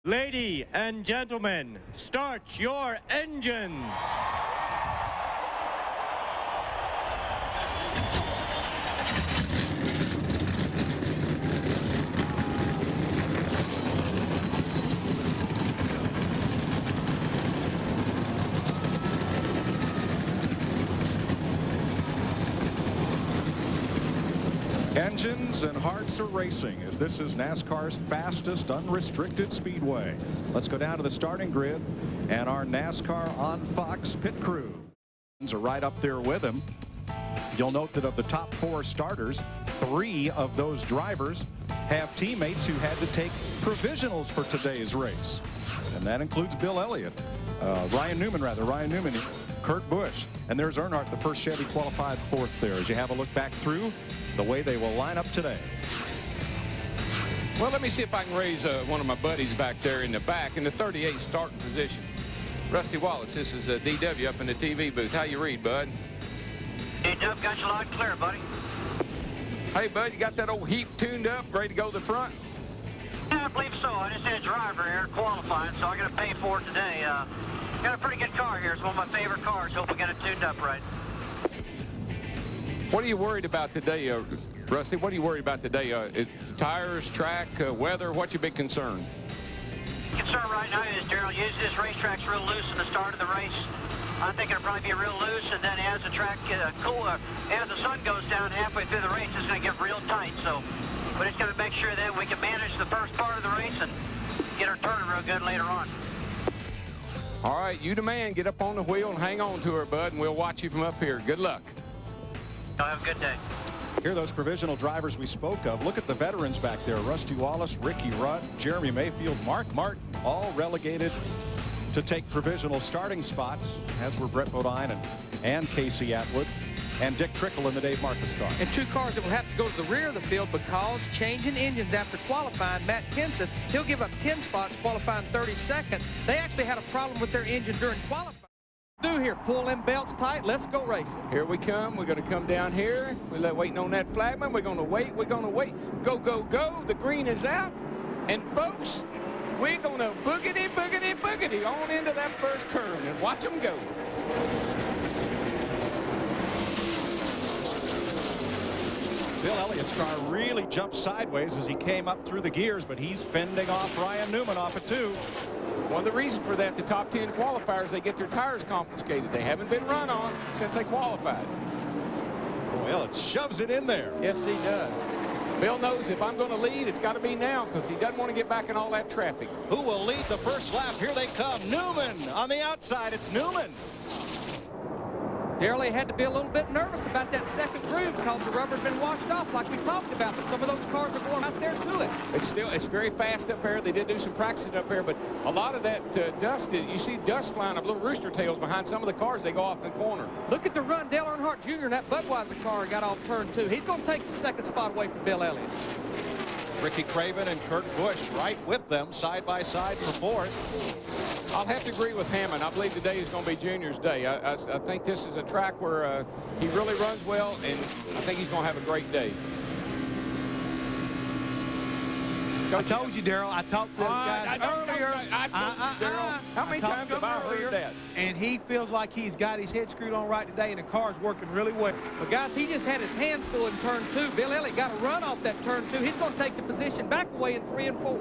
Ladies and gentlemen, start your engines. Engines and hearts are racing as this is NASCAR's fastest unrestricted speedway. Let's go down to the starting grid and our NASCAR on Fox pit crew are right up there with him. You'll note that of the top 4 starters, 3 of those drivers have teammates who had to take provisionals for today's race. And that includes Bill Elliott, Ryan Newman, Kurt Busch, and there's Earnhardt, the first Chevy qualified 4th there. As you have a look back through the way they will line up today. Well, let me see if I can raise one of my buddies back there in the back in the 38 starting position. Rusty Wallace, this is DW up in the TV booth. How you read, bud? Hey, Dub, got you loud and clear, buddy. Hey, bud, you got that old heap tuned up, ready to go to the front? Yeah, I believe so. I just had a driver here qualifying, so I got to pay for it today. Got a pretty good car here. It's one of my favorite cars. Hope we get it tuned up right. What are you worried about today, Rusty? What are you worried about today? Tires, track, weather? What's your big concern? Concern right now is, Daryl, usually this racetrack's real loose in the start of the race. I think it'll probably be real loose, and then as the track cooler, as the sun goes down halfway through the race, it's going to get real tight. So we're just going to make sure that we can manage the first part of the race and get her turning real good later on. All right, you the man. Get up on the wheel and hang on to her, bud, and we'll watch you from up here. Good luck. Have a good day. Here are those provisional drivers we spoke of. Look at the veterans back there. Rusty Wallace, Ricky Rudd, Jeremy Mayfield, Mark Martin, all relegated to take provisional starting spots, as were Brett Bodine and Casey Atwood and Dick Trickle in the Dave Marcus car. And 2 cars that will have to go to the rear of the field because changing engines after qualifying, Matt Kenseth, he'll give up 10 spots qualifying 32nd. They actually had a problem with their engine during qualifying. Do here, pull them belts tight, let's go racing. Here we come. We're going to come down here. We're waiting on that flagman. We're going to wait. Go, go, go. The green is out. And folks, we're going to boogity, boogity, boogity on into that first turn and watch them go. Bill Elliott's car really jumped sideways as he came up through the gears, but he's fending off Ryan Newman off it too. One of the reasons for that, the top 10 qualifiers, they get their tires confiscated. They haven't been run on since they qualified. Well, it shoves it in there. Yes, he does. Bill knows if I'm going to lead, it's got to be now because he doesn't want to get back in all that traffic. Who will lead the first lap? Here they come. Newman on the outside. It's Newman. Daryl, had to be a little bit nervous about that second groove because the rubber's been washed off like we talked about, but some of those cars are going out there to it. It's very fast up there. They did do some practicing up there, but a lot of that dust, you see dust flying up, little rooster tails behind some of the cars. They go off in the corner. Look at the run Dale Earnhardt Jr. in that Budweiser car got off turn 2. He's going to take the second spot away from Bill Elliott. Ricky Craven and Kurt Busch right with them side by side for 4th. I'll have to agree with Hammond. I believe today is going to be Junior's day. I think this is a track where he really runs well, and I think he's going to have a great day. I told you, Daryl. I talked to those guys earlier. Daryl. How many times have I heard that? And he feels like he's got his head screwed on right today, and the car's working really well. But, guys, he just had his hands full in turn 2. Bill Elliott got a run off that turn 2. He's going to take the position back away in 3 and 4.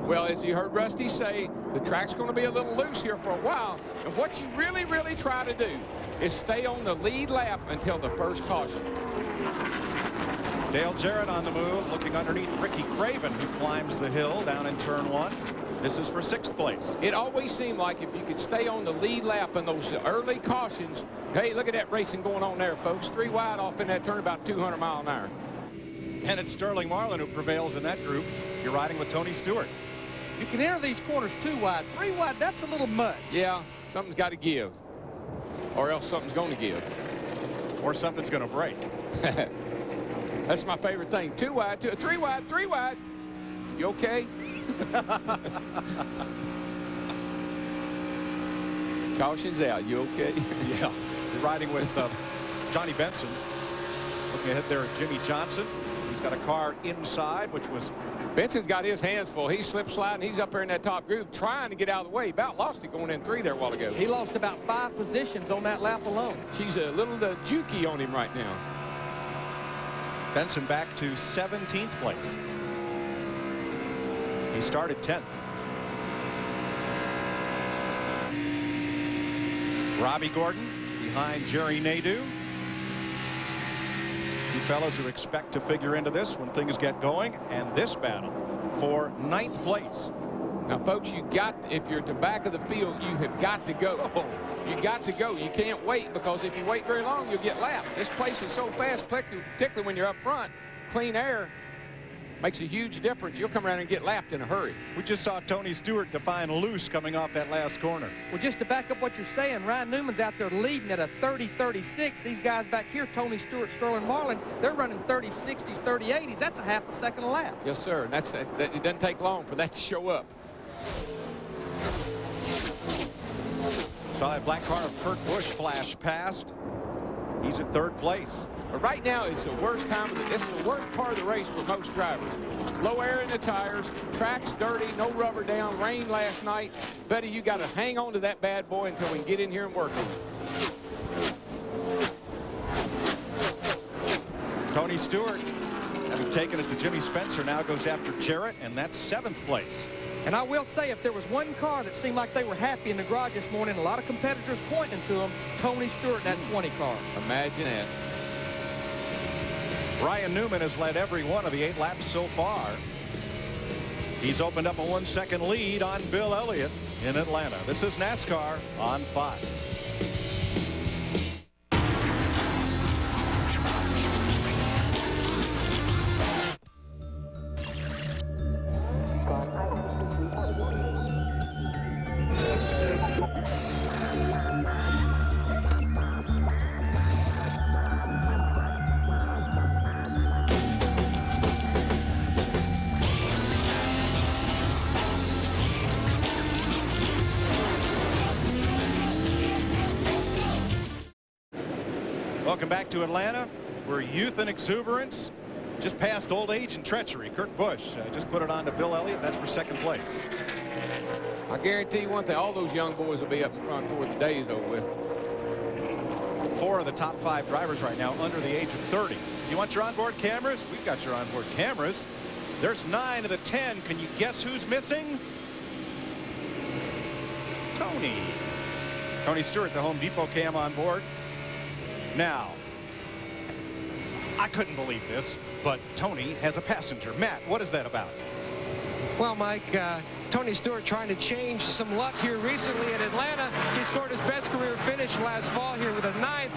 Well, as you heard Rusty say, the track's going to be a little loose here for a while. And what you really, really try to do is stay on the lead lap until the first caution. Dale Jarrett on the move, looking underneath Ricky Craven, who climbs the hill down in turn 1. This is for 6th place. It always seemed like if you could stay on the lead lap in those early cautions, hey, look at that racing going on there, folks. 3 wide off in that turn, about 200 miles an hour. And it's Sterling Marlin who prevails in that group. You're riding with Tony Stewart. You can enter these corners 2 wide. 3 wide, that's a little much. Yeah, something's got to give. Or else something's going to give. Or something's going to break. That's my favorite thing. 2 wide, 3 wide, 3 wide. You okay? Caution's out. You okay? Yeah. You're riding with Johnny Benson. Looking ahead there at Jimmy Johnson. He's got a car inside, which was Benson's got his hands full. He's slip sliding. He's up there in that top groove trying to get out of the way. About lost it going in 3 there a while ago. He lost about 5 positions on that lap alone. She's a little jukey on him right now. Benson back to 17th place. He started 10th. Robbie Gordon behind Jerry Nadeau. Two fellows who expect to figure into this when things get going, and this battle for 9th place. Now, folks, if you're at the back of the field, you have got to go. Oh. You got to go. You can't wait, because if you wait very long, you'll get lapped. This place is so fast, particularly when you're up front. Clean air makes a huge difference. You'll come around and get lapped in a hurry. We just saw Tony Stewart define loose coming off that last corner. Well, just to back up what you're saying, Ryan Newman's out there leading at a 30-36. These guys back here, Tony Stewart, Sterling Marlin, they're running 30-60s, 30-80s. That's a half a second a lap. Yes, sir. And it doesn't take long for that to show up. Saw that black car of Kurt Busch flash past. He's at 3rd place. But right now is the worst time of this is the worst part of the race for most drivers. Low air in the tires, track's dirty, no rubber down, rain last night. Betty, you got to hang on to that bad boy until we can get in here and work on it. Tony Stewart, having taken it to Jimmy Spencer, now goes after Jarrett, and that's 7th place. And I will say, if there was one car that seemed like they were happy in the garage this morning, a lot of competitors pointing to him, Tony Stewart, that 20 car. Imagine that. Ryan Newman has led every one of the 8 laps so far. He's opened up a 1-second lead on Bill Elliott in Atlanta. This is NASCAR on Fox. Welcome back to Atlanta, where youth and exuberance just passed old age and treachery. Kurt Busch just put it on to Bill Elliott. That's for 2nd place. I guarantee you one thing, all those young boys will be up in front before the day is over with. 4 of the top 5 drivers right now under the age of 30. You want your onboard cameras? We've got your onboard cameras. There's 9 of the 10. Can you guess who's missing? Tony Stewart, the Home Depot cam on board. Now, I couldn't believe this, but Tony has a passenger. Matt, what is that about? Well, Mike, Tony Stewart trying to change some luck here recently in Atlanta. He scored his best career finish last fall here with a 9th.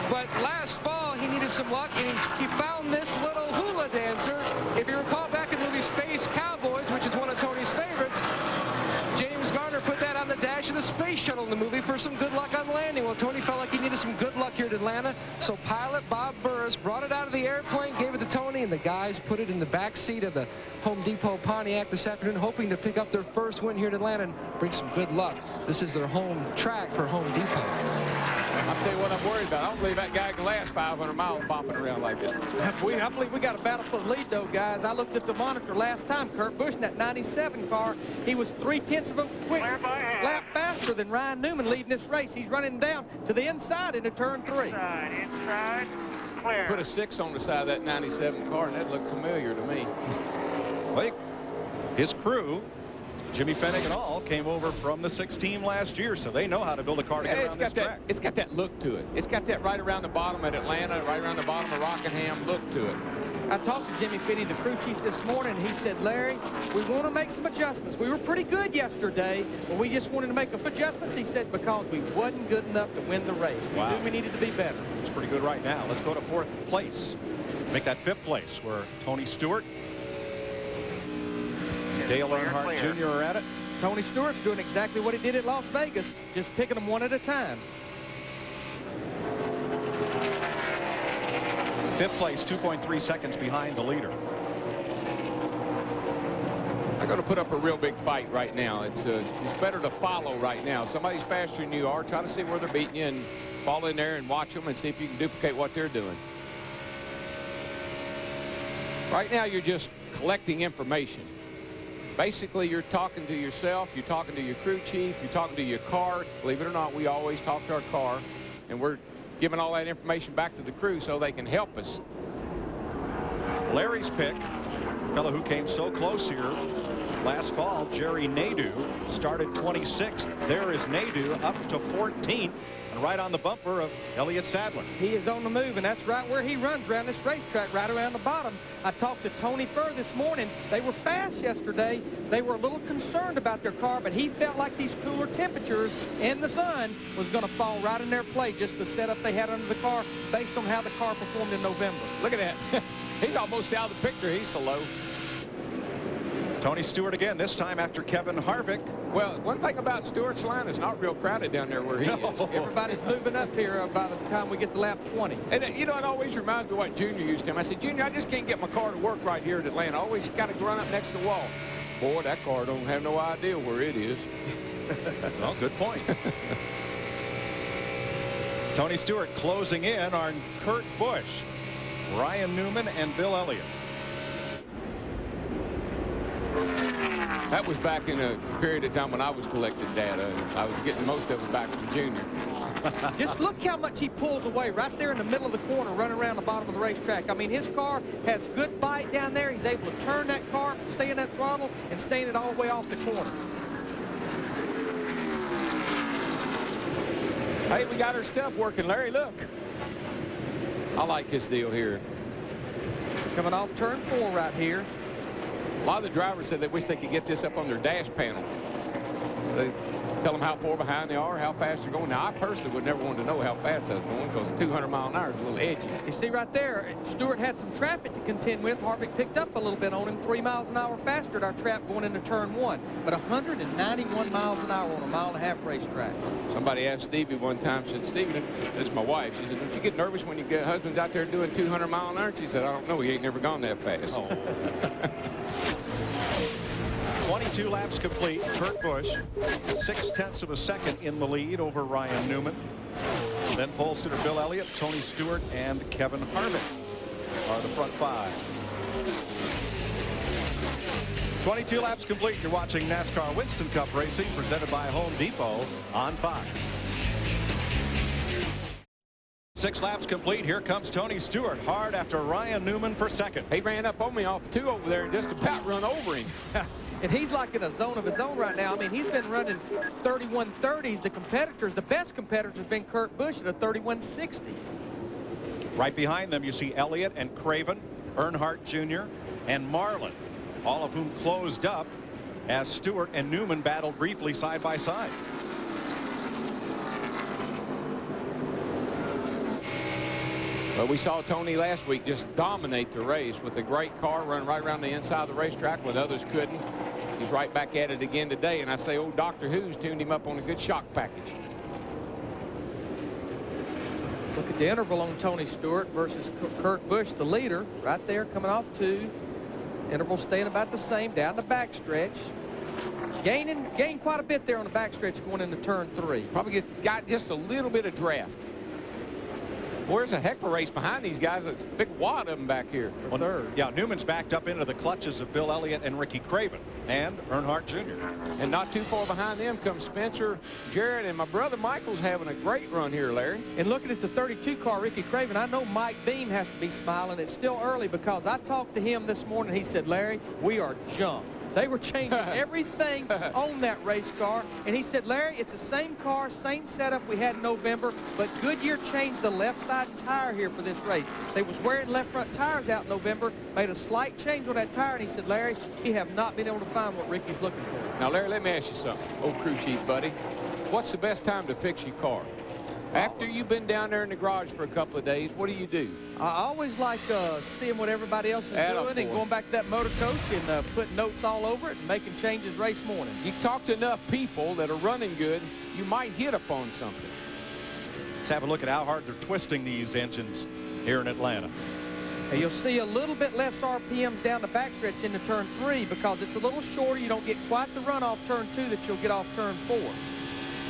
But last fall, he needed some luck, and he found this little hula dancer. If you recall back in the movie Space Cowboys, which is one of Tony's favorites, James Garner put that on the dash of the space shuttle in the movie for some good luck on landing. Well, Tony felt like he needed some good luck here at Atlanta, so pilot Bob Burris brought it out of the airplane, gave it to Tony, and the guys put it in the back seat of the Home Depot Pontiac this afternoon, hoping to pick up their first win here at Atlanta and bring some good luck. This is their home track for Home Depot. I'll tell you what I'm worried about. I don't believe that guy can last 500 miles bopping around like that. I believe we got a battle for the lead, though, guys. I looked at the monitor last time. Kurt Busch in that 97 car, he was 3/10 of a quick lap faster than Ryan Newman leading this race. He's running down to the inside into turn 3. Inside, clear. Put a 6 on the side of that 97 car, and that looked familiar to me. Well, his crew, Jimmy Fennig and all, came over from the 6 team last year, so they know how to build a car to get around this track. It's got that look to it. It's got that right around the bottom at Atlanta, right around the bottom of Rockingham look to it. I talked to Jimmy Finney, the crew chief, this morning, and he said, Larry, we want to make some adjustments. We were pretty good yesterday, but we just wanted to make a few adjustments, he said, because we wasn't good enough to win the race. We knew we needed to be better. It's pretty good right now. Let's go to 4th place. Make that 5th place, where Tony Stewart, Dale Earnhardt Jr. are at it. Tony Stewart's doing exactly what he did at Las Vegas, just picking them one at a time. 5th place, 2.3 seconds behind the leader. I'm going to put up a real big fight right now. It's better to follow right now. Somebody's faster than you are. Try to see where they're beating you and fall in there and watch them and see if you can duplicate what they're doing. Right now, you're just collecting information. Basically, you're talking to yourself, you're talking to your crew chief, you're talking to your car. Believe it or not, we always talk to our car, and we're giving all that information back to the crew so they can help us. Larry's pick, fellow who came so close here last fall, Jerry Nadeau, started 26th. There is Nadeau up to 14th and right on the bumper of Elliott Sadler. He is on the move, and that's right where he runs around this racetrack, right around the bottom. I talked to Tony Furr this morning. They were fast yesterday. They were a little concerned about their car, but he felt like these cooler temperatures and the sun was going to fall right in their play, just the setup they had under the car based on how the car performed in November. Look at that. He's almost out of the picture. He's so low. Tony Stewart again, this time after Kevin Harvick. Well, one thing about Stewart's line is not real crowded down there where he is. Everybody's moving up here by the time we get to lap 20. And, you know, it always reminds me what Junior used to him. I said, Junior, I just can't get my car to work right here at Atlanta. I always got to run up next to the wall. Boy, that car don't have no idea where it is. Well, good point. Tony Stewart closing in on Kurt Busch, Ryan Newman, and Bill Elliott. That was back in a period of time when I was collecting data. I was getting most of it back from Junior. Just look how much he pulls away right there in the middle of the corner, running around the bottom of the racetrack. I mean, his car has good bite down there. He's able to turn that car, stay in that throttle, and stay in it all the way off the corner. Hey, we got our stuff working, Larry. Look. I like this deal here. He's coming off turn 4 right here. A lot of the drivers said they wish they could get this up on their dash panel. So they tell them how far behind they are, how fast they're going. Now, I personally would never want to know how fast I was going because 200 mile an hour is a little edgy. You see right there, Stewart had some traffic to contend with. Harvick picked up a little bit on him, 3 miles an hour faster at our trap going into turn 1. But 191 miles an hour on a 1.5 mile racetrack. Somebody asked Stevie one time, said, Stevie, this is my wife. She said, don't you get nervous when your husband's out there doing 200 mile an hour? She said, I don't know. He ain't never gone that fast. Oh. 22 laps complete. Kurt Busch 0.6 of a second in the lead over Ryan Newman. Then pole sitter Bill Elliott, Tony Stewart, and Kevin Harvick are the front 5. 22 laps complete. You're watching NASCAR Winston Cup Racing presented by Home Depot on Fox. 6 laps complete. Here comes Tony Stewart hard after Ryan Newman for second. He ran up on me off 2 over there and just about run over him. And he's like in a zone of his own right now. I mean, he's been running 31.30s. The competitors, the best competitors have been Kurt Busch at a 31.60. Right behind them, you see Elliott and Craven, Earnhardt Jr., and Marlin, all of whom closed up as Stewart and Newman battled briefly side by side. But we saw Tony last week just dominate the race with a great car, run right around the inside of the racetrack when others couldn't. He's right back at it again today, and I say old Dr. Who's tuned him up on a good shock package. Look at the interval on Tony Stewart versus Kurt Busch, the leader, right there coming off 2. Interval staying about the same down the backstretch. Gained quite a bit there on the backstretch going into turn 3. Probably got just a little bit of draft. Boy, there's a heck of a race behind these guys. There's a big wad of them back here. For third. Yeah, Newman's backed up into the clutches of Bill Elliott and Ricky Craven and Earnhardt Jr. And not too far behind them comes Spencer, Jared, and my brother Michael's having a great run here, Larry. And looking at the 32 car, Ricky Craven, I know Mike Beam has to be smiling. It's still early because I talked to him this morning. He said, Larry, we are jumped. They were changing everything on that race car. And he said, Larry, it's the same car, same setup we had in November, but Goodyear changed the left side tire here for this race. They was wearing left front tires out in November, made a slight change on that tire, and he said, Larry, he have not been able to find what Ricky's looking for. Now, Larry, let me ask you something, old crew chief buddy. What's the best time to fix your car? After you've been down there in the garage for a couple of days, what do? I always like seeing what everybody else is doing and going back to that motor coach and putting notes all over it and making changes race morning. You talk to enough people that are running good, you might hit upon something. Let's have a look at how hard they're twisting these engines here in Atlanta. And you'll see a little bit less RPMs down the backstretch into turn 3 because it's a little shorter. You don't get quite the run off turn 2 that you'll get off turn 4.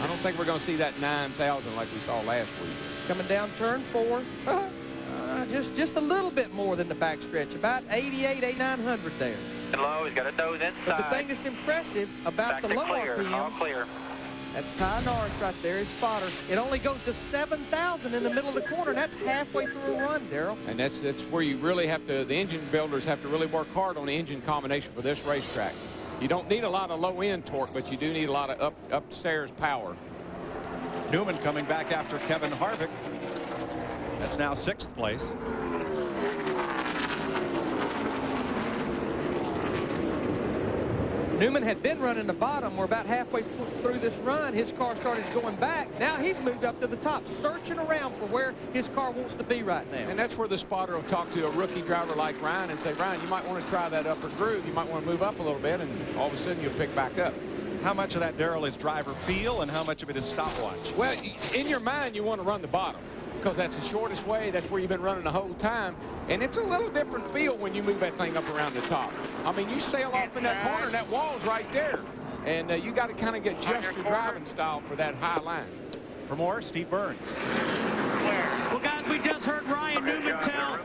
I don't think we're going to see that 9,000 like we saw last week. This is coming down turn 4. Just a little bit more than the backstretch, about 88, 8900 there. Low, he's got a nose inside. But the thing that's impressive about the low RPMs, all clear. that's Ty Norris right there, his spotter. It only goes to 7,000 in the middle of the corner, and that's halfway through a run, Darrell. And that's where you really have to, the engine builders have to really work hard on the engine combination for this racetrack. You don't need a lot of low-end torque, but you do need a lot of upstairs power. Newman coming back after Kevin Harvick. That's now 6th place. Newman had been running the bottom. We're about halfway through this run. His car started going back. Now he's moved up to the top, searching around for where his car wants to be right now. And that's where the spotter will talk to a rookie driver like Ryan and say, Ryan, you might want to try that upper groove. You might want to move up a little bit, and all of a sudden you'll pick back up. How much of that, Darrell, is driver feel, and how much of it is stopwatch? Well, in your mind, you want to run the bottom, because that's the shortest way. That's where you've been running the whole time. And it's a little different feel when you move that thing up around the top. I mean, you sail off in that corner, and that wall's right there. And you got to kind of adjust your driving style for that high line. For more, Steve Burns. Well, guys, we just heard Ryan Newman tell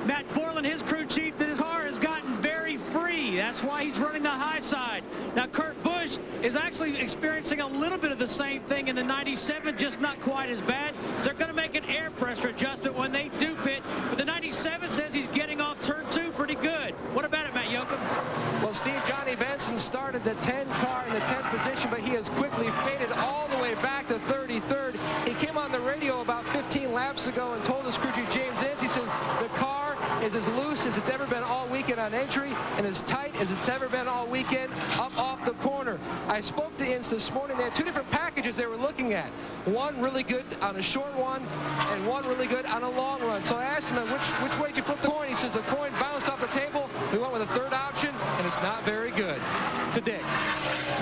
Matt Borland, his crew chief, that his car has gotten very free. That's why he's running the high side. Now, Kurt Busch is actually experiencing a little bit of the same thing in the 97, just not quite as bad. They're going to make an air pressure adjustment when they do pit, but the 97 says he's getting off turn 2 pretty good. What about it, Matt Yoakum? Well, Steve, Johnny Benson started the 10 car in the 10th position, but he has quickly faded all the way back to 33rd. He came on the radio about 15 laps ago and told his crew chief, James Ince, he says, the car is as loose as it's ever been all weekend on entry and as tight as it's ever been all weekend up off the corner. I spoke to Ince this morning. They had 2 different packages they were looking at. One really good on a short one and one really good on a long run. So I asked him, which way did you flip the coin? He says the coin bounced off the table. We went with a 3rd option, and it's not very good. To Dick.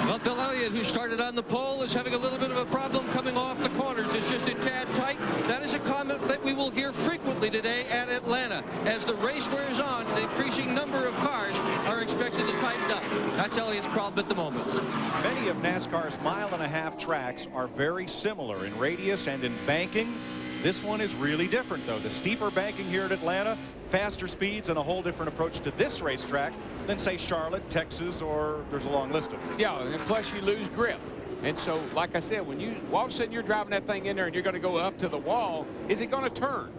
Well, Bill Elliott, who started on the pole, is having a little bit of a problem coming off the corners. It's just a tad tight. That is a comment that we will hear frequently today at Atlanta. As the race wears on, an increasing number of cars are expected to tighten up. That's Elliott's problem at the moment. Many of NASCAR's mile-and-a-half tracks are very similar in radius and in banking. This one is really different, though. The steeper banking here at Atlanta, faster speeds, and a whole different approach to this racetrack than, say, Charlotte, Texas, or there's a long list of them. Yeah, and plus you lose grip. And so, like I said, when all of a sudden you're driving that thing in there and you're going to go up to the wall, is it going to turn?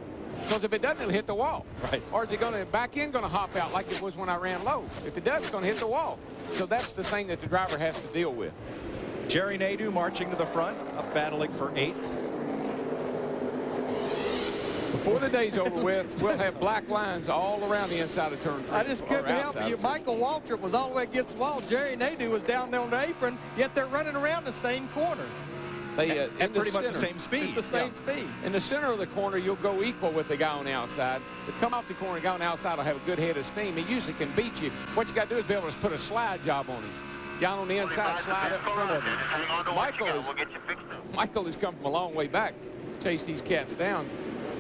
Because if it doesn't, it'll hit the wall. Right. Or is it going to back in, going to hop out like it was when I ran low? If it does, it's going to hit the wall. So that's the thing that the driver has to deal with. Jerry Nadeau marching to the front, up battling for 8th. Before the day's over with, we'll have black lines all around the inside of turn 3. I just couldn't help you. Michael Waltrip was all the way against the wall. Jerry Nadeau was down there on the apron, yet they're running around the same corner. They, at pretty much the same speed. At the same speed. In the center of the corner, you'll go equal with the guy on the outside. But come off the corner, the guy on the outside will have a good head of steam. He usually can beat you. What you got to do is be able to put a slide job on him. Down on the inside, slide up in front of him. Michael has come from a long way back to chase these cats down.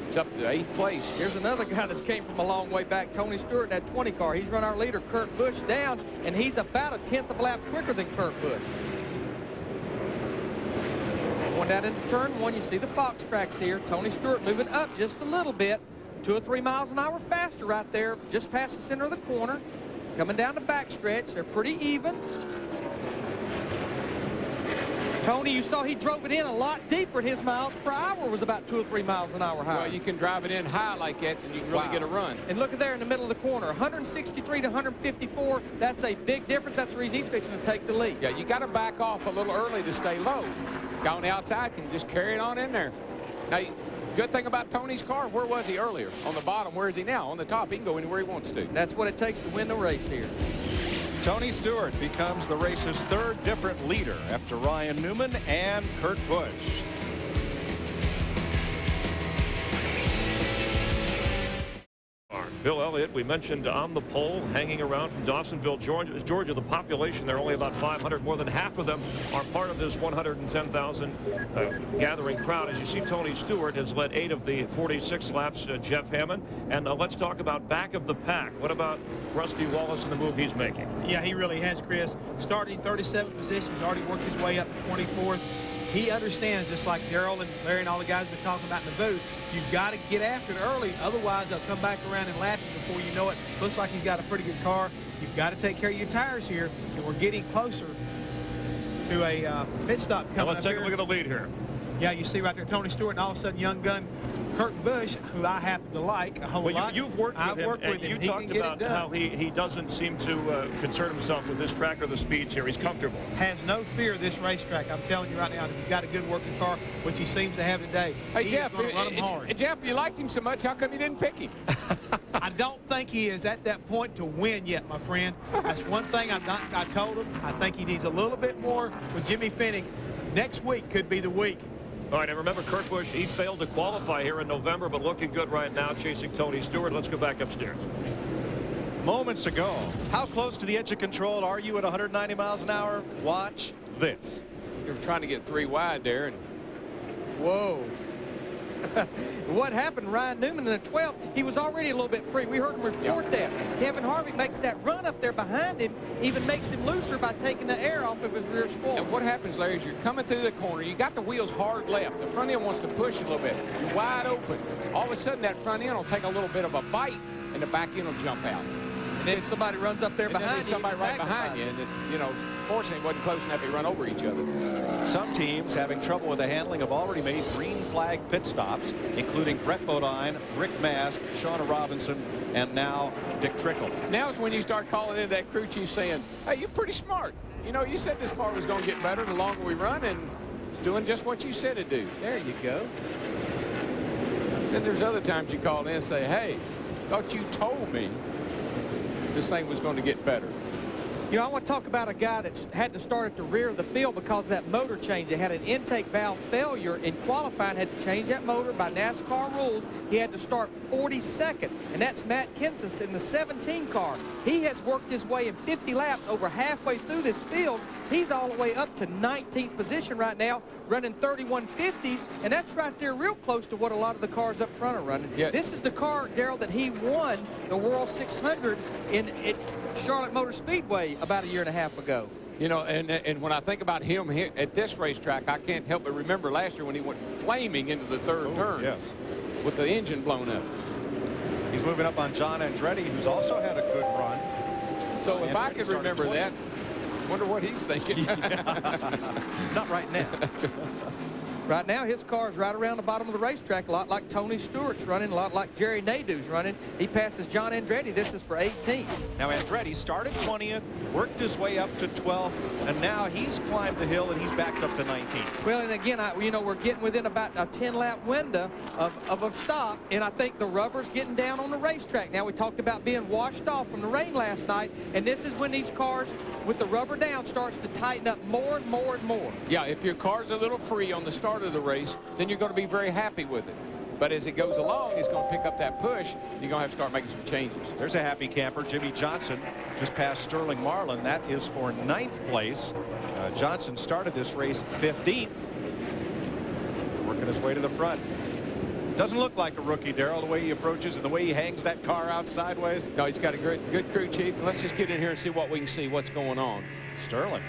It's up to 8th place. Here's another guy that's came from a long way back, Tony Stewart in that 20 car. He's run our leader, Kurt Busch, down, and he's about a 10th of a lap quicker than Kurt Busch. Going down into turn 1, you see the Fox tracks here. Tony Stewart moving up just a little bit, 2 or 3 miles an hour faster right there, just past the center of the corner. Coming down the backstretch, they're pretty even. Tony, you saw he drove it in a lot deeper, and his miles per hour was about 2 or 3 miles an hour higher. Well, you can drive it in high like that, and you can really get a run. And look at there in the middle of the corner, 163 to 154. That's a big difference. That's the reason he's fixing to take the lead. Yeah, you got to back off a little early to stay low. Guy on the outside can just carry it on in there. Now, good thing about Tony's car, where was he earlier? On the bottom. Where is he now? On the top. He can go anywhere he wants to. That's what it takes to win the race here. Tony Stewart becomes the race's 3rd different leader after Ryan Newman and Kurt Busch. Bill Elliott, we mentioned on the pole, hanging around from Dawsonville, Georgia. The population there, only about 500. More than half of them are part of this 110,000 gathering crowd. As you see, Tony Stewart has led 8 of the 46 laps, Jeff Hammond. And let's talk about back of the pack. What about Rusty Wallace and the move he's making? Yeah, he really has, Chris. Starting 37th position, he's already worked his way up to 24th. he understands, just like Darrell and Larry and all the guys have been talking about in the booth, you've got to get after it early. Otherwise, they'll come back around and lap him before you know it. Looks like he's got a pretty good car. You've got to take care of your tires here, and we're getting closer to a pit stop coming now up let's take here. a look at the lead here. Yeah, you see right there Tony Stewart, and all of a sudden young gun Kurt Busch, who I happen to like a whole lot. You've worked with him, and you talked about how he doesn't seem to concern himself with this track or the speeds here. He's comfortable. Has no fear of this racetrack. I'm telling you right now, he's got a good working car, which he seems to have today. Hey, Jeff, run him hard. Jeff, you liked him so much, how come you didn't pick him? I don't think he is at that point to win yet, my friend. That's one thing I told him. I think he needs a little bit more with Jimmy Finnick. Next week could be the week. All right, and remember, Kurt Busch, he failed to qualify here in November, but looking good right now, chasing Tony Stewart. Let's go back upstairs. Moments ago, how close to the edge of control are you at 190 miles an hour? Watch this. You were trying to get 3 wide there, and whoa. What happened, Ryan Newman in the 12th, he was already a little bit free. We heard him report that. Kevin Harvick makes that run up there behind him, even makes him looser by taking the air off of his rear spoiler. And what happens, Larry, is you're coming through the corner. You got the wheels hard left. The front end wants to push a little bit. You're wide open. All of a sudden, that front end will take a little bit of a bite, and the back end will jump out. And then somebody runs up there behind you. Somebody right behind you, and it, you know, fortunately, it wasn't close enough to run over each other. Some teams having trouble with the handling have already made green flag pit stops, including Brett Bodine, Rick Mast, Shauna Robinson, and now Dick Trickle. Now is when you start calling in that crew chief saying, hey, you're pretty smart. You know, you said this car was going to get better the longer we run, and it's doing just what you said it'd do. There you go. Then there's other times you call in and say, hey, thought you told me this thing was going to get better. You know, I want to talk about a guy that had to start at the rear of the field because of that motor change. They had an intake valve failure in qualifying, had to change that motor by NASCAR rules. He had to start 42nd, and that's Matt Kenseth in the 17 car. He has worked his way in 50 laps over halfway through this field. He's all the way up to 19th position right now, running 31.50s, and that's right there real close to what a lot of the cars up front are running. Yeah. This is the car, Darrell, that he won the World 600 in Charlotte Motor Speedway about a year and a half ago. You know, and when I think about him here at this racetrack, I can't help but remember last year when he went flaming into the third turn. Yes. With the engine blown up. He's moving up on John Andretti, who's also had a good run. So if I could remember that, wonder what he's thinking. Not right now. Right now, his car is right around the bottom of the racetrack, a lot like Tony Stewart's running, a lot like Jerry Nadeau's running. He passes John Andretti. This is for 18th. Now, Andretti started 20th, worked his way up to 12th, and now he's climbed the hill and he's backed up to 19th. Well, and again, you know, we're getting within about a 10-lap window of a stop, and I think the rubber's getting down on the racetrack. Now, we talked about being washed off from the rain last night, and this is when these cars, with the rubber down, starts to tighten up more and more and more. Yeah, if your car's a little free on the start of the race, then you're going to be very happy with it. But as it goes along, it's going to pick up that push. You're going to have to start making some changes. There's a happy camper, Jimmy Johnson, just past Sterling Marlin. That is for 9th place. Johnson started this race 15th. Working his way to the front. Doesn't look like a rookie, Darrell, the way he approaches and the way he hangs that car out sideways. No, he's got a good crew chief. Let's just get in here and see what we can see, what's going on. Sterling.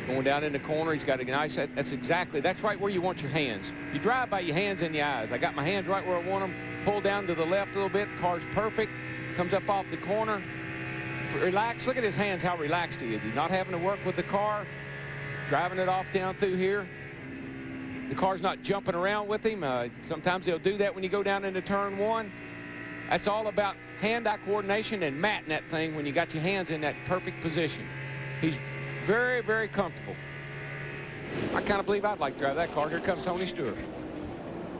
Going down in the corner, he's got a nice, that's right where you want your hands. You drive by your hands and your eyes. I got my hands right where I want them. Pull down to the left a little bit. The car's perfect. Comes up off the corner. Relax. Look at his hands, how relaxed he is. He's not having to work with the car. Driving it off down through here. The car's not jumping around with him. Sometimes they'll do that when you go down into turn 1. That's all about hand-eye coordination and matting that thing when you got your hands in that perfect position. He's very, very comfortable. I kind of believe I'd like to drive that car. Here comes Tony Stewart.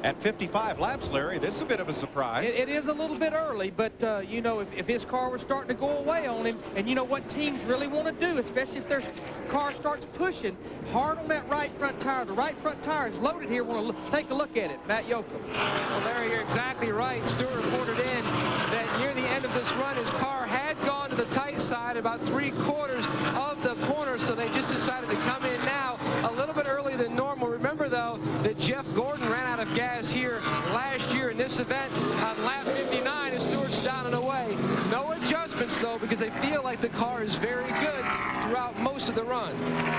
At 55 laps, Larry, this is a bit of a surprise. It is a little bit early, but, you know, if his car was starting to go away on him, and you know what teams really want to do, especially if their car starts pushing hard on that right front tire. The right front tire is loaded here. Want to take a look at it. Matt Yoakum. Well, Larry, you're exactly right. Stewart reported in that near the end of this run, his car had gone to the tight side about 3/4 of the corner, so they just decided to come in now a little bit earlier than normal. Remember, though, that Jeff Gordon ran out of gas here last year in this event on lap 59, and Stewart's down and away. No adjustments, though, because they feel like the car is very good throughout most of the run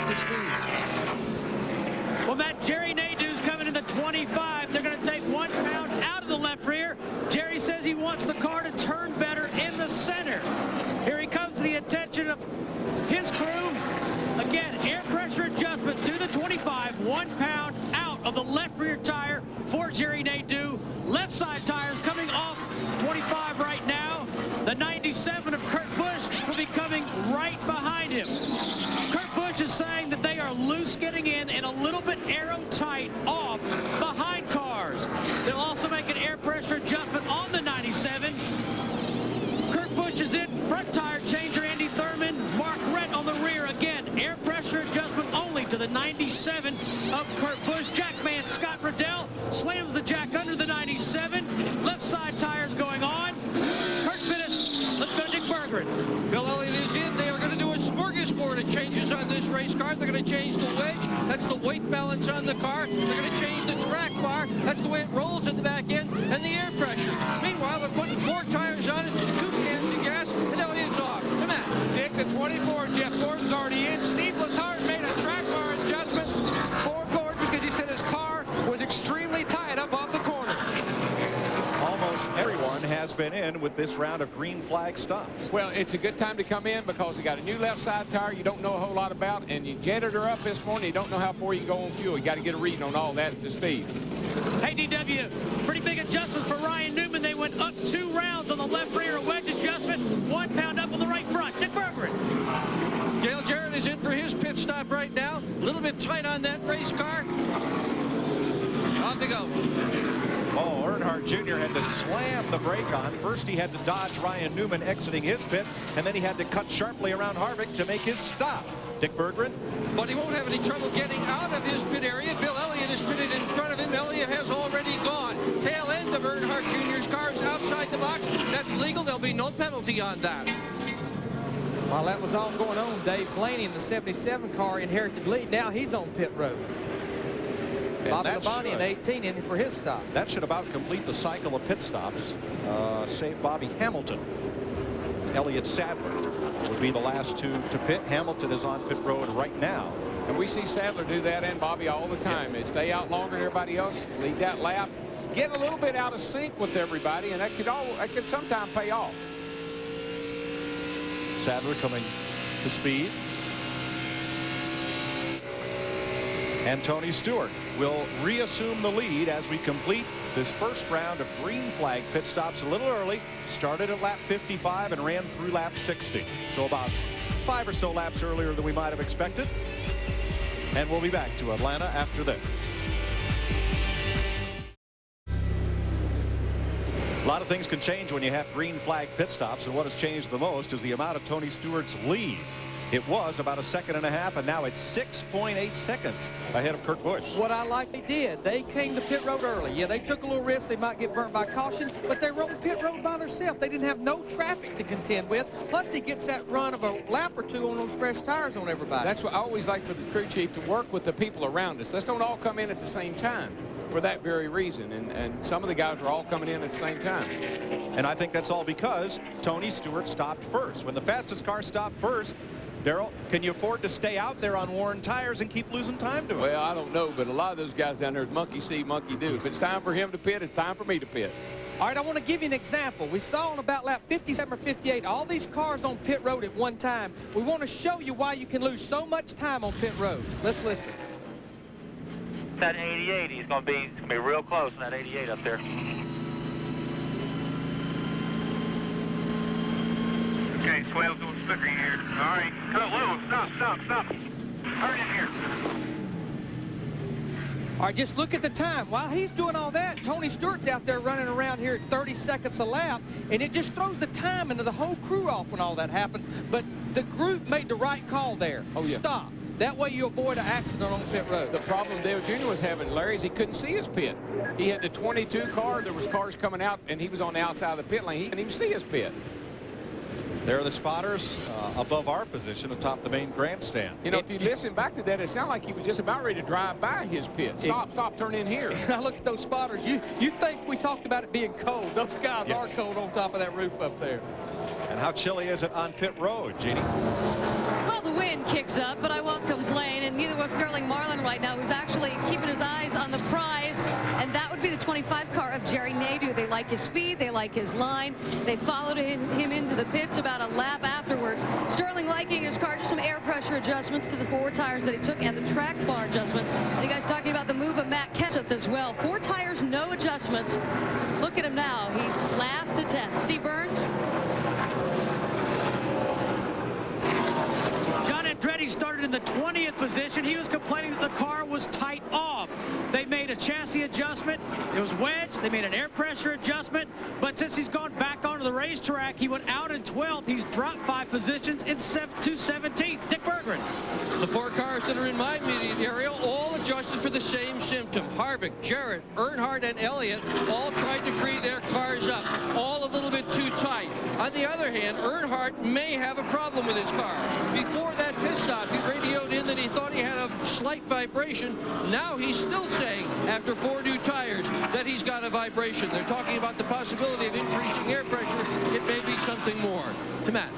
to speed. Well, Matt, Jerry Nadeau's coming in the 25. They're going to take 1 pound out of the left rear. Jerry says he wants the car to turn better in the center. Here he comes to the attention of his crew. Again, air pressure adjustment to the 25. 1 pound out of the left rear tire for Jerry Nadeau. Left side tires coming off 25 right now. The 97 of Kurt Busch will be coming right behind him. Kurt Busch is saying that they are loose getting in and a little bit aero tight off behind cars. They'll also make an air pressure adjustment on the 97. Kurt Busch is in. Front tire changer Andy Thurman. Mark Rett on the rear. Again, air pressure adjustment only to the 97 of Kurt Busch. Jackman Scott Riddell slams the jack under the 97. Left side tires going on. Kurt finished. Let's go to Dick Berggren. Bill Elliott is in. They are going to do a smorgasbord of changes on this race car. They're going to change the wedge. That's the weight balance on the car. They're going to change the track bar. That's the way it rolls at the back end. And the air pressure. Meanwhile, they're putting 4 tires on it, 2 cans of gas, and Elliott's off. Come on. Dick, the 24, Jeff Gordon's already in. Steve Letarte made a track bar adjustment for Gordon because he said his car was extremely tight up off the corner. Almost everyone has been in with this round of green flag stops. Well, it's a good time to come in because you got a new left side tire you don't know a whole lot about, and you jetted her up this morning. You don't know how far you can go on fuel. You got to get a reading on all that at the speed. Hey, DW, pretty big adjustments for Ryan Newman. They went up 2 rounds on the left rear, a wedge adjustment, 1 pound up on the right front. Dick Berggren. Dale Jarrett is in for his pit stop right now. A little bit tight on that race car. Off they go. Oh, Earnhardt Jr. had to slam the brake on. First, he had to dodge Ryan Newman exiting his pit, and then he had to cut sharply around Harvick to make his stop. Dick Berggren. But he won't have any trouble getting out of his pit area. Bill Elliott is pitted in front of him. Elliott has already gone. Tail end of Earnhardt Jr.'s car is outside the box. That's legal. There'll be no penalty on that. While that was all going on, Dave Blaney in the 77 car inherited lead. Now he's on pit road. And Bobby Labonte in 18 in for his stop. That should about complete the cycle of pit stops. Save Bobby Hamilton. Elliott Sadler would be the last 2 to pit. Hamilton is on pit road right now. And we see Sadler do that and Bobby all the time. They stay out longer than everybody else, lead that lap, get a little bit out of sync with everybody, and that could sometimes pay off. Sadler coming to speed. And Tony Stewart will reassume the lead as we complete this first round of green flag pit stops a little early. Started at lap 55 and ran through lap 60. So about 5 or so laps earlier than we might have expected. And we'll be back to Atlanta after this. A lot of things can change when you have green flag pit stops, and what has changed the most is the amount of Tony Stewart's lead. It was about 1.5 seconds, and now it's 6.8 seconds ahead of Kurt Busch. What I like they did, they came to pit road early. Yeah, they took a little risk. They might get burnt by caution, but they rode pit road by themselves. They didn't have no traffic to contend with. Plus, he gets that run of a lap or 2 on those fresh tires on everybody. That's what I always like for the crew chief to work with the people around us. Let's don't all come in at the same time for that very reason. And some of the guys were all coming in at the same time. And I think that's all because Tony Stewart stopped first. When the fastest car stopped first, Darrell, can you afford to stay out there on worn tires and keep losing time to it? Well, I don't know, but a lot of those guys down there is monkey see, monkey do. If it's time for him to pit, it's time for me to pit. All right, I want to give you an example. We saw on about lap 57 or 58, all these cars on pit road at one time. We want to show you why you can lose so much time on pit road. Let's listen. That 88, it's gonna be real close in that 88 up there. Okay, swale's going slicker here. All right, cut low. Stop. Hurry in here. All right, just look at the time. While he's doing all that, Tony Stewart's out there running around here at 30 seconds a lap, and it just throws the time into the whole crew off when all that happens. But the group made the right call there. Oh, yeah. Stop. That way you avoid an accident on pit road. The problem Dale Jr. was having, Larry, is he couldn't see his pit. He had the 22 car. There was cars coming out, and he was on the outside of the pit lane. He couldn't even see his pit. There are the spotters above our position atop the main grandstand. You know, if you listen back to that, it sounded like he was just about ready to drive by his pit. Stop, turn in here. Now look at those spotters. You think we talked about it being cold. Those guys are cold on top of that roof up there. And how chilly is it on pit road, Jeannie? Well, the wind kicks up, but I won't complain, and neither with Sterling Marlin right now, who's actually keeping his eyes on the prize, and that would be the 25 car of Jerry Nadeau. They like his speed, they like his line. They followed him into the pits about a lap afterwards. Sterling liking his car, just some air pressure adjustments to the 4 tires that he took and the track bar adjustment. And you guys talking about the move of Matt Kenseth as well. 4 tires, no adjustments. Look at him now. He's last to 10. Steve Burns. John Andretti started in the 20th position. He was complaining that the car was tight off. They made a chassis adjustment. It was wedged. They made an air pressure adjustment. But since he's gone back onto the racetrack, he went out in 12th. He's dropped 5 positions to 17th. Dick Berggren. The 4 cars that are in my immediate area all adjusted for the same symptom. Harvick, Jarrett, Earnhardt, and Elliott all tried to free their cars up, all a little bit too tight. On the other hand, Earnhardt may have a problem with his car. Before that pit stop, he radioed in that he thought he had a slight vibration. Now he's still saying, after 4 new tires, that he's got a vibration. They're talking about the possibility of increasing air pressure. It may be something more. To Matt.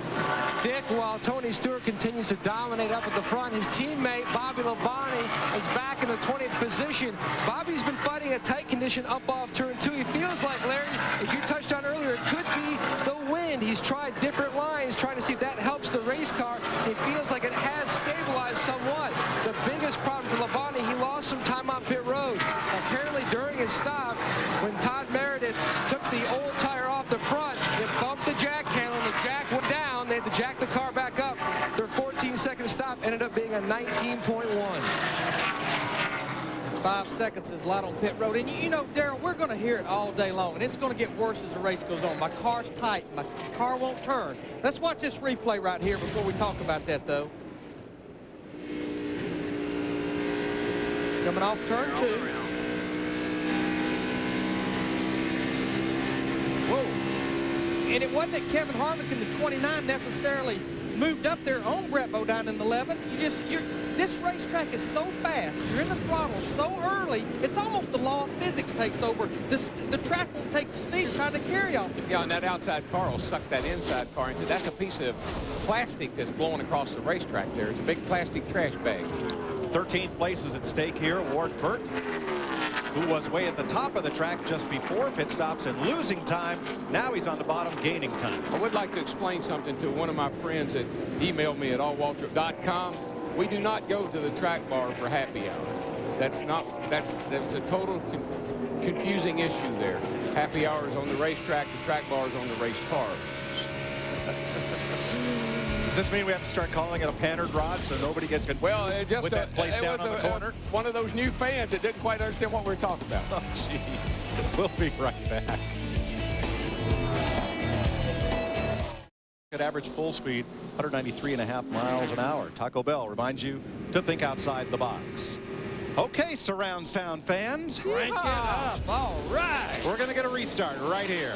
Dick, while Tony Stewart continues to dominate up at the front, his teammate Bobby Labonte is back in the 20th position. Bobby's been fighting a tight condition up off turn 2. He feels like, Larry, as you touched on earlier, it could be the wind. He's tried different lines, trying to see if that helps the race car. He feels like it has stabilized somewhat. The biggest problem for Labonte, he lost some time on pit road. Apparently during his stop, when Todd Meredith took the old tire off the front, it bumped the jack handle, and the jack went down. They had to jack the car back up. Their 14-second stop ended up being a 19.1. 5 seconds is a lot on pit road. And you know, Darrell, we're going to hear it all day long, and it's going to get worse as the race goes on. My car's tight. My car won't turn. Let's watch this replay right here before we talk about that, though. Coming off turn 2. Whoa. And it wasn't that Kevin Harvick in the 29 necessarily moved up there on Brett Bodine in the 11. This racetrack is so fast. You're in the throttle so early, it's almost the law of physics takes over. The track won't take the speed it's trying to carry off the Yeah, and that outside car will suck that inside car into. That's a piece of plastic that's blowing across the racetrack there. It's a big plastic trash bag. 13th place is at stake here. Ward Burton, who was way at the top of the track just before pit stops and losing time. Now he's on the bottom gaining time. I would like to explain something to one of my friends that emailed me at allwaltrip.com. We do not go to the track bar for happy hour. That's a total confusing issue there. Happy hour is on the racetrack, the track bar is on the race car. Does this mean we have to start calling it a Panner garage so nobody gets confused with that place down on the corner? One of those new fans that didn't quite understand what we were talking about. Oh, jeez. We'll be right back. At average full speed, 193.5 miles an hour. Taco Bell reminds you to think outside the box. Okay, surround sound fans. Crank it up. All right. We're going to get a restart right here.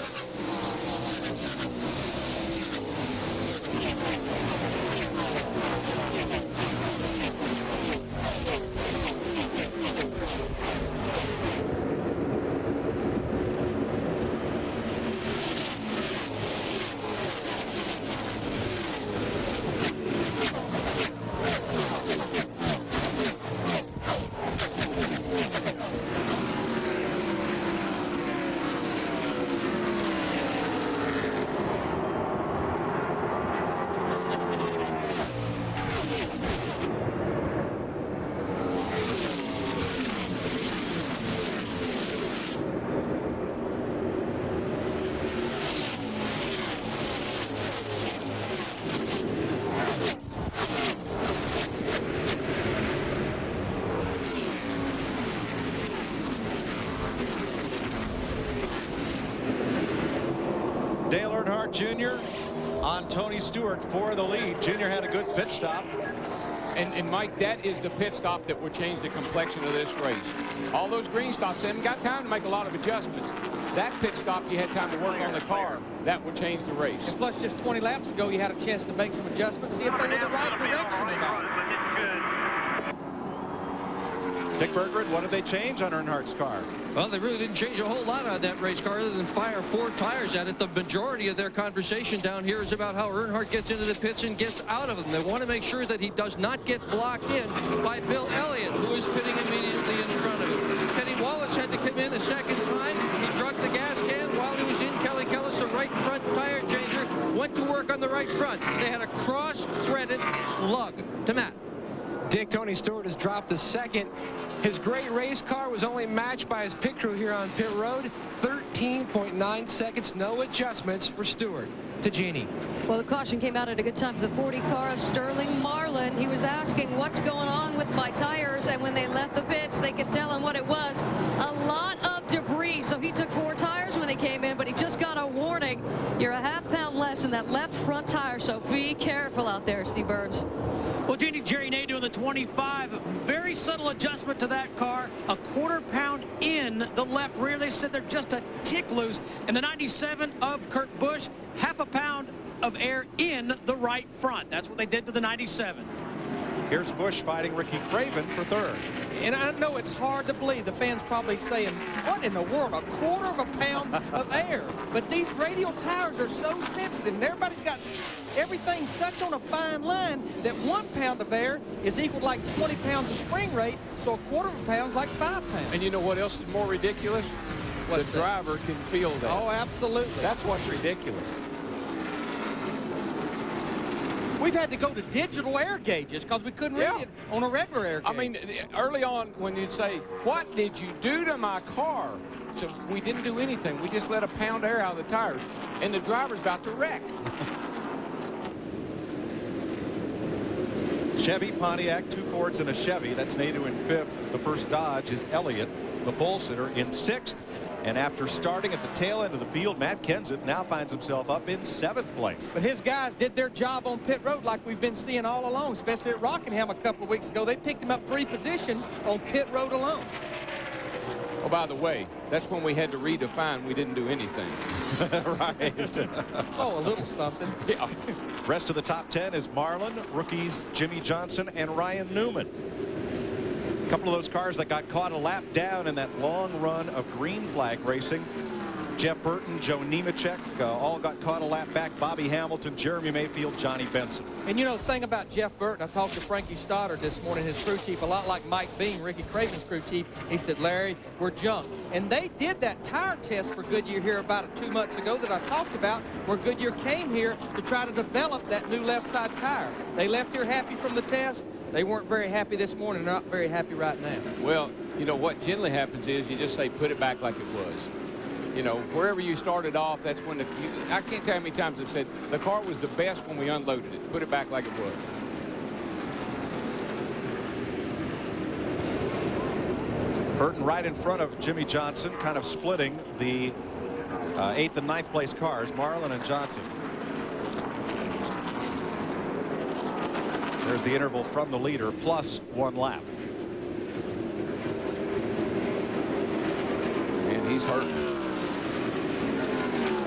Dale Earnhardt Jr. on Tony Stewart for the lead. Jr. had a good pit stop. And Mike, that is the pit stop that will change the complexion of this race. All those green stops, they haven't got time to make a lot of adjustments. That pit stop, you had time to work on the car. That will change the race. And plus, just 20 laps ago, you had a chance to make some adjustments, see if they were the right direction or not. Dick Berggren, what did they change on Earnhardt's car? Well, they really didn't change a whole lot on that race car other than fire 4 tires at it. The majority of their conversation down here is about how Earnhardt gets into the pits and gets out of them. They want to make sure that he does not get blocked in by Bill Elliott, who is pitting immediately in front of him. Teddy Wallace had to come in a second time. He dropped the gas can while he was in. Kelly Kellis, the right front tire changer, went to work on the right front. They had a cross-threaded lug. To Matt. Dick, Tony Stewart has dropped the second. His great race car was only matched by his pit crew here on pit road. 13.9 seconds, no adjustments for Stewart. To Jeannie. Well, the caution came out at a good time for the 40 car of Sterling Marlin. He was asking what's going on with my tires, and when they left the pits, they could tell him what it was. A lot of debris. So he took 4 tires when they came in, but he just got a warning. You're a ½ pound less in that left front tire, so be careful out there, Steve Burns. Well, Jerry Nadeau in the 25, very subtle adjustment to that car, a ¼ pound in the left rear. They said they're just a tick loose. And the 97 of Kurt Busch, ½ pound of air in the right front. That's what they did to the 97. Here's Busch fighting Ricky Craven for 3rd. And I know it's hard to believe. The fans probably saying, what in the world, a ¼ pound of air? But these radial tires are so sensitive, and everybody's got everything such on a fine line that 1 pound of air is equal to like 20 pounds of spring rate, so a ¼ pound is like 5 pounds. And you know what else is more ridiculous? The driver can feel that. Oh, absolutely. That's what's ridiculous. We've had to go to digital air gauges because we couldn't read it on a regular air gauge. I mean, early on when you'd say, what did you do to my car? So we didn't do anything. We just let a pound of air out of the tires. And the driver's about to wreck. Chevy, Pontiac, 2 Fords and a Chevy. That's Nadeau in 5th. The first Dodge is Elliott, the pole sitter, in 6th. And after starting at the tail end of the field, Matt Kenseth now finds himself up in 7th place. But his guys did their job on pit road like we've been seeing all along, especially at Rockingham a couple of weeks ago. They picked him up 3 positions on pit road alone. Oh, by the way, that's when we had to redefine we didn't do anything. Right. Oh, a little something. Yeah. Rest of the top 10 is Marlin, rookies Jimmy Johnson and Ryan Newman. A couple of those cars that got caught a lap down in that long run of green flag racing. Jeff Burton, Joe Nemechek, all got caught a lap back. Bobby Hamilton, Jeremy Mayfield, Johnny Benson. And you know the thing about Jeff Burton, I talked to Frankie Stoddard this morning, his crew chief, a lot like Mike Bean, Ricky Craven's crew chief. He said, Larry, we're junk. And they did that tire test for Goodyear here about 2 months ago that I talked about, where Goodyear came here to try to develop that new left side tire. They left here happy from the test. They weren't very happy this morning. They're not very happy right now. Well, you know, what generally happens is you just say, put it back like it was. You know, wherever you started off, that's when I can't tell how many times I've said, the car was the best when we unloaded it. Put it back like it was. Burton right in front of Jimmy Johnson, kind of splitting the 8th and 9th place cars, Marlin and Johnson. There's the interval from the leader, plus 1 lap. And he's hurt.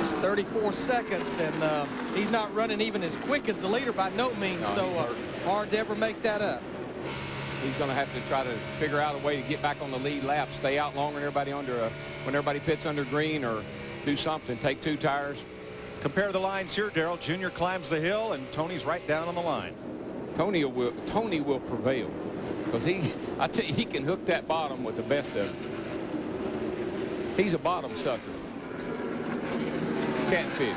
It's 34 seconds, and he's not running even as quick as the leader by no means, No, so hard to ever make that up. He's going to have to try to figure out a way to get back on the lead lap, stay out longer than everybody when everybody pits under green, or do something, take 2 tires. Compare the lines here, Darrell. Junior climbs the hill, and Tony's right down on the line. Tony will prevail, because I tell you, he can hook that bottom with the best of them. He's a bottom sucker. Catfish.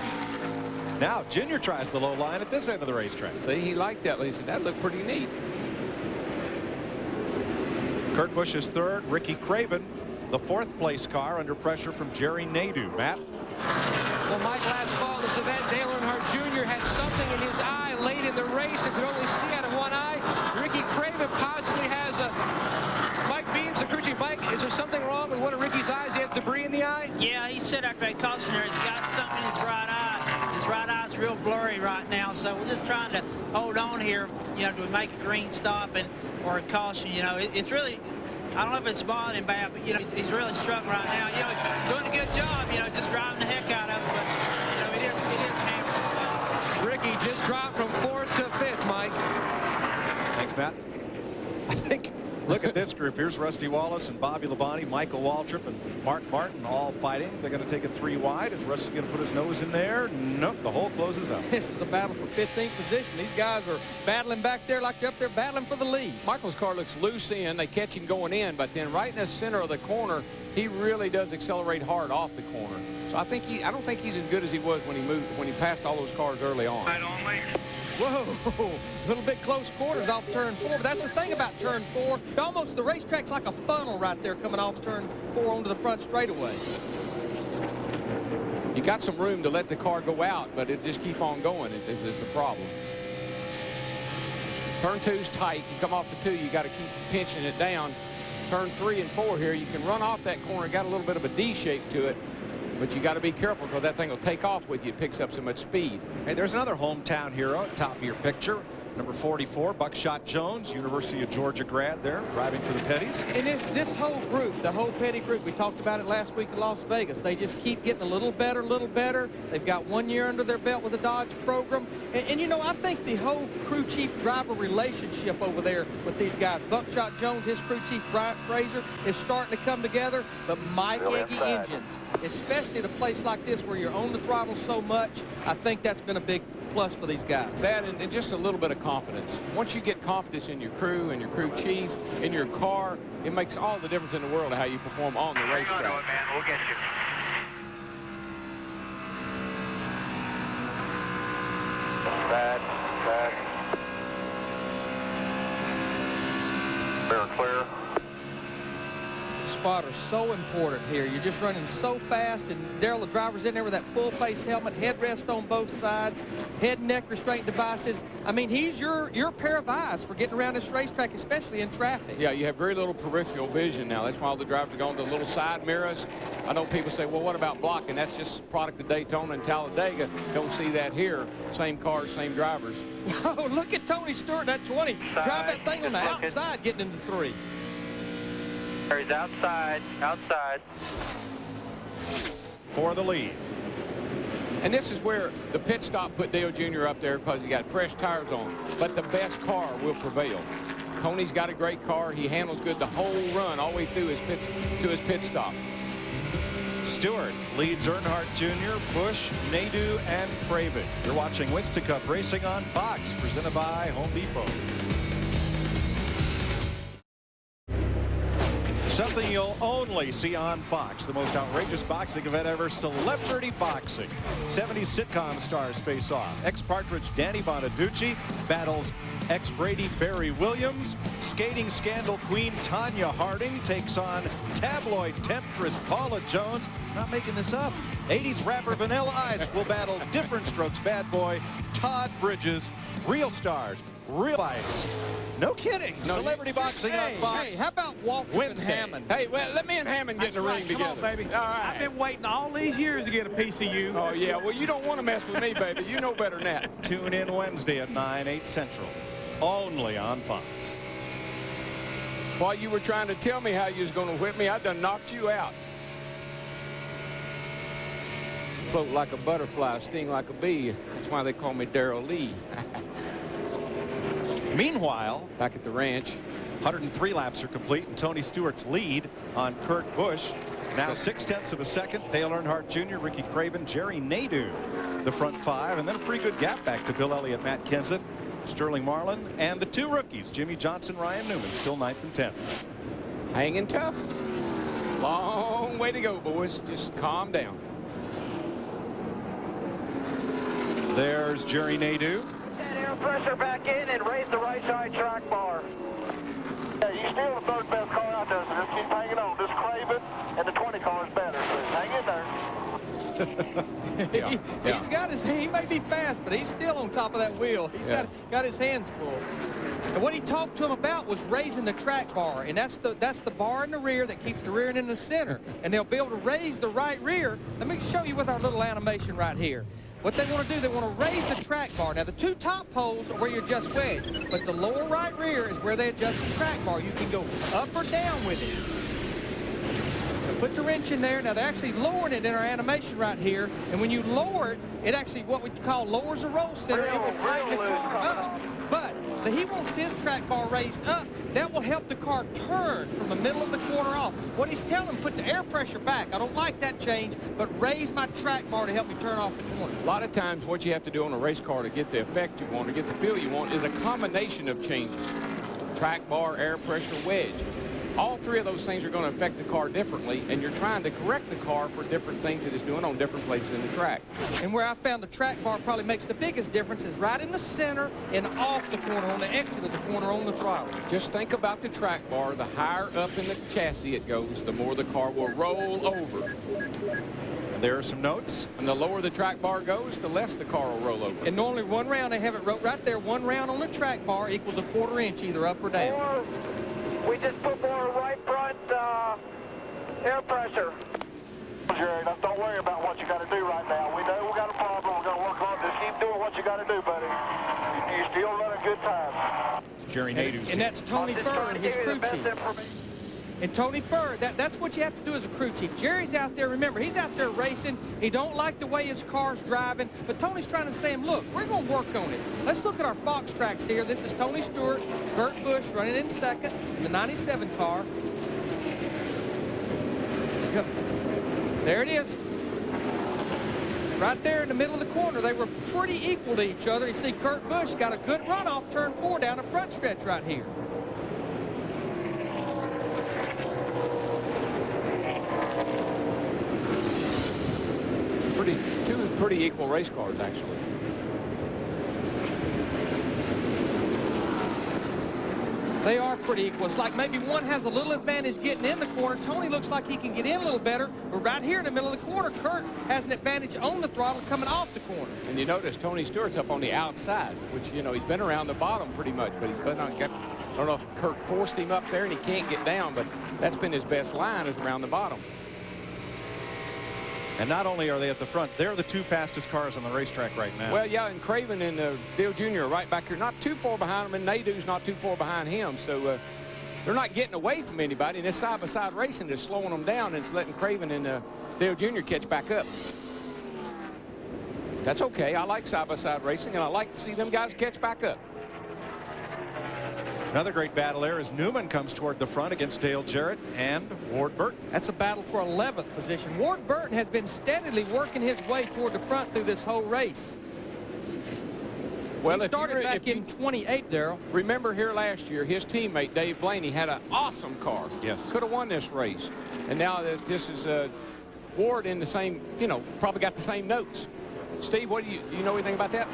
Now Junior tries the low line at this end of the racetrack. See, he liked that. He said that looked pretty neat. Kurt Busch is 3rd. Ricky Craven, the 4th place car, under pressure from Jerry Nadeau. Matt? Well, Mike, last fall in this event, Dale Earnhardt Jr. had something in his eye late in the race and could only see out of one eye. Ricky Craven possibly has a... Mike Beams, the crew chief. Mike, is there something wrong with one of Ricky's eyes? He has debris in the eye? Yeah, he said after that caution there, he's got something in his right eye. His right eye's real blurry right now, so we're just trying to hold on here, you know, to make a green stop or a caution. You know, it's really, I don't know if it's bothering him bad, but, you know, he's really struggling right now. You know, doing a good job, you know, just driving the heck out of it, but, you know, it is hampered. Ricky just dropped from 4th to 5th, Mike. Thanks, Matt. I think Look at this group. Here's Rusty Wallace and Bobby Labonte, Michael Waltrip and Mark Martin all fighting. They're going to take it 3 wide. Is Rusty going to put his nose in there? Nope. The hole closes up. This is a battle for 15th position. These guys are battling back there like they're up there battling for the lead. Michael's car looks loose in. They catch him going in, but then right in the center of the corner, he really does accelerate hard off the corner. So I don't think he's as good as he was when he passed all those cars early on. Whoa, a little bit close quarters off turn 4, but that's the thing about turn 4. Almost the racetrack's like a funnel right there coming off turn 4 onto the front straightaway. You got some room to let the car go out, but it just keep on going. This is the problem. Turn 2's tight. You come off the 2, you got to keep pinching it down. Turn 3 and 4 here, you can run off that corner. Got a little bit of a D shape to it, but you got to be careful because that thing will take off with you. It picks up so much speed. Hey, there's another hometown hero at top of your picture. Number 44, Buckshot Jones, University of Georgia grad there, driving for the Petties. And this whole group, the whole Petty group, we talked about it last week in Las Vegas. They just keep getting a little better. They've got 1 year under their belt with the Dodge program. And you know, I think the whole crew chief driver relationship over there with these guys, Buckshot Jones, his crew chief, Bryant Fraser, is starting to come together. But Mike Eggy engines, especially at a place like this where you're on the throttle so much, I think that's been a big plus for these guys. That and just a little bit of confidence. Once you get confidence in your crew and your crew chief, in your car, it makes all the difference in the world of how you perform on the racetrack. Hang on to it, man. We'll get you. Bad. Clear. Spotters so important here. You're just running so fast, and Darrell, the driver's in there with that full face helmet, headrest on both sides, head and neck restraint devices. I mean, he's your pair of eyes for getting around this racetrack, especially in traffic. Yeah, you have very little peripheral vision now. That's why all the drivers are going to the little side mirrors. I know people say, well, what about blocking? That's just a product of Daytona and Talladega. Don't see that here. Same cars, same drivers. Whoa, look at Tony Stewart, that 20. Drive that thing on the outside, getting into 3. He's outside. For the lead. And this is where the pit stop put Dale Jr. up there because he got fresh tires on. But the best car will prevail. Tony's got a great car. He handles good the whole run all the way through his pit stop. Stewart leads Earnhardt Jr., Busch, Nadeau, and Craven. You're watching Winston Cup Racing on Fox, presented by Home Depot. Something you'll only see on Fox. The most outrageous boxing event ever, Celebrity Boxing. 70s sitcom stars face off. Ex-Partridge Danny Bonaducci battles ex-Brady Barry Williams. Skating scandal queen Tanya Harding takes on tabloid temptress Paula Jones. Not making this up. 80s rapper Vanilla Ice will battle different strokes bad boy Todd Bridges. Real stars, real fights. No kidding. No, Celebrity Boxing on Fox. Hey, how about Walker and Hammond? Hey, well, let me and Hammond get in the ring together. Come on, baby. All right. I've been waiting all these years to get a piece of you. Oh, yeah. Well, you don't want to mess with me, baby. You know better than that. Tune in Wednesday at 9/8 Central. Only on Fox. While you were trying to tell me how you was going to whip me, I done knocked you out. Float like a butterfly, sting like a bee. That's why they call me Darrell Lee. Meanwhile, back at the ranch, 103 laps are complete, and Tony Stewart's lead on Kurt Busch. Now 0.6 of a second. Dale Earnhardt Jr., Ricky Craven, Jerry Nadeau, the front 5, and then a pretty good gap back to Bill Elliott, Matt Kenseth, Sterling Marlin, and the 2 rookies, Jimmy Johnson, Ryan Newman, still 9th and 10th. Hanging tough. Long way to go, boys. Just calm down. There's Jerry Nadeau. Air pressure back in and raise the right side track bar. Hey, you still the third best car out there, so just keep hanging on. This Craven and the 20 car is better, so hang in there. He's got his, he may be fast, but he's still on top of that wheel. He's got his hands full. And what he talked to him about was raising the track bar, and that's the bar in the rear that keeps the rear end in the center. And they'll be able to raise the right rear. Let me show you with our little animation right here. What they want to do, they want to raise the track bar. Now, the 2 top poles are where you adjust wedge, but the lower right rear is where they adjust the track bar. You can go up or down with it. So put the wrench in there. Now, they're actually lowering it in our animation right here, and when you lower it, it actually, what we call lowers the roll center. It will tighten the car up. But he wants his track bar raised up that will help the car turn from the middle of the corner off. What he's telling him, put the air pressure back. I don't like that change, but raise my track bar to help me turn off the corner. A lot of times what you have to do on a race car to get the effect you want, to get the feel you want, is a combination of changes. Track bar, air pressure, wedge. All three of those things are going to affect the car differently, and you're trying to correct the car for different things that it's doing on different places in the track. And where I found the track bar probably makes the biggest difference is right in the center and off the corner, on the exit of the corner on the throttle. Just think about the track bar. The higher up in the chassis it goes, the more the car will roll over. And there are some notes. And the lower the track bar goes, the less the car will roll over. And normally 1 round, they have it wrote right there, 1 round on the track bar equals a 1/4 inch either up or down. Or we just put more right front air pressure. Jerry, now don't worry about what you got to do right now. We know we got a problem. We're going to work on it. Just keep doing what you got to do, buddy. You're still running good time. Jerry Nadeau's and that's Tony Furr and his crew chief. And Tony Furr, that's what you have to do as a crew chief. Jerry's out there, remember, he's out there racing. He don't like the way his car's driving, but Tony's trying to say him, look, we're going to work on it. Let's look at our Fox tracks here. This is Tony Stewart, Kurt Busch running in second in the 97 car. There it is. Right there in the middle of the corner. They were pretty equal to each other. You see Kurt Busch got a good run off turn 4 down the front stretch right here. Two pretty equal race cars, actually. They are pretty equal. It's like maybe one has a little advantage getting in the corner. Tony looks like he can get in a little better, but right here in the middle of the corner, Kurt has an advantage on the throttle coming off the corner. And you notice Tony Stewart's up on the outside, which, you know, he's been around the bottom pretty much, but he's been on, I don't know if Kurt forced him up there and he can't get down, but that's been his best line, is around the bottom. And not only are they at the front, they're the 2 fastest cars on the racetrack right now. Well, yeah, and Craven and Dale Jr. are right back here, not too far behind him, and Nadeau's not too far behind him. So they're not getting away from anybody, and this side-by-side racing is slowing them down, and it's letting Craven and Dale Jr. catch back up. That's okay. I like side-by-side racing, and I like to see them guys catch back up. Another great battle there as Newman comes toward the front against Dale Jarrett and Ward Burton. That's a battle for 11th position. Ward Burton has been steadily working his way toward the front through this whole race. Well, he started back in 28, Darrell. Remember here last year, his teammate Dave Blaney had an awesome car. Yes. Could have won this race. And now that this is Ward in the same, you know, probably got the same notes. Steve, what do you know anything about that?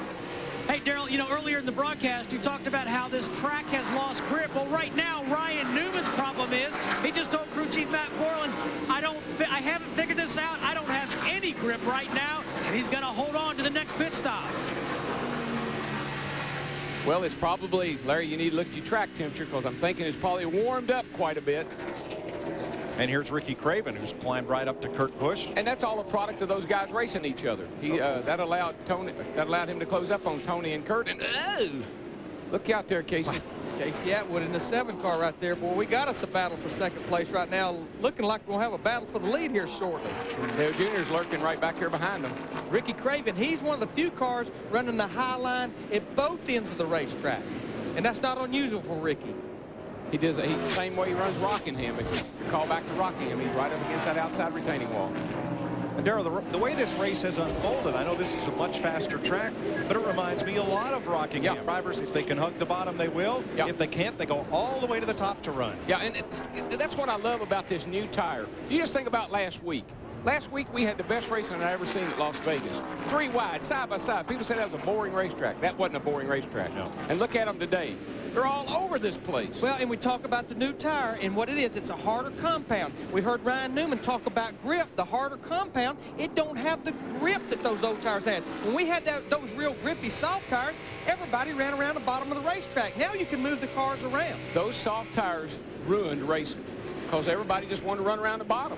Hey, Darrell, you know, earlier in the broadcast, you talked about how this track has lost grip. Well, right now, Ryan Newman's problem is, he just told crew chief Matt Borland, I haven't figured this out. I don't have any grip right now, and he's going to hold on to the next pit stop. Well, it's probably, Larry, you need to look at your track temperature, because I'm thinking it's probably warmed up quite a bit. And here's Ricky Craven, who's climbed right up to Kurt Busch. And that's all a product of those guys racing each other. That allowed him to close up on Tony and Kurt. And look out there, Casey. Casey Atwood in the 7 car right there. Boy, we got us a battle for second place right now. Looking like we'll have a battle for the lead here shortly. Dale Jr.'s lurking right back here behind him. Ricky Craven, he's one of the few cars running the high line at both ends of the racetrack. And that's not unusual for Ricky. He does the same way he runs Rockingham. If you call back to Rockingham, he's right up against that outside retaining wall. And Darrell, the way this race has unfolded, I know this is a much faster track, but it reminds me a lot of Rockingham. Yeah. Drivers, if they can hug the bottom, they will. Yeah. If they can't, they go all the way to the top to run. Yeah, and that's what I love about this new tire. You just think about last week. Last week, we had the best racing I've ever seen at Las Vegas. 3 wide, side by side. People said that was a boring racetrack. That wasn't a boring racetrack. No. And look at them today. They're all over this place. Well, and we talk about the new tire, and what it is, it's a harder compound. We heard Ryan Newman talk about grip. The harder compound, it don't have the grip that those old tires had. When we had those real grippy soft tires, everybody ran around the bottom of the racetrack. Now you can move the cars around. Those soft tires ruined racing because everybody just wanted to run around the bottom.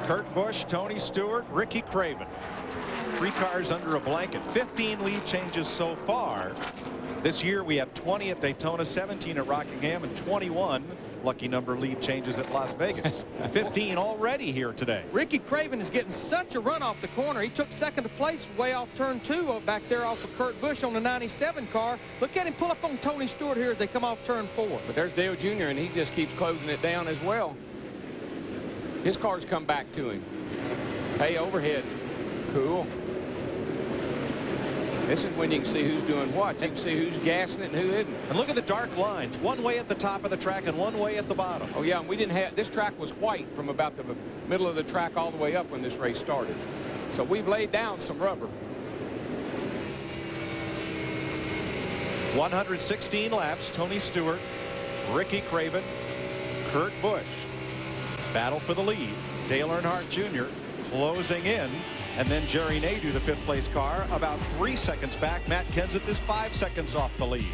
Kurt Busch, Tony Stewart, Ricky Craven. 3 cars under a blanket. 15 lead changes so far. This year we had 20 at Daytona, 17 at Rockingham, and 21 lucky number lead changes at Las Vegas. 15 already here today. Ricky Craven is getting such a run off the corner. He took second to place way off turn 2 back there off of Kurt Busch on the 97 car. Look at him pull up on Tony Stewart here as they come off turn 4. But there's Dale Jr., and he just keeps closing it down as well. His car's come back to him. Hey, overhead. Cool. This is when you can see who's doing what. You can see who's gassing it and who isn't. And look at the dark lines. One way at the top of the track and one way at the bottom. Oh, yeah, and we didn't have, this track was white from about the middle of the track all the way up when this race started. So we've laid down some rubber. 116 laps, Tony Stewart, Ricky Craven, Kurt Busch. Battle for the lead. Dale Earnhardt Jr. closing in. And then Jerry Nadeau, the 5th place car, about 3 seconds back. Matt Kenseth is 5 seconds off the lead.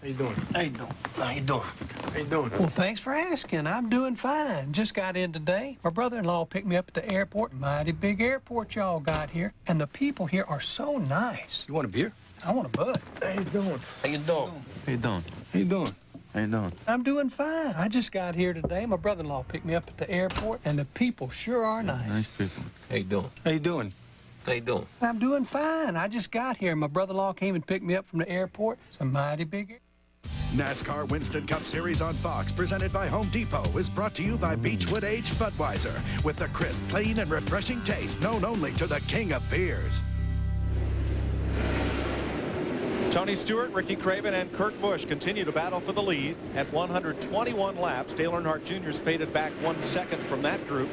How you doing? How you doing? How you doing? How you doing? Well, thanks for asking. I'm doing fine. Just got in today. My brother-in-law picked me up at the airport. Mighty big airport y'all got here. And the people here are so nice. You want a beer? I want a bud. How you doing? How you doing? How you doing? How you doing? How you doing? I'm doing fine. I just got here today. My brother-in-law picked me up at the airport, and the people sure are nice. Nice people. How you doing? How you doing? How you doing? I'm doing fine. I just got here. My brother-in-law came and picked me up from the airport. It's a mighty big NASCAR Winston Cup Series on Fox, presented by Home Depot, is brought to you by Beechwood Aged Budweiser, with the crisp, clean, and refreshing taste known only to the king of beers. Tony Stewart, Ricky Craven, and Kurt Busch continue to battle for the lead at 121 laps. Dale Earnhardt Jr.'s faded back 1 second from that group.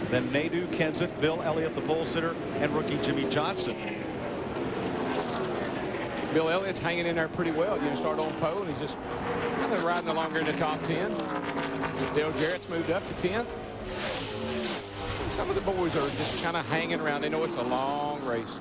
Then Nadeau, Kenseth, Bill Elliott, the pole sitter, and rookie Jimmy Johnson. Bill Elliott's hanging in there pretty well. You know, start on pole, and he's just riding along here in the top 10. Dale Jarrett's moved up to 10th. Some of the boys are just kind of hanging around. They know it's a long race.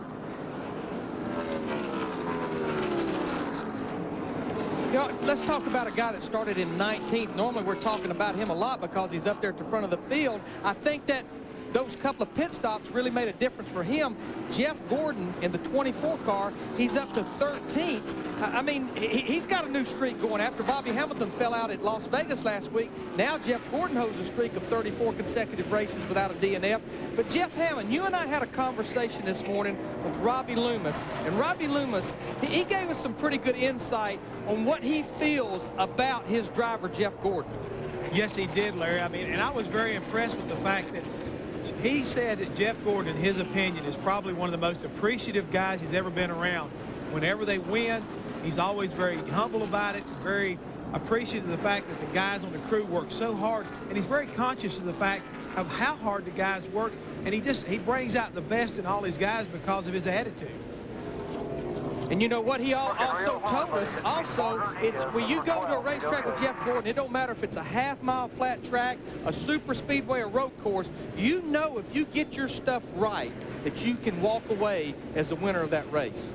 You know, let's talk about a guy that started in 19th. Normally we're talking about him a lot because he's up there at the front of the field. I think that those couple of pit stops really made a difference for him. Jeff Gordon in the 24 car, he's up to 13th. I mean, he's got a new streak going. After Bobby Hamilton fell out at Las Vegas last week, now Jeff Gordon holds a streak of 34 consecutive races without a DNF. But Jeff Hammond, you and I had a conversation this morning with Robbie Loomis. And Robbie Loomis, he gave us some pretty good insight on what he feels about his driver, Jeff Gordon. Yes, he did, Larry. I mean, and I was very impressed with the fact that he said that Jeff Gordon, in his opinion, is probably one of the most appreciative guys he's ever been around. Whenever they win, he's always very humble about it, very appreciative of the fact that the guys on the crew work so hard, and he's very conscious of the fact of how hard the guys work, and he brings out the best in all his guys because of his attitude. And you know what he also told us also is when you go to a racetrack with Jeff Gordon, it don't matter if it's a half-mile flat track, a super speedway, or road course, you know if you get your stuff right that you can walk away as the winner of that race.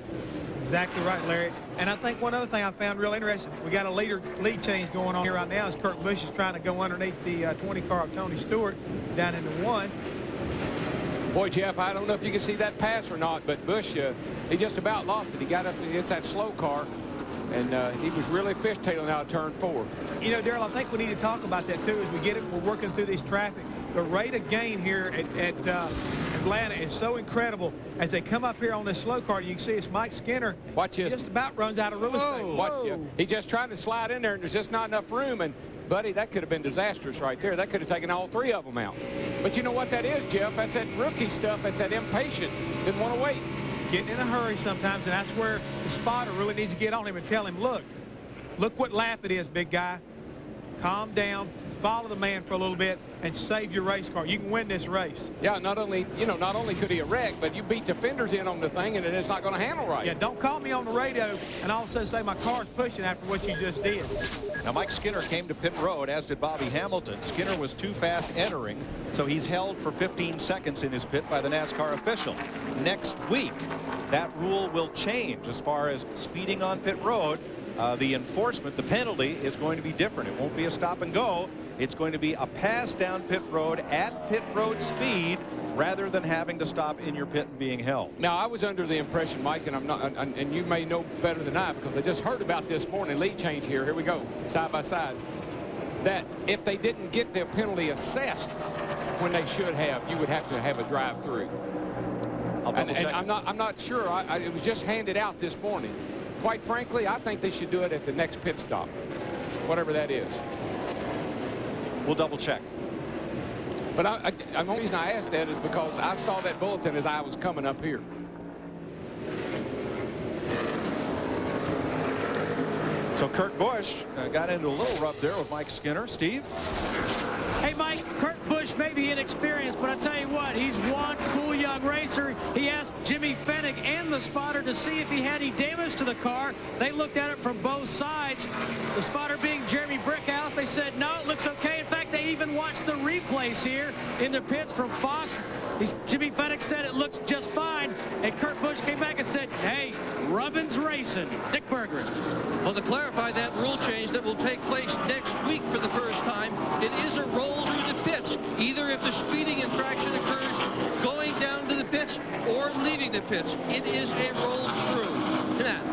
Exactly right, Larry. And I think one other thing I found real interesting, we got a lead change going on here right now as Kurt Busch is trying to go underneath the 20 car of Tony Stewart down into 1. Boy, Jeff, I don't know if you can see that pass or not, but Busch, he just about lost it. He got up against that slow car, and he was really fishtailing out of turn 4. You know, Darrell, I think we need to talk about that, too, as we get it. We're working through this traffic. The rate of gain here at Atlanta is so incredible. As they come up here on this slow car, you can see it's Mike Skinner. Watch this. Just about runs out of real estate. Watch you. He just trying to slide in there, and there's just not enough room. And, buddy, that could have been disastrous right there. That could have taken all 3 of them out. But you know what that is, Jeff? That's that rookie stuff. That's that impatient. Didn't want to wait. Getting in a hurry sometimes, and that's where the spotter really needs to get on him and tell him, look what lap it is, big guy. Calm down, follow the man for a little bit, and save your race car. You can win this race. Yeah, not only could he have wrecked, but you beat the fenders in on the thing, and it's not going to handle right. Yeah, don't call me on the radio and all of a sudden say my car's pushing after what you just did. Now, Mike Skinner came to pit road, as did Bobby Hamilton. Skinner was too fast entering, so he's held for 15 seconds in his pit by the NASCAR official. Next week, that rule will change as far as speeding on pit road. The enforcement, the penalty, is going to be different. It won't be a stop and go. It's going to be a pass down pit road at pit road speed rather than having to stop in your pit and being held. Now, I was under the impression, Mike, and I'm not, and you may know better than I, because I just heard about this morning, lead change here. Here we go, side by side. That if they didn't get their penalty assessed when they should have, you would have to have a drive-through. And I'm not sure. It was just handed out this morning. Quite frankly, I think they should do it at the next pit stop, whatever that is. We'll double check. But the only reason I asked that is because I saw that bulletin as I was coming up here. So Kurt Busch got into a little rub there with Mike Skinner. Steve? Hey, Mike, Kurt Busch may be inexperienced, but I tell you what, he's one cool young racer. He asked Jimmy Fennick and the spotter to see if he had any damage to the car. They looked at it from both sides. The spotter being Jeremy Brickhouse, they said, no, it looks okay. In fact, they even watched the replays here in the pits from Fox. Jimmy Fennick said it looks just fine, and Kurt Busch came back and said, hey, rubbin's racing. Dick Bergeron. Well, to clarify that rule change that will take place next week for the first time, it is a roll through the pits, either if the speeding infraction occurs going down to the pits or leaving the pits. It is a roll through. Matt.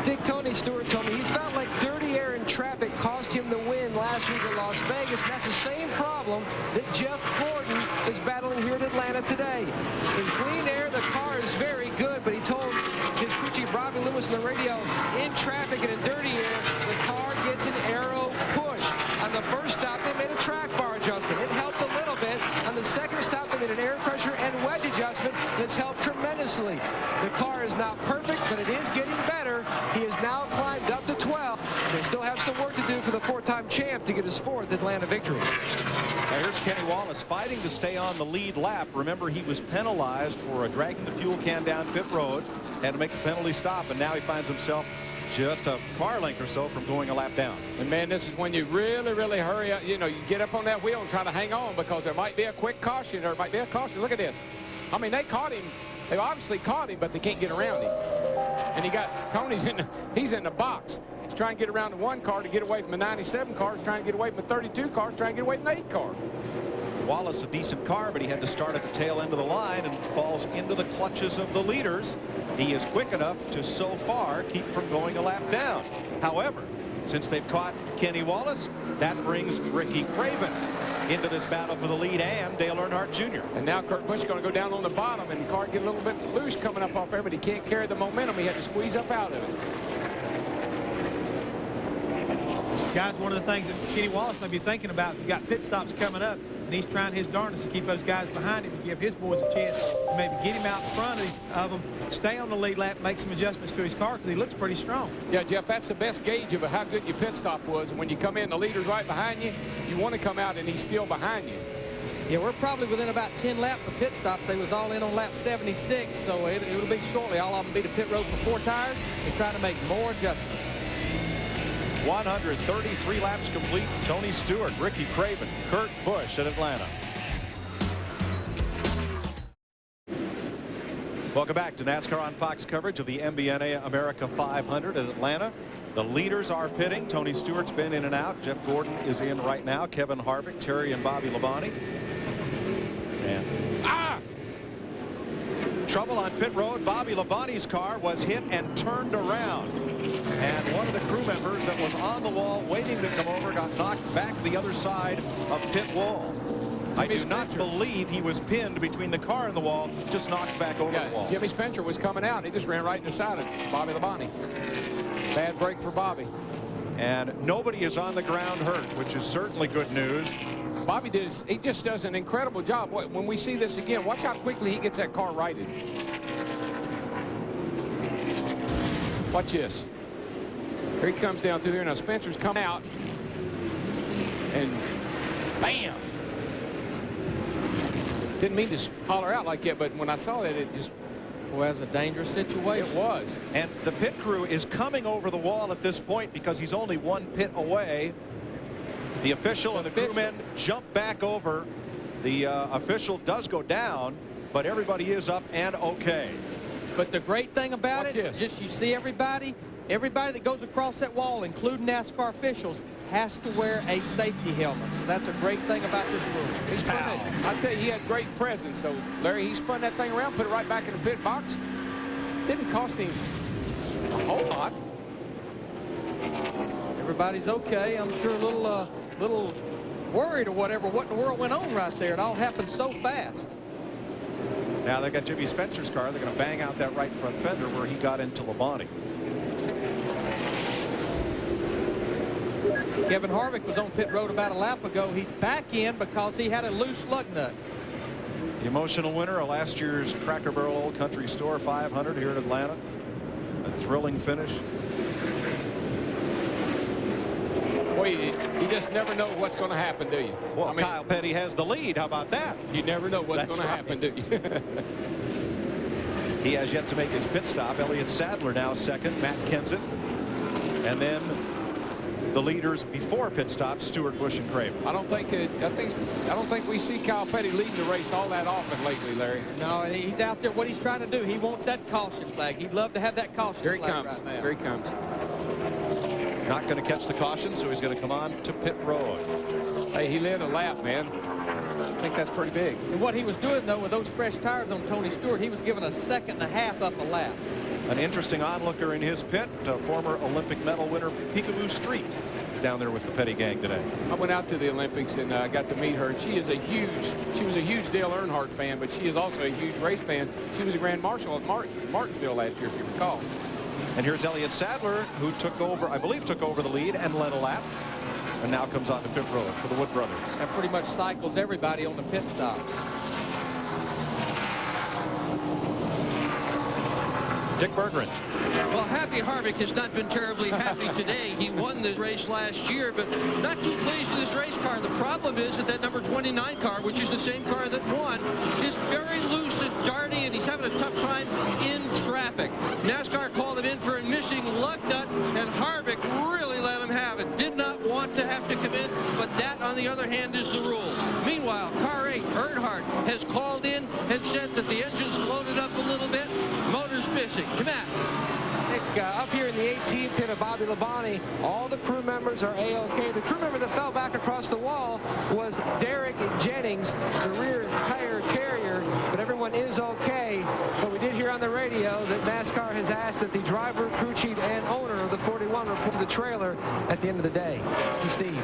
Dick, Tony Stewart told me he felt like dirty air in traffic cost him the win last week at Las Vegas, and that's the same problem that Jeff Gordon is battling here in Atlanta today. In clean air, the car is very good, but he told his crew chief Robbie Lewis on the radio, in traffic and in dirty air, the car gets an aero push. On the first stop, they made a track bar adjustment. It helped a little bit. On the second stop, they made an air pressure and wedge adjustment that's helped tremendously. The car is not perfect, but it is getting better. He has now climbed up to 12. They still have some work to do for the four-time champ to get his fourth Atlanta victory. Now here's Kenny Wallace fighting to stay on the lead lap. Remember, he was penalized for dragging the fuel can down pit road, had to make the penalty stop, and now he finds himself just a car length or so from going a lap down. And man, this is when you really, really hurry up. You know, you get up on that wheel and try to hang on, because there might be a quick caution. There might be a caution. Look at this. I mean, they caught him. They obviously caught him, but they can't get around him. And Tony's he's in the box. He's trying to get around the one car to get away from the 97 car. He's trying to get away from the 32 car. He's trying to get away from the 8 car. Wallace, a decent car, but he had to start at the tail end of the line and falls into the clutches of the leaders. He is quick enough to, so far, keep from going a lap down. However, since they've caught Kenny Wallace, that brings Ricky Craven into this battle for the lead, and Dale Earnhardt Jr. And now Kurt Busch is going to go down on the bottom, and the car get a little bit loose coming up off there, but he can't carry the momentum. He had to squeeze up out of it. Guys, one of the things that Kenny Wallace may be thinking about, we've got pit stops coming up, and he's trying his darndest to keep those guys behind him and give his boys a chance to maybe get him out in front of them, stay on the lead lap, make some adjustments to his car, because he looks pretty strong. Yeah, Jeff, that's the best gauge of how good your pit stop was. And when you come in, the leader's right behind you, you want to come out, and he's still behind you. Yeah, we're probably within about 10 laps of pit stops. They was all in on lap 76, so it'll be shortly. All of them be to pit road for 4 tires and try to make more adjustments. 133 laps complete. Tony Stewart, Ricky Craven, Kurt Busch at Atlanta. Welcome back to NASCAR on Fox coverage of the MBNA America 500 at Atlanta. The leaders are pitting. Tony Stewart's been in and out. Jeff Gordon is in right now. Kevin Harvick, Terry and Bobby Labonte. And trouble on pit road. Bobby Labonte's car was hit and turned around. And one of the crew members that was on the wall waiting to come over got knocked back the other side of pit wall. I do not believe he was pinned between the car and the wall, just knocked back over the wall. Jimmy Spencer was coming out. He just ran right in the side of Bobby Labonte. Bad break for Bobby. And nobody is on the ground hurt, which is certainly good news. Bobby he just does an incredible job. When we see this again, watch how quickly he gets that car righted. Watch this. Here he comes down through here. Now Spencer's come out. And bam! Didn't mean to holler out like that, but when I saw that, it just... Well, that's a dangerous situation. It was. And the pit crew is coming over the wall at this point because he's only one pit away. The official and the crewmen jump back over. The official does go down, but everybody is up and okay. But the great thing about it, just you see everybody, everybody that goes across that wall, including NASCAR officials, has to wear a safety helmet. So that's a great thing about this rule. He spun it. I tell you, he had great presence. So, Larry, he spun that thing around, put it right back in the pit box. Didn't cost him a whole lot. Everybody's okay. I'm sure a little worried or whatever. What in the world went on right there? It all happened so fast. Now they've got Jimmy Spencer's car. They're going to bang out that right front fender where he got into Labonte. Kevin Harvick was on pit road about a lap ago. He's back in because he had a loose lug nut. The emotional winner of last year's Cracker Barrel Old Country Store 500 here in Atlanta. A thrilling finish. Boy, you just never know what's going to happen, do you? Well, I mean, Kyle Petty has the lead. How about that? You never know what's going to happen, do you? He has yet to make his pit stop. Elliott Sadler now second. Matt Kenseth. And then the leaders before pit stop, Stewart, Busch, and Craven. I don't think we see Kyle Petty leading the race all that often lately, Larry. No, and he's out there. What he's trying to do, he wants that caution flag. He'd love to have that caution flag right now. Here he comes. Not going to catch the caution, so he's going to come on to pit road. Hey, he led a lap, man. I think that's pretty big. And what he was doing, though, with those fresh tires on Tony Stewart, he was giving a second and a half up a lap. An interesting onlooker in his pit, former Olympic medal winner Peekaboo Street, down there with the Petty gang today. I went out to the Olympics and got to meet her. She was a huge Dale Earnhardt fan, but she is also a huge race fan. She was a Grand Marshal at Martinsville last year, if you recall. And here's Elliott Sadler, who took over, I believe, took over the lead and led a lap, and now comes on to pit road for the Wood brothers. That pretty much cycles everybody on the pit stops. Dick Berggren. Well, Happy Harvick has not been terribly happy today. He won the race last year, but not too pleased with his race car. The problem is that number 29 car, which is the same car that won, is very loose and darty, and he's having a tough time in traffic. NASCAR called him in for a missing lug nut, and Harvick really let him have it. Did not want to have to come in, but that, on the other hand, is the rule. Meanwhile, car 8, Earnhardt, has called in and said that the engine's loaded up a little bit. Motor's missing. Come on. Nick, up here in the 18 pit of Bobby Labonte, all the crew members are A-OK. The crew member that fell back across the wall was Derek Jennings, the rear tire carrier, but everyone is OK. But we did hear on the radio that NASCAR has asked that the driver, crew chief, and owner of the 41 report to the trailer at the end of the day. To Steve.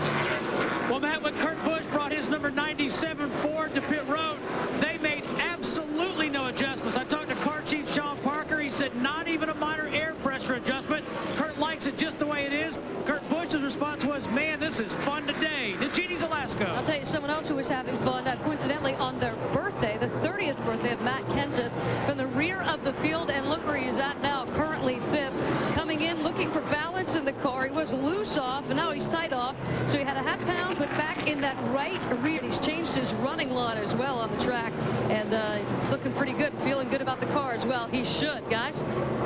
Well, Matt, when Kurt Busch brought his number 97 Ford to pit road, they made absolutely no adjustments. I talked to car chief Sean Parker. He said not even a minor air pressure adjustment. Kurt likes it just the way it is. Kurt Busch's response was, man, this is fun today. To Jeannie's Alaska. I'll tell you someone else who was having fun, coincidentally, on their birthday, the 30th birthday of Matt Kenseth, from the rear of the field, and look where he's at now, currently 5th, coming in looking for balance in the car. He was loose off, and now he's tight off, so he had a half-pound put back in that right rear. He's changed his running line as well on the track, and he's looking pretty good, feeling good about the car as well. He should, guys.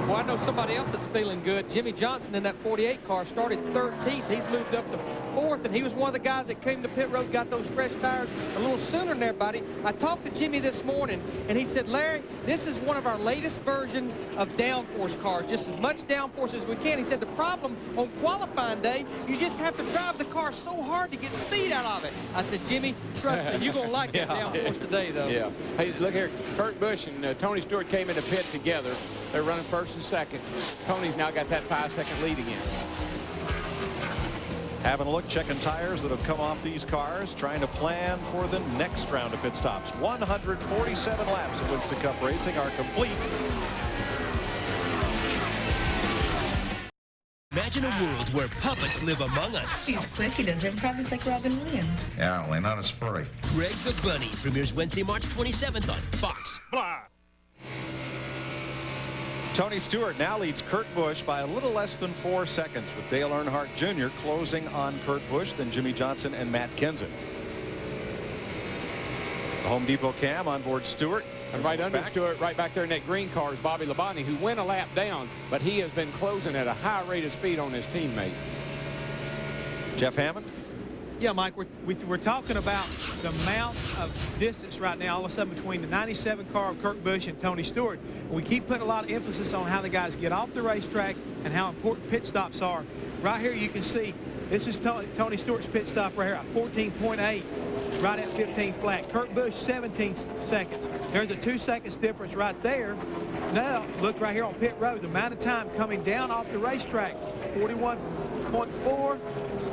Well, I know somebody else that's feeling good. Jimmy Johnson in that 48 car started 13th. He's moved up to 4th, and he was one of the guys that came to pit road, got those fresh tires a little sooner than everybody. I talked to Jimmy this morning, and he said, Larry, this is one of our latest versions of downforce cars, just as much downforce as we can. He said the problem on qualifying day, you just have to drive the car so hard to get speed out of it. I said, Jimmy, trust me, you're going to like that downforce today, though. Yeah. Hey, look here. Kurt Busch and Tony Stewart came into pit together. They're running first and second. Tony's now got that 5-second lead again. Having a look, checking tires that have come off these cars, trying to plan for the next round of pit stops. 147 laps of Winston Cup racing are complete. Imagine a world where puppets live among us. He's quick. He does improv just like Robin Williams. Yeah, only not as furry. Greg the Bunny premieres Wednesday, March 27th on Fox. Blah. Tony Stewart now leads Kurt Busch by a little less than 4 seconds, with Dale Earnhardt Jr. closing on Kurt Busch, then Jimmy Johnson and Matt Kenseth. The Home Depot cam on board Stewart. And right under Stewart, right back there in that green car, is Bobby Labonte, who went a lap down, but he has been closing at a high rate of speed on his teammate. Jeff Hammond? Yeah, Mike, we're talking about the amount of distance right now all of a sudden between the 97 car of Kurt Busch and Tony Stewart. And we keep putting a lot of emphasis on how the guys get off the racetrack and how important pit stops are. Right here you can see this is Tony Stewart's pit stop right here at 14.8, right at 15 flat. Kurt Busch 17 seconds. There's a 2 seconds difference right there. Now look right here on pit road, the amount of time coming down off the racetrack, 41.4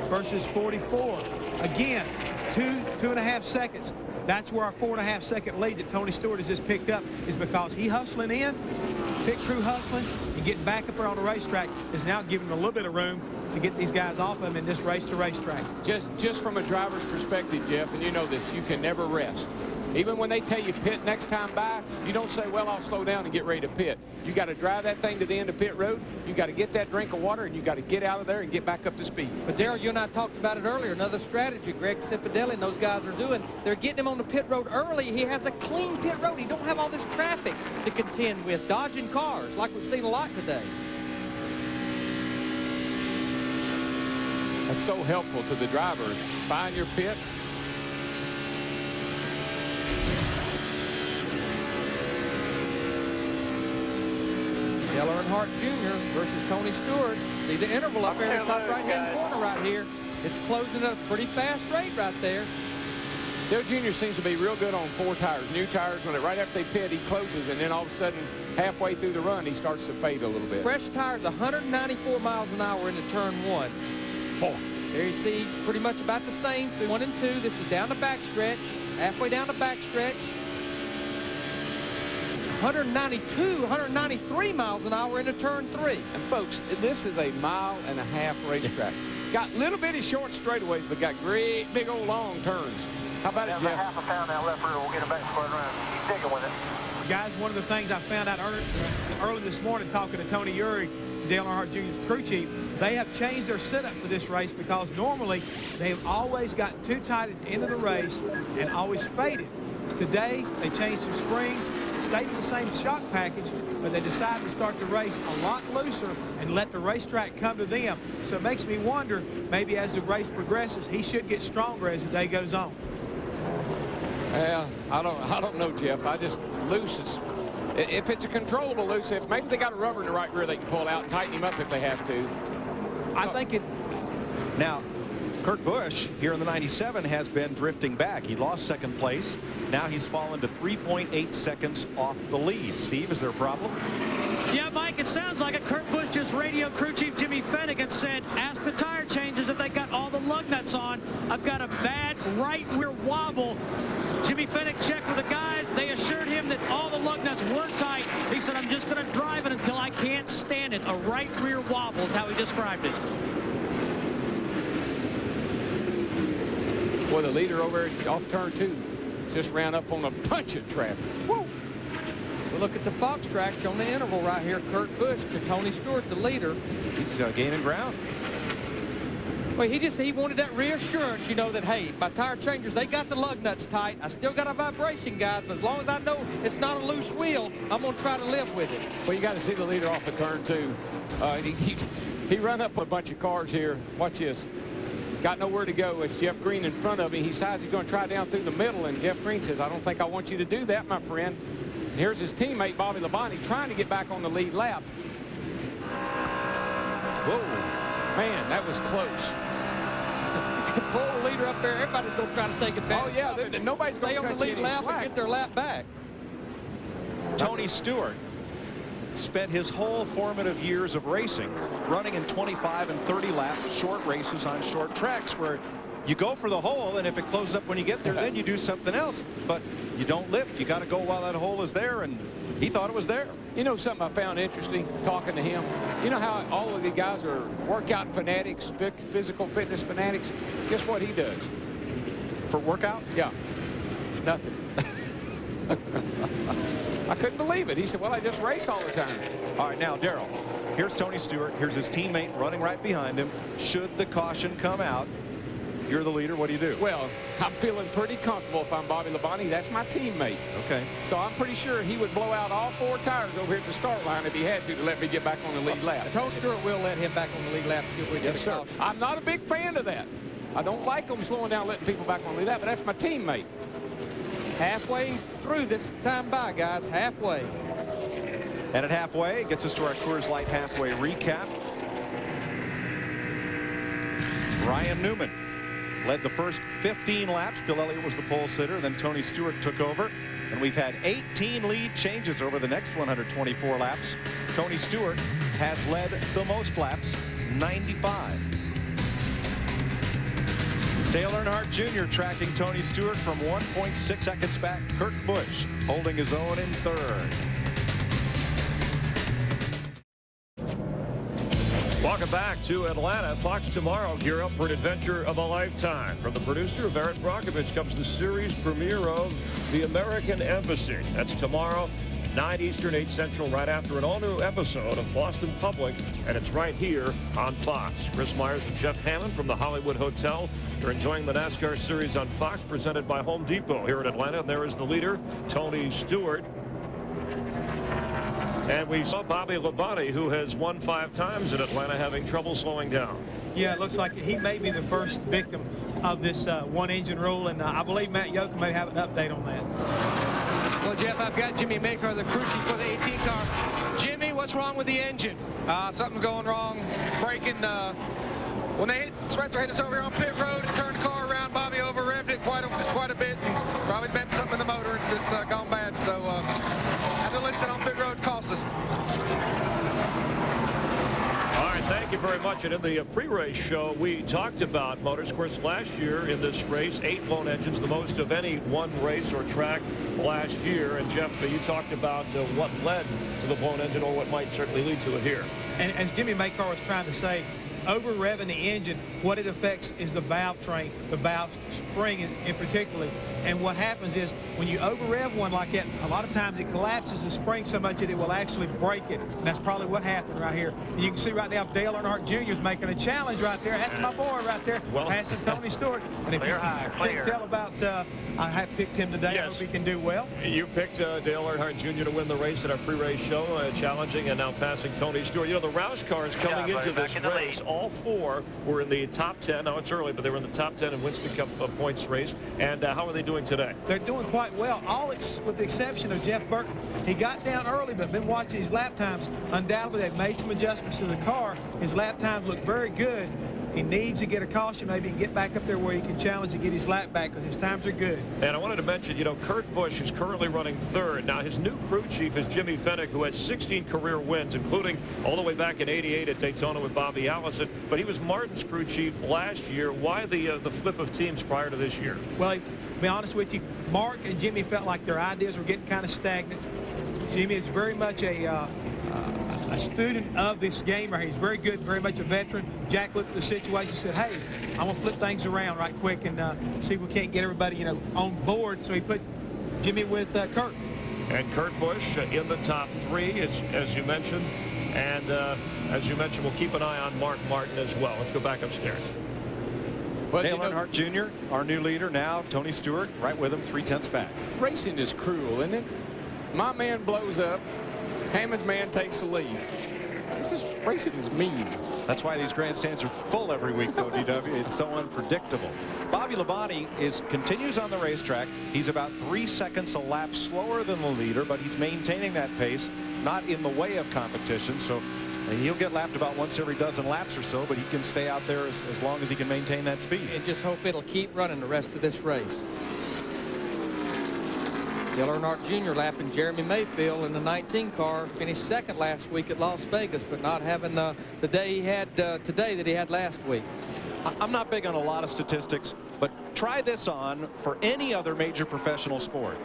versus 44. Again, 2.5 seconds. That's where our 4.5 second lead that Tony Stewart has just picked up is because he hustling in, pit crew hustling, and getting back up there on the racetrack is now giving him a little bit of room to get these guys off of him in this race to racetrack. Just from a driver's perspective, Jeff, and you know this, you can never rest. Even when they tell you pit next time by, you don't say, well, I'll slow down and get ready to pit. You got to drive that thing to the end of pit road. You got to get that drink of water, and you got to get out of there and get back up to speed. But Darrell, you and I talked about it earlier. Another strategy Greg Cipadelli and those guys are doing. They're getting him on the pit road early. He has a clean pit road. He don't have all this traffic to contend with, dodging cars like we've seen a lot today. That's so helpful to the drivers. Find your pit. Dale Earnhardt Jr. versus Tony Stewart. See the interval up there in the top right-hand corner right here. It's closing at a pretty fast rate right there. Dale Jr. seems to be real good on 4 tires, new tires. Right after they pit, he closes, and then all of a sudden, halfway through the run, he starts to fade a little bit. Fresh tires, 194 miles an hour into turn 1. Boy. There you see pretty much about the same through 1 and 2. This is down the backstretch, halfway down the backstretch. 192, 193 miles an hour into turn 3. And folks, this is a 1.5 mile racetrack. Got little bitty short straightaways, but got great big old long turns. How about it, Jeff? Half a pound that left rear. We'll get it back square around. Keep digging with it. Guys, one of the things I found out early this morning talking to Tony Urey, Dale Earnhardt Jr.'s crew chief, they have changed their setup for this race because normally they've always gotten too tight at the end of the race and always faded. Today, they changed some springs, stayed in the same shock package, but they decided to start the race a lot looser and let the racetrack come to them. So it makes me wonder, maybe as the race progresses, he should get stronger as the day goes on. Yeah, I don't know, Jeff. I just looses. If it's a controllable loose, if maybe they got a rubber in the right rear they can pull out and tighten him up if they have to. I think it. Now, Kurt Busch here in the 97 has been drifting back. He lost second place. Now he's fallen to 3.8 seconds off the lead. Steve, is there a problem? Yeah, Mike, it sounds like it. Kurt Busch just radio crew chief Jimmy Fennick and said, ask the tire changers if they got all the lug nuts on. I've got a bad right rear wobble. Jimmy Fennick checked with the guys. They assured him that all the lug nuts were tight. He said, I'm just going to drive it until I can't stand it. A right rear wobble is how he described it. Boy, the leader over off turn 2 just ran up on a bunch of traffic. Woo! We'll look at the Fox track on the interval right here. Kurt Busch to Tony Stewart, the leader. He's gaining ground. Well, he wanted that reassurance, you know, that, hey, my tire changers, they got the lug nuts tight. I still got a vibration, guys, but as long as I know it's not a loose wheel, I'm going to try to live with it. Well, you got to see the leader off of turn 2. He run up a bunch of cars here. Watch this. He's got nowhere to go. It's Jeff Green in front of him. He decides he's going to try down through the middle, and Jeff Green says, I don't think I want you to do that, my friend. And here's his teammate, Bobby Labonte, trying to get back on the lead lap. Whoa. Man, that was close. Pull the leader up there. Everybody's going to try to take advantage. Oh, yeah. Nobody's going to stay on the lead lap and get their lap back. Tony Stewart spent his whole formative years of racing running in 25 and 30 lap short races on short tracks where you go for the hole, and if it closes up when you get there, then you do something else. But you don't lift. You got to go while that hole is there, and he thought it was there. You know something I found interesting talking to him? You know how all of the guys are workout fanatics, physical fitness fanatics? Guess what he does? For workout? Yeah. Nothing. I couldn't believe it. He said, well, I just race all the time. All right, now, Darrell, here's Tony Stewart. Here's his teammate running right behind him. Should the caution come out, you're the leader. What do you do? Well, I'm feeling pretty comfortable if I'm Bobby Labonte. That's my teammate. Okay. So I'm pretty sure he would blow out all 4 tires over here at the start line if he had to let me get back on the lead lap. Tony Stewart will let him back on the lead lap. Yes, sir. I'm not a big fan of that. I don't like them slowing down, letting people back on me that, but that's my teammate. Halfway through this time by, guys, halfway. And at halfway, gets us to our Coors Light halfway recap. Ryan Newman led the first 15 laps. Bill Elliott was the pole sitter. Then Tony Stewart took over. And we've had 18 lead changes over the next 124 laps. Tony Stewart has led the most laps, 95. Dale Earnhardt Jr. tracking Tony Stewart from 1.6 seconds back. Kurt Busch holding his own in third. Welcome back to Atlanta. Fox tomorrow gear up for an adventure of a lifetime. From the producer of Erin Brockovich comes the series premiere of The American Embassy. That's tomorrow, 9 Eastern, 8 Central, right after an all-new episode of Boston Public, and it's right here on Fox. Chris Myers and Jeff Hammond from the Hollywood Hotel. You're enjoying the NASCAR series on Fox, presented by Home Depot here in Atlanta. And there is the leader, Tony Stewart. And we saw Bobby Labonte, who has won 5 times in Atlanta, having trouble slowing down. Yeah, it looks like he may be the first victim of this one-engine rule, and I believe Matt Yoakum may have an update on that. Well, Jeff, I've got Jimmy Maker, the crew chief for the 18 car. Jimmy, what's wrong with the engine? Something going wrong. Braking. When they Spencer hit us over here on pit road and turned the car around, Bobby over-revved it quite a bit, and probably bent something in the motor. It's just gone bad. So had to list it on pit road, cost us. All right, thank you very much. And in the pre-race show, we talked about motors. Of course, last year in this race, 8 blown engines, the most of any one race or track last year. And Jeff, you talked about what led to the blown engine, or what might certainly lead to it here. And as Jimmy Macar was trying to say, over revving the engine, what it affects is the valve train, the valve spring in particular. And what happens is when you over rev one like that, a lot of times it collapses the spring so much that it will actually break it. And that's probably what happened right here. And you can see right now Dale Earnhardt Jr. is making a challenge right there. That's my boy right there, passing Tony Stewart. And if you can't tell about, I have picked him today. Yes. I hope he can do well. You picked Dale Earnhardt Jr. to win the race in our pre-race show, challenging and now passing Tony Stewart. You know, the Roush cars coming into this race, all 4 were in the top 10. Now it's early, but they were in the top 10 in Winston Cup points race. And how are they doing today? They're doing quite well, with the exception of Jeff Burton. He got down early, but been watching his lap times. Undoubtedly, they've made some adjustments to the car. His lap times look very good. He needs to get a caution maybe and get back up there where he can challenge and get his lap back, because his times are good. And I wanted to mention, you know, Kurt Busch is currently running 3rd. Now, his new crew chief is Jimmy Fennick, who has 16 career wins, including all the way back in '88 at Daytona with Bobby Allison. But he was Martin's crew chief last year. Why the flip of teams prior to this year? Well, to be honest with you, Mark and Jimmy felt like their ideas were getting kind of stagnant. Jimmy is very much a student of this game. He's very good, very much a veteran. Jack looked at the situation and said, hey, I'm going to flip things around right quick and see if we can't get everybody, you know, on board. So he put Jimmy with Kurt. And Kurt Busch in the top 3, as you mentioned. And as you mentioned, we'll keep an eye on Mark Martin as well. Let's go back upstairs. Well, Dale Earnhardt Jr., our new leader now, Tony Stewart, right with him, 3/10 back. Racing is cruel, isn't it? My man blows up. Hammond's man takes the lead. Racing is mean. That's why these grandstands are full every week, though, DW. It's so unpredictable. Bobby Labonte continues on the racetrack. He's about 3 seconds a lap slower than the leader, but he's maintaining that pace, not in the way of competition. So he'll get lapped about once every dozen laps or so, but he can stay out there as long as he can maintain that speed. And just hope it'll keep running the rest of this race. Dale Earnhardt Jr. lapping Jeremy Mayfield in the 19 car. Finished 2nd last week at Las Vegas, but not having the day he had today that he had last week. I'm not big on a lot of statistics, but try this on for any other major professional sport.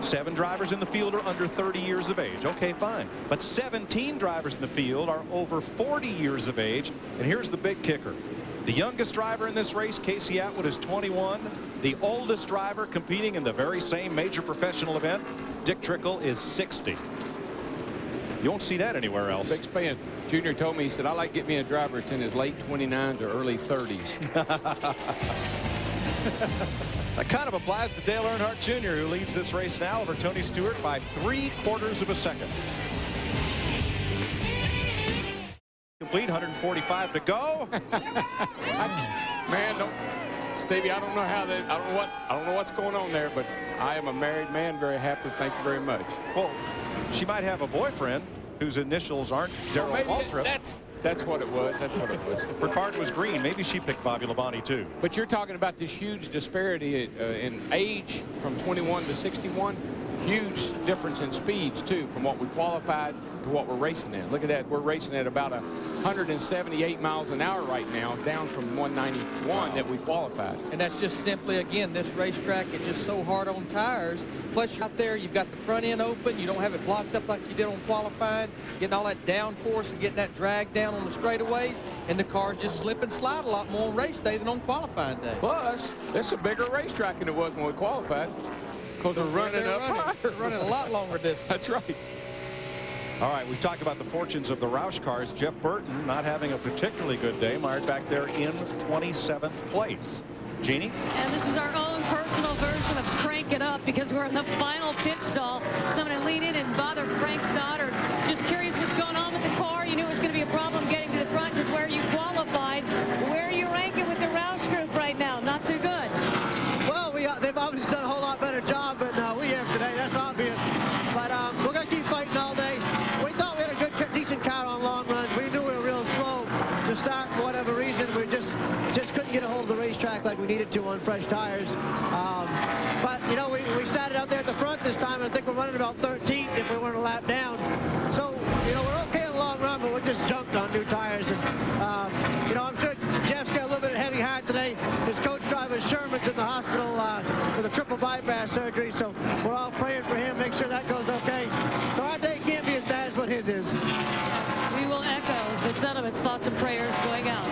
7 drivers in the field are under 30 years of age. Okay, fine. But 17 drivers in the field are over 40 years of age. And here's the big kicker. The youngest driver in this race, Casey Atwood, is 21. The oldest driver competing in the very same major professional event, Dick Trickle, is 60. You won't see that anywhere else. Big span. Junior told me, he said, I like to get me a driver that's in his late 29s or early 30s. That kind of applies to Dale Earnhardt Jr., who leads this race now over Tony Stewart by 3/4 of a second. Complete, 145 to go. Man, don't Stevie, I don't know how that. I don't know what's going on there, but I am a married man, very happy. Thank you very much. Well, she might have a boyfriend whose initials aren't Darrell Waltrip. That's what it was. That's what it was. Her card was green. Maybe she picked Bobby Labonte too. But you're talking about this huge disparity in age from 21 to 61. Huge difference in speeds too, from what we qualified to what we're racing at. Look at that. We're racing at about 178 miles an hour right now, down from 191 that we qualified. And that's just simply, again, this racetrack is just so hard on tires. Plus, you're out there, you've got the front end open. You don't have it blocked up like you did on qualifying. Getting all that downforce and getting that drag down on the straightaways. And the cars just slip and slide a lot more on race day than on qualifying day. Plus, it's a bigger racetrack than it was when we qualified. Because we're running up higher. They're running a lot longer distance. That's right. All right, we've talked about the fortunes of the Roush cars. Jeff Burton not having a particularly good day, mired back there in 27th place. Jeannie? And this is our own personal version of crank it up, because we're in the final pit stall. Someone to lean in and bother Frank Stoddard. Just curious what's going on with the car. You knew it was going to be a problem getting to the front because where you qualified. Where are you ranking with the Roush group right now? Not too good. Well, they've obviously done a whole lot better job than we have today. That's obvious. But we're going to keep fighting all day. We thought we had a good, decent car on long runs. We knew we were real slow to start for whatever reason. We just couldn't get a hold of the racetrack like we needed to on fresh tires. But, you know, we started out there at the front this time, and I think we're running about 13th if we weren't a lap down. So, you know, we're okay in the long run, but we're just junked on new tires. And, you know, I'm sure Jeff's got a little bit of heavy heart today. His coach driver Sherman's in the hospital with a triple bypass surgery, so we're all praying for him, make sure that goes okay. So our day can't be as bad as what his is. We will echo the sentiments, thoughts, and prayers going out.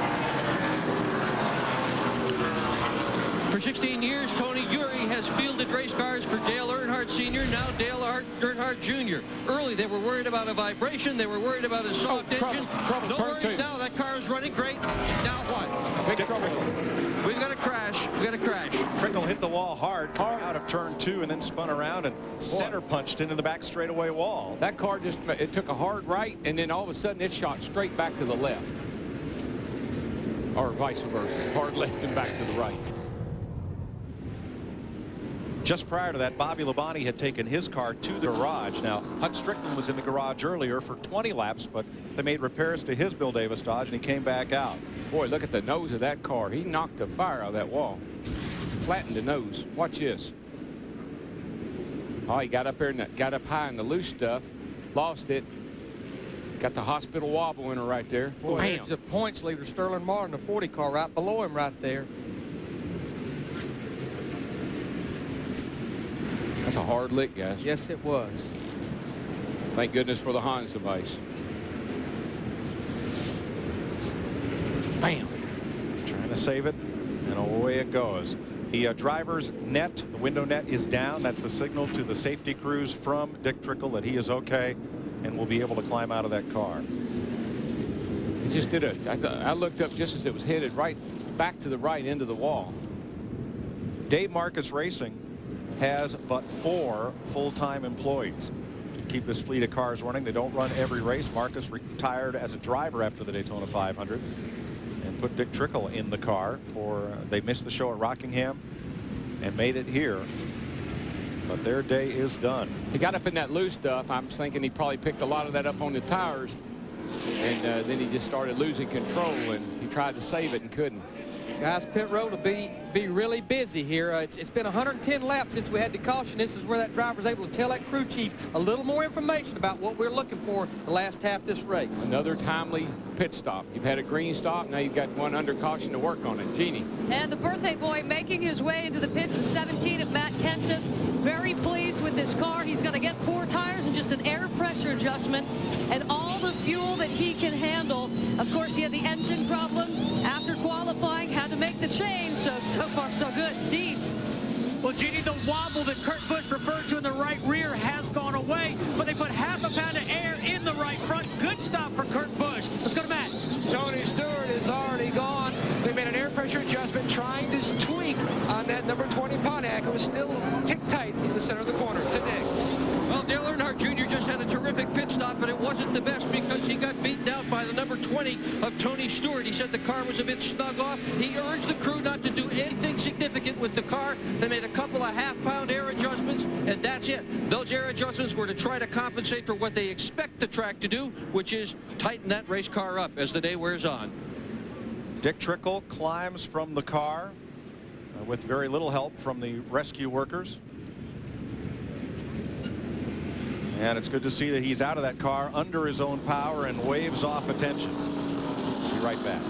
For 16 years, Tony Eury has fielded race cars for Dale Earnhardt Sr., now Dale Earnhardt Jr. Early, they were worried about a vibration. They were worried about a soft engine. No worries now. That car is running great. Now what? Big trouble. We've got a crash. We've got a crash. Trickle hit the wall hard, coming out of turn 2, and then spun around and center punched into the back straightaway wall. That car it took a hard right, and then all of a sudden it shot straight back to the left. Or vice versa. Hard left and back to the right. Just prior to that, Bobby Labonte had taken his car to the garage. Now, Hut Strickland was in the garage earlier for 20 laps, but they made repairs to his Bill Davis Dodge, and he came back out. Boy, look at the nose of that car. He knocked the fire out of that wall. Flattened the nose. Watch this. Oh, he got up there and got up high in the loose stuff. Lost it. Got the hospital wobble in her right there. Boy, there's the points leader, Sterling Martin, the 40 car right below him right there. That's a hard lick, guys. Yes, it was. Thank goodness for the Hans device. Bam. Trying to save it, and away it goes. The driver's net, the window net, is down. That's the signal to the safety crews from Dick Trickle that he is okay and will be able to climb out of that car. It just did I looked up just as it was headed right back to the right into the wall. Dave Marcus Racing has but 4 full-time employees to keep this fleet of cars running. They don't run every race. Marcus retired as a driver after the Daytona 500 and put Dick Trickle in the car they missed the show at Rockingham and made it here, but their day is done. He got up in that loose stuff. I'm thinking he probably picked a lot of that up on the tires, and then he just started losing control, and he tried to save it and couldn't. Guys, pit road will be really busy here. It's been 110 laps since we had the caution. This is where that driver's able to tell that crew chief a little more information about what we're looking for the last half of this race. Another timely pit stop. You've had a green stop. Now you've got one under caution to work on it. Jeannie. And the birthday boy making his way into the pits in 17 of Matt Kenseth. Very pleased with this car. He's going to get 4 tires and just an air pressure adjustment and all the fuel that he can handle. Of course, he had the engine problem after qualifying, had to make the change. So far, so good. Steve. Well, Jeannie, the wobble that Kurt Busch referred to in the right rear has gone away, but they put half a pound of air in the right front. Good stop for Kurt Busch. Let's go to Matt. Tony Stewart is already gone. They made an air pressure adjustment trying to tweak on that number 20 Pontiac. It was still tick tight in the center of the corner today. Well, Dale Earnhardt Jr. just had a terrific pit stop, but it wasn't the best because he got beaten out by the number 20 of Tony Stewart. He said the car was a bit snug off. He urged the crew not to do anything with the car. They made a couple of half-pound air adjustments, and that's it. Those air adjustments were to try to compensate for what they expect the track to do, which is tighten that race car up as the day wears on. Dick Trickle climbs from the car with very little help from the rescue workers. And it's good to see that he's out of that car under his own power and waves off attention. Be right back.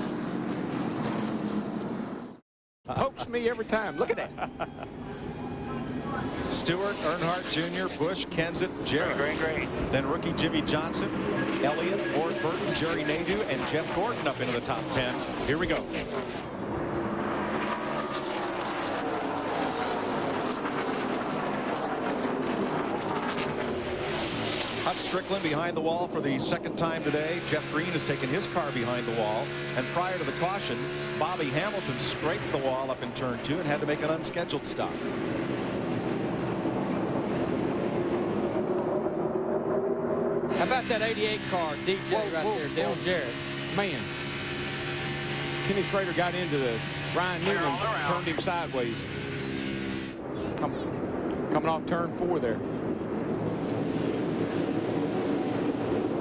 Pokes me every time. Look at that. Stewart, Earnhardt Jr., Busch, Kenseth, Jarrett. Great. Then rookie Jimmy Johnson, Elliott, Ward Burton, Jerry Nadeau, and Jeff Gordon up into the top 10. Here we go. Hut Strickland behind the wall for the second time today. Jeff Green has taken his car behind the wall. And prior to the caution, Bobby Hamilton scraped the wall up in turn 2 and had to make an unscheduled stop. How about that 88 car, DJ right there, Dale Jarrett? Man, Kenny Schrader got into the Ryan Newman, turned him sideways. Coming off turn 4 there.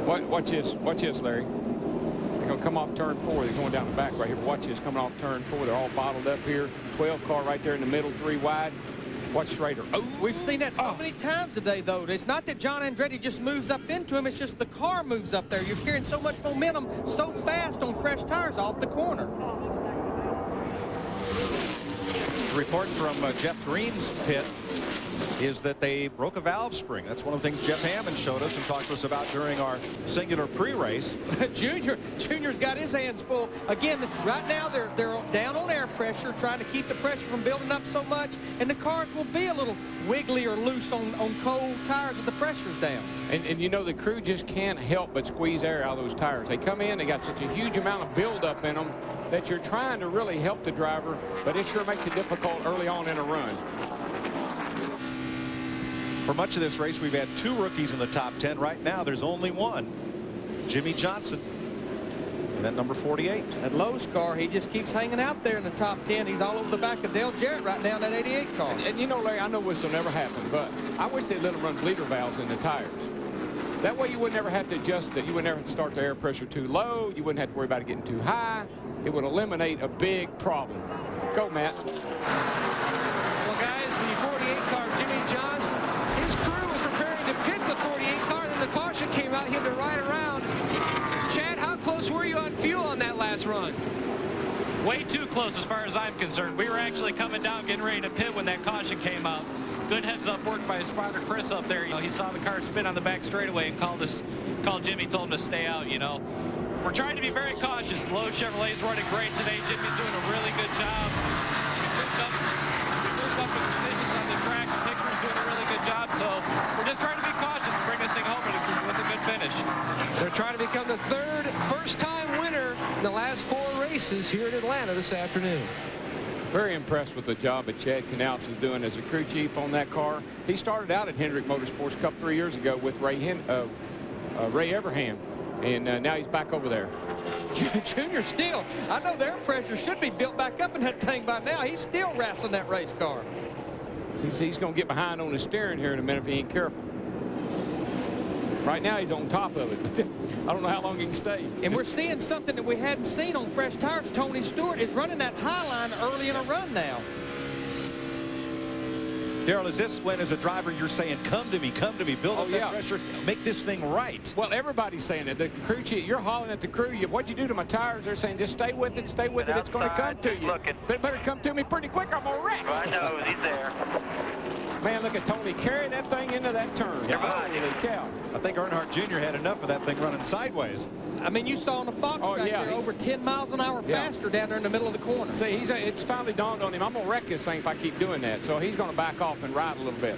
Watch this, Larry. They're going to come off turn 4. They're going down the back right here. Watch this, coming off turn 4. They're all bottled up here. 12 car right there in the middle, 3 wide. Watch Schrader. Oh, we've seen that so many times today, though. It's not that John Andretti just moves up into him. It's just the car moves up there. You're carrying so much momentum so fast on fresh tires off the corner. The report from Jeff Green's pit is that they broke a valve spring. That's one of the things Jeff Hammond showed us and talked to us about during our singular pre-race. Junior's got his hands full. Again, right now they're down on air pressure, trying to keep the pressure from building up so much, and the cars will be a little wiggly or loose on cold tires with the pressure's down. And you know, the crew just can't help but squeeze air out of those tires. They come in, they got such a huge amount of buildup in them that you're trying to really help the driver, but it sure makes it difficult early on in a run. For much of this race, we've had 2 rookies in the top 10. Right now, there's only one, Jimmy Johnson. And that number 48. That Lowe's car, he just keeps hanging out there in the top 10. He's all over the back of Dale Jarrett right now in that 88 car. And you know, Larry, I know this will never happen, but I wish they'd let them run bleeder valves in the tires. That way you would never have to adjust it. You would never have to start the air pressure too low. You wouldn't have to worry about it getting too high. It would eliminate a big problem. Go, Matt. Well, guys, the 48 car, Jimmy Johnson, his crew was preparing to pit the 48 car, then the caution came out. He had to ride around. Chad, how close were you on fuel on that last run? Way too close as far as I'm concerned. We were actually coming down, getting ready to pit when that caution came out. Good heads-up work by his spotter Chris up there. You know, he saw the car spin on the back straightaway and called Jimmy, told him to stay out. You know, we're trying to be very cautious. Lowe's Chevrolet's running great today. Jimmy's doing a really good job. We moved up in positions on the track. Pickler's doing a really good job. So we're just trying to be cautious and bring this thing home with a good finish. They're trying to become the first-time winner in the last 4 races here in Atlanta this afternoon. Very impressed with the job that Chad Canals is doing as a crew chief on that car. He started out at Hendrick Motorsports Cup 3 years ago with Ray Everham, and now he's back over there. Junior still, I know their pressure should be built back up in that thing by now. He's still wrestling that race car. He's going to get behind on the steering here in a minute if he ain't careful. Right now he's on top of it. I don't know how long he can stay. And we're seeing something that we hadn't seen on fresh tires. Tony Stewart is running that high line early in a run now. Darrell, is this when, as a driver, you're saying, come to me, build up that pressure, make this thing right? Well, everybody's saying it. The crew chief, you're hollering at the crew. What'd you do to my tires? They're saying, just stay with it, stay with it. It's going to come to you. But it better come to me pretty quick or I'm going to wreck. I know, he's there. Man, look at Tony carry that thing into that turn. Holy cow. I think Earnhardt Jr. had enough of that thing running sideways. I mean, you saw on the Fox track there, over 10 miles an hour faster down there in the middle of the corner. See, it's finally dawned on him. I'm going to wreck this thing if I keep doing that. So he's going to back off and ride a little bit.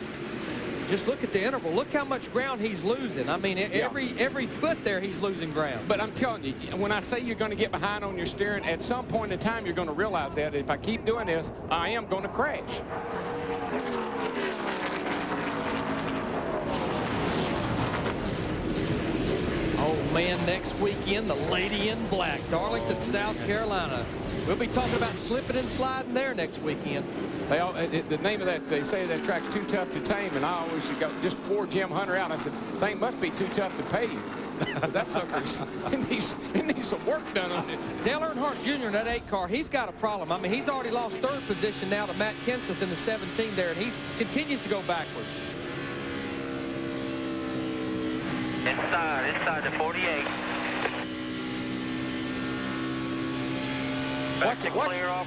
Just look at the interval. Look how much ground he's losing. I mean, every foot there he's losing ground. But I'm telling you, when I say you're going to get behind on your steering, at some point in time you're going to realize that if I keep doing this, I am going to crash. Oh, man next weekend, the Lady in Black, Darlington, South Carolina. We'll be talking about slipping and sliding there next weekend. The name of that, they say that track's too tough to tame, and I always just wore Jim Hunter out. I said, thing must be too tough to pave. That sucker's, it needs some work done on it. Dale Earnhardt Jr. in that 8 car, he's got a problem. I mean, he's already lost 3rd position now to Matt Kenseth in the 17 there, and he continues to go backwards. Inside the 48.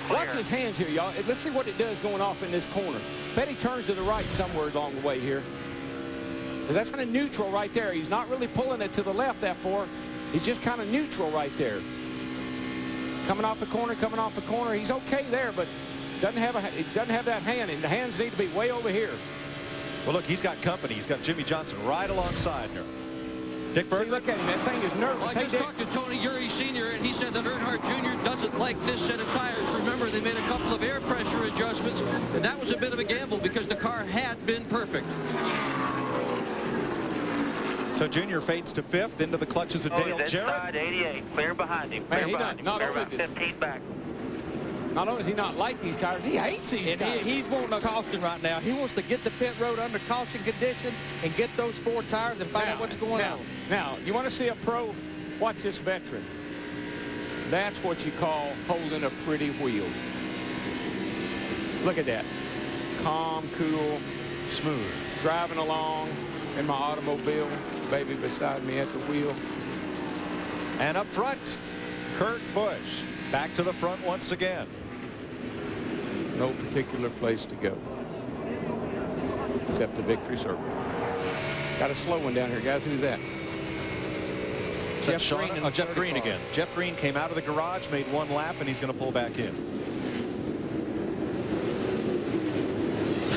Watch his hands here, y'all. Let's see what it does going off in this corner. Bet he turns to the right somewhere along the way here. That's kind of neutral right there. He's not really pulling it to the left that far. He's just kind of neutral right there. Coming off the corner. He's okay there, but doesn't have that hand, and the hands need to be way over here. Well, look, he's got company. He's got Jimmy Johnson right alongside here. Dick Berger. See, look at him. That thing is nervous. Well, I just talked to Tony Eury Sr., and he said that Earnhardt Jr. doesn't like this set of tires. Remember, they made a couple of air pressure adjustments, and that was a bit of a gamble because the car had been perfect. So Junior fades to 5th into the clutches of Dale Jarrett. Inside 88, clear behind him. Man, Clear behind him. not Clear only about does- 15 back. Not only does he not like these tires, he hates these tires. He's wanting a caution right now. He wants to get the pit road under caution condition and get those 4 tires and find out what's going on. Now, you want to see a pro? Watch this veteran. That's what you call holding a pretty wheel. Look at that. Calm, cool, smooth. Driving along in my automobile, baby beside me at the wheel. And up front, Kurt Busch back to the front once again. No particular place to go except the victory circle. Got a slow one down here, guys. Who's that? Jeff Green again. Jeff Green came out of the garage, made 1 lap, and he's going to pull back in.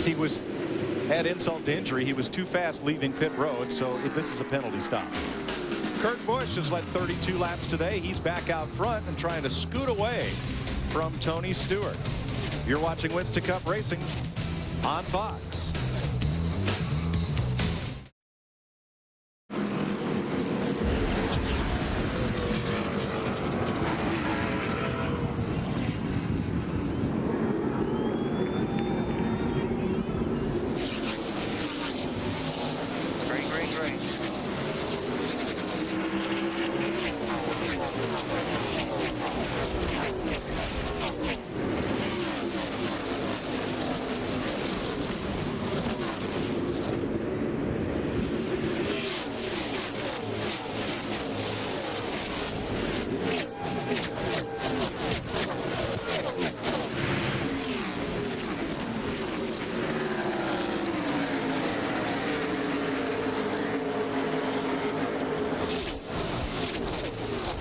He had insult to injury. He was too fast leaving pit road, so this is a penalty stop. Kurt Busch has led 32 laps today. He's back out front and trying to scoot away from Tony Stewart. You're watching Winston Cup Racing on Fox. Green.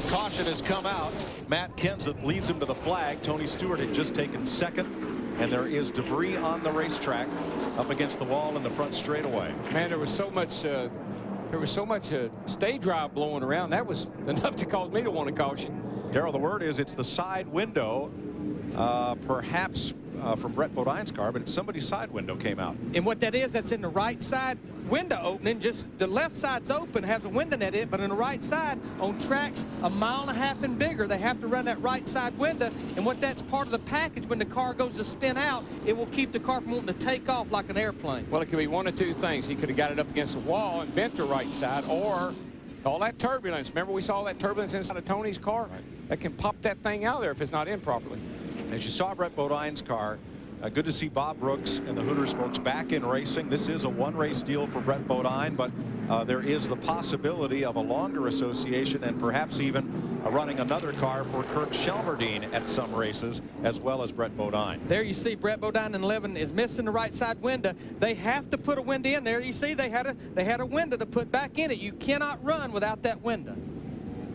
Caution has come out. Matt Kenseth leads him to the flag. Tony Stewart had just taken 2nd, and there is debris on the racetrack up against the wall in the front straightaway. Man, there was so much stage drive blowing around. That was enough to cause me to want to caution. Darrell, the word is it's the side window, perhaps from Brett Bodine's car, but it's somebody's side window came out. And what that is, that's in the right side window opening. Just the left side's open, has a window net in it, but on the right side, on tracks 1.5 miles and bigger, they have to run that right side window. And what that's part of the package, when the car goes to spin out, it will keep the car from wanting to take off like an airplane. Well, it could be one of 2 things. He could have got it up against the wall and bent the right side, or all that turbulence. Remember, we saw that turbulence inside of Tony's car? Right. That can pop that thing out of there if it's not in properly. As you saw Brett Bodine's car, good to see Bob Brooks and the Hooters folks back in racing. This is a 1-race deal for Brett Bodine, but there is the possibility of a longer association and perhaps even running another car for Kirk Shelmerdine at some races, as well as Brett Bodine. There you see Brett Bodine in 11 is missing the right side window. They have to put a window in there. You see they had a window to put back in it. You cannot run without that window.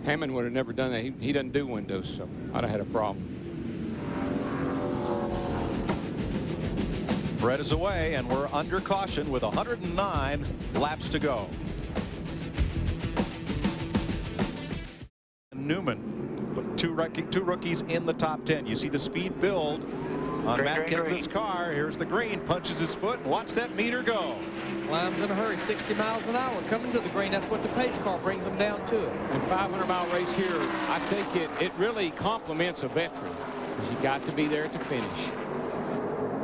Hammond would have never done that. He doesn't do windows, so I'd have had a problem. Brett is away, and we're under caution with 109 laps to go. Newman put two rookies in the top 10. You see the speed build on Matt Kenseth's car. Here's the green, punches his foot, and watch that meter go. Climbs in a hurry, 60 miles an hour coming to the green. That's what the pace car brings them down to it. And 500-mile race here, I think it really complements a veteran, because you got to be there at the finish.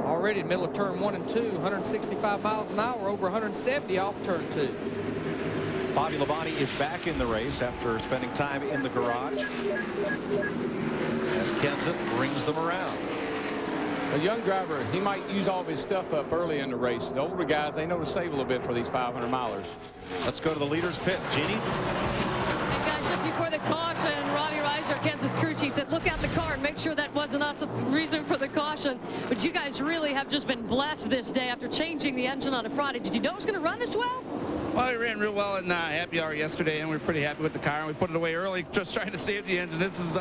Already in the middle of turn 1 and 2, 165 miles an hour, over 170 off turn 2. Bobby Labonte is back in the race after spending time in the garage as Kenseth brings them around. A young driver, he might use all of his stuff up early in the race. The older guys, they know to save a little bit for these 500-milers. Let's go to the leader's pit. Jeannie? And guys, just before the caution, Robbie Reiser, Kenseth crew chief, said look out the car and make sure that wasn't us, the reason for the caution. But you guys really have just been blessed this day after changing the engine on a Friday. Did you know it was going to run this well? Well, it ran real well in Happy Hour yesterday, and we were pretty happy with the car, and we put it away early just trying to save the engine. This is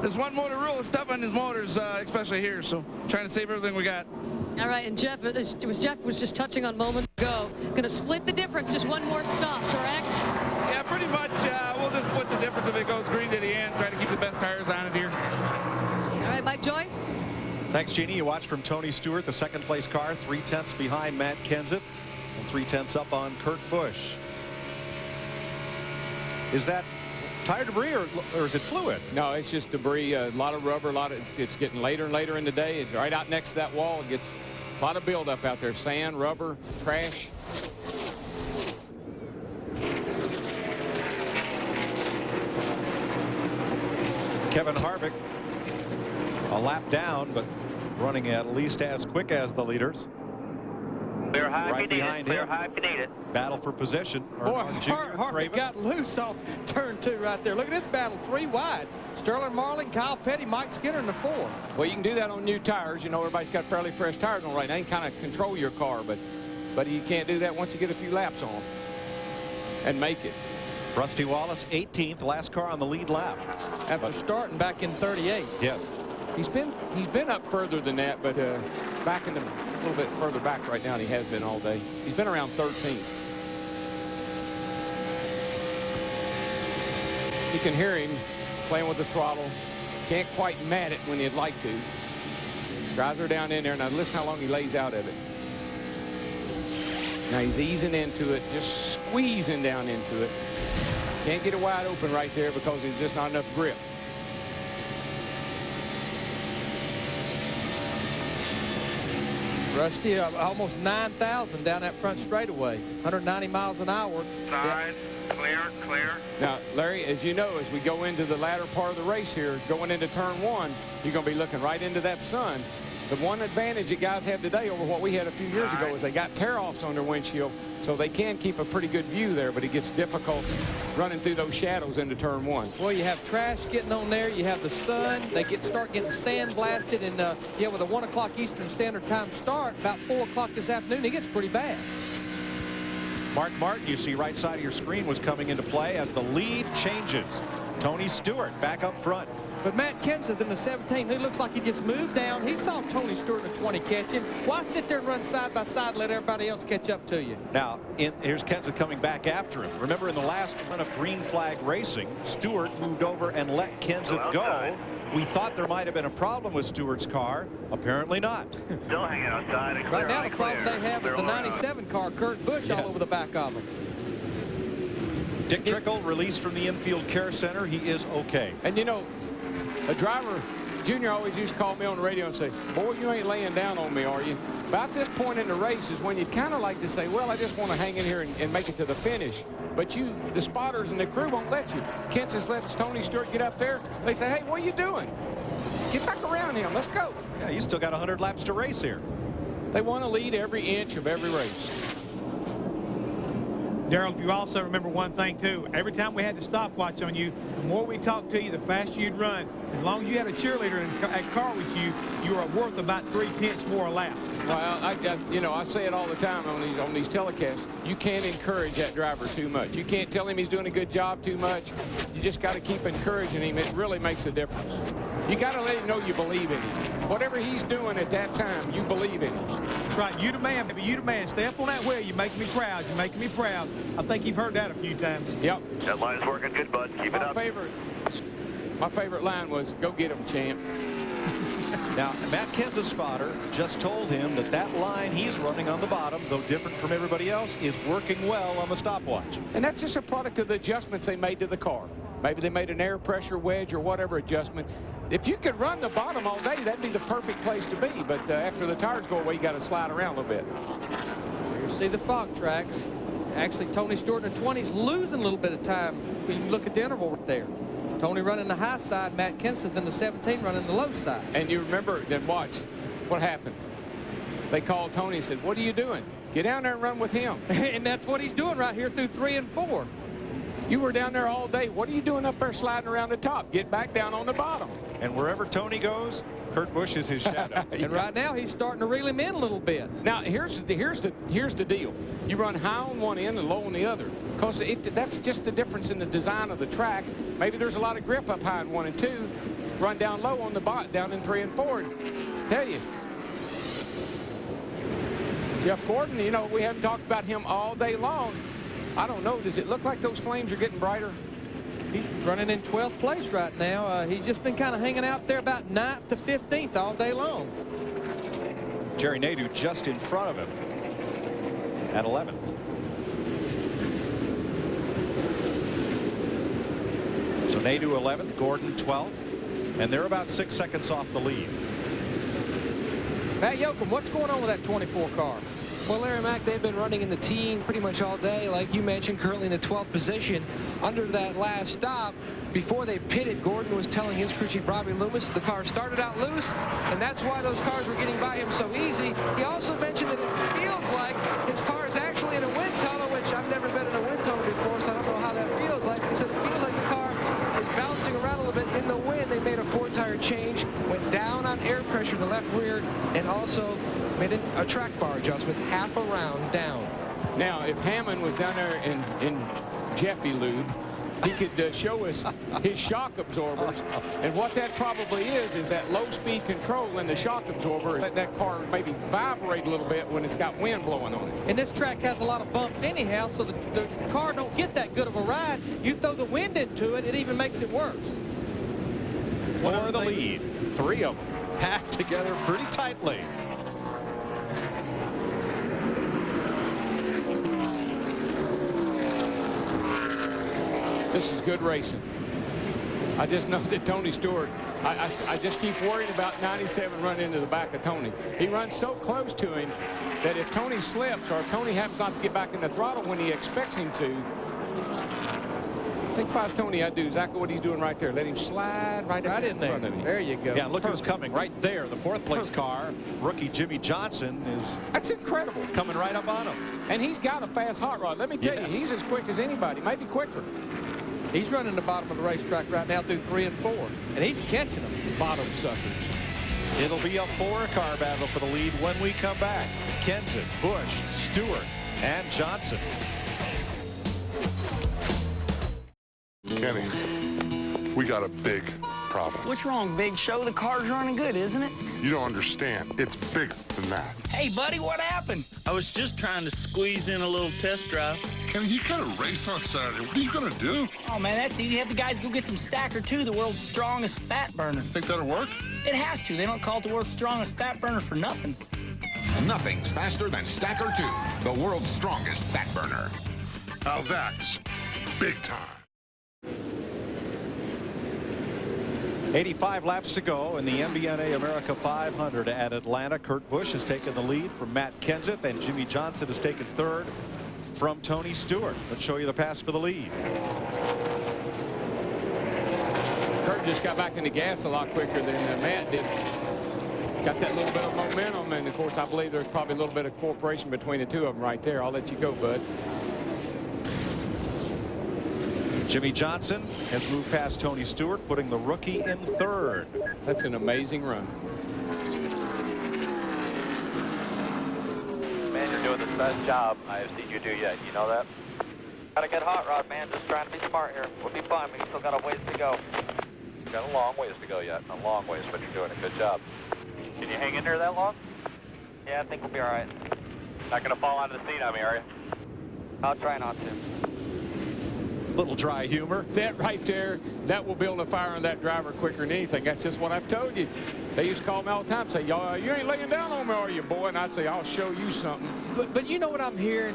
this one motor rule is tough on his motors, especially here, so trying to save everything we got. All right, and Jeff was just touching on moments ago. Going to split the difference, just one more stop, correct? Yeah, pretty much. We'll just split the difference if it goes green to the end, try to keep the best tires on it here. All right, Mike Joy. Thanks, Jeannie. You watch from Tony Stewart, the second place car, 3/10 behind Matt Kenseth. 3/10 up on Kurt Busch. Is that tire debris or is it fluid? No, it's just debris. A lot of rubber. It's getting later and later in the day. It's right out next to that wall. It gets a lot of buildup out there. Sand, rubber, trash. Kevin Harvick a lap down, but running at least as quick as the leaders. Clear high right if you need behind it. Clear him. high if you need it. Battle for position. Boy, Harvick got loose off turn 2 right there. Look at this battle, 3 wide. Sterling Marlin, Kyle Petty, Mike Skinner in the 4. Well, you can do that on new tires. You know, everybody's got fairly fresh tires on right now. You can kind of control your car, but you can't do that once you get a few laps on and make it. Rusty Wallace, 18th, last car on the lead lap. After starting back in 38. Yes. He's been up further than that, but back in a little bit further back right now than he has been all day. He's been around 13th. You can hear him playing with the throttle. Can't quite mat it when he'd like to. Drives her down in there. Now listen how long he lays out of it. Now he's easing into it, just squeezing down into it. Can't get it wide open right there because there's just not enough grip. Rusty, almost 9,000 down that front straightaway, 190 miles an hour. Side, clear. Now, Larry, as you know, as we go into the latter part of the race here, going into turn 1, you're going to be looking right into that sun. The one advantage that guys have today over what we had a few years ago is they got tear-offs on their windshield, so they can keep a pretty good view there, but it gets difficult running through those shadows into turn 1. Well, you have trash getting on there. You have the sun. They start getting sand blasted, and yeah, with a 1 o'clock Eastern Standard Time start, about 4 o'clock this afternoon, it gets pretty bad. Mark Martin, you see right side of your screen, was coming into play as the lead changes. Tony Stewart back up front. But Matt Kenseth in the 17, he looks like he just moved down. He saw Tony Stewart in the 20 catch him. Why sit there and run side by side and let everybody else catch up to you? Now, here's Kenseth coming back after him. Remember, in the last run of green flag racing, Stewart moved over and let Kenseth go. We thought there might have been a problem with Stewart's car. Apparently not. Still hanging outside. And Right now, the problem they have is the 97 car, Kurt Busch, all over the back of him. Dick Trickle released from the infield care center. He is okay. And you know, a driver, Junior always used to call me on the radio and say, boy, you ain't laying down on me, are you? About this point in the race is when you'd kind of like to say, well, I just want to hang in here and make it to the finish. But the spotters and the crew won't let you. Kenseth lets Tony Stewart get up there. They say, hey, what are you doing? Get back around him. Let's go. Yeah, you still got 100 laps to race here. They want to lead every inch of every race. Darrell, if you also remember one thing, too, every time we had the stopwatch on you, the more we talked to you, the faster you'd run. As long as you had a cheerleader in a car with you, you were worth about 3/10 more a lap. Well, I say it all the time on these telecasts. You can't encourage that driver too much. You can't tell him he's doing a good job too much. You just got to keep encouraging him. It really makes a difference. You got to let him know you believe in him. Whatever he's doing at that time, you believe in him. That's right. You the man, baby. You the man. Stay up on that wheel. You're making me proud. You're making me proud. I think you've heard that a few times. Yep. That line's working good, bud. Keep it up. My favorite line was, go get him, champ. Now, Matt Kenseth's spotter just told him that that line he's running on the bottom, though different from everybody else, is working well on the stopwatch. And that's just a product of the adjustments they made to the car. Maybe they made an air pressure wedge or whatever adjustment. If you could run the bottom all day, that'd be the perfect place to be. But after the tires go away, you got to slide around a little bit. You see the fog tracks. Actually, Tony Stewart in the 20s losing a little bit of time when you look at the interval right there. Tony running the high side, Matt Kenseth in the 17 running the low side. And you remember, then watch what happened. They called Tony and said, what are you doing? Get down there and run with him. And that's what he's doing right here through 3 and 4. You were down there all day. What are you doing up there sliding around the top? Get back down on the bottom. And wherever Tony goes, Kurt Busch is his shadow. And right now he's starting to reel him in a little bit. Now here's the deal. You run high on one end and low on the other, because that's just the difference in the design of the track. Maybe there's a lot of grip up high in 1 and 2. Run down low on the bottom, down in 3 and 4. Tell you, Jeff Gordon. You know, we haven't talked about him all day long. I don't know. Does it look like those flames are getting brighter? He's running in 12th place right now. He's just been kind of hanging out there about 9th to 15th all day long. Jerry Nadeau just in front of him at 11th. So Nadeau 11th, Gordon 12th, and they're about 6 seconds off the lead. Matt Yoakum, what's going on with that 24 car? Well, Larry Mack, they've been running in the team pretty much all day. Like you mentioned, currently in the 12th position. Under that last stop, before they pitted, Gordon was telling his crew chief, Robbie Loomis, the car started out loose, and that's why those cars were getting by him so easy. He also mentioned that it feels like his car is actually in a wind tunnel, which I've never been in a wind tunnel before, so I don't know how that feels like. He said it feels like the car is bouncing around a little bit in the wind. They made a 4-tire change, went down on air pressure in the left rear, and also made a track bar adjustment half a round down. Now, if Hammond was down there in Jeffy Lube, he could show us his shock absorbers. And what that probably is that low-speed control in the shock absorber. Let that car maybe vibrate a little bit when it's got wind blowing on it. And this track has a lot of bumps anyhow, so the car don't get that good of a ride. You throw the wind into it, it even makes it worse. For the lead, 3 of them packed together pretty tightly. This is good racing. I just know that Tony Stewart, I just keep worrying about 97 running into the back of Tony. He runs so close to him that if Tony slips or if Tony happens not to get back in the throttle when he expects him to, I think if I was Tony, I'd do exactly what he's doing right there. Let him slide right in front of him. There you go. Yeah, look who's coming right there. The 4th place car, rookie Jimmy Johnson, is that's incredible. Coming right up on him. And he's got a fast hot rod. Let me tell you, he's as quick as anybody, maybe quicker. He's running the bottom of the racetrack right now through 3 and 4, and he's catching them. Bottom suckers. It'll be a 4-car battle for the lead when we come back. Kenseth, Busch, Stewart, and Johnson. Kenny, we got a big problem. What's wrong, Big Show? The car's running good, isn't it? You don't understand. It's bigger than that. Hey, buddy, what happened? I was just trying to squeeze in a little test drive. Kenny, you got a race on Saturday. What are you going to do? Oh, man, that's easy. Have the guys go get some Stacker 2, the world's strongest fat burner. Think that'll work? It has to. They don't call it the world's strongest fat burner for nothing. Nothing's faster than Stacker 2, the world's strongest fat burner. Now that's big time. 85 laps to go in the MBNA America 500 at Atlanta. Kurt Busch has taken the lead from Matt Kenseth, and Jimmy Johnson has taken 3rd from Tony Stewart. Let's show you the pass for the lead. Kurt just got back in the gas a lot quicker than Matt did. Got that little bit of momentum, and of course I believe there's probably a little bit of cooperation between the two of them right there. I'll let you go, bud. Jimmy Johnson has moved past Tony Stewart, putting the rookie in 3rd. That's an amazing run. Man, you're doing the best job I have seen you do yet. You know that? Got a good hot rod, man. Just trying to be smart here. We'll be fine. We still got a ways to go. We've got a long ways to go yet. A long ways, but you're doing a good job. Can you hang in there that long? Yeah, I think we'll be all right. Not going to fall out of the seat on me, are you? I'll try not to. Little dry humor. That right there, that will build a fire on that driver quicker than anything. That's just what I've told you. They used to call me all the time and say, "Y'all, you ain't laying down on me, are you, boy?" And I'd say, "I'll show you something." But you know what I'm hearing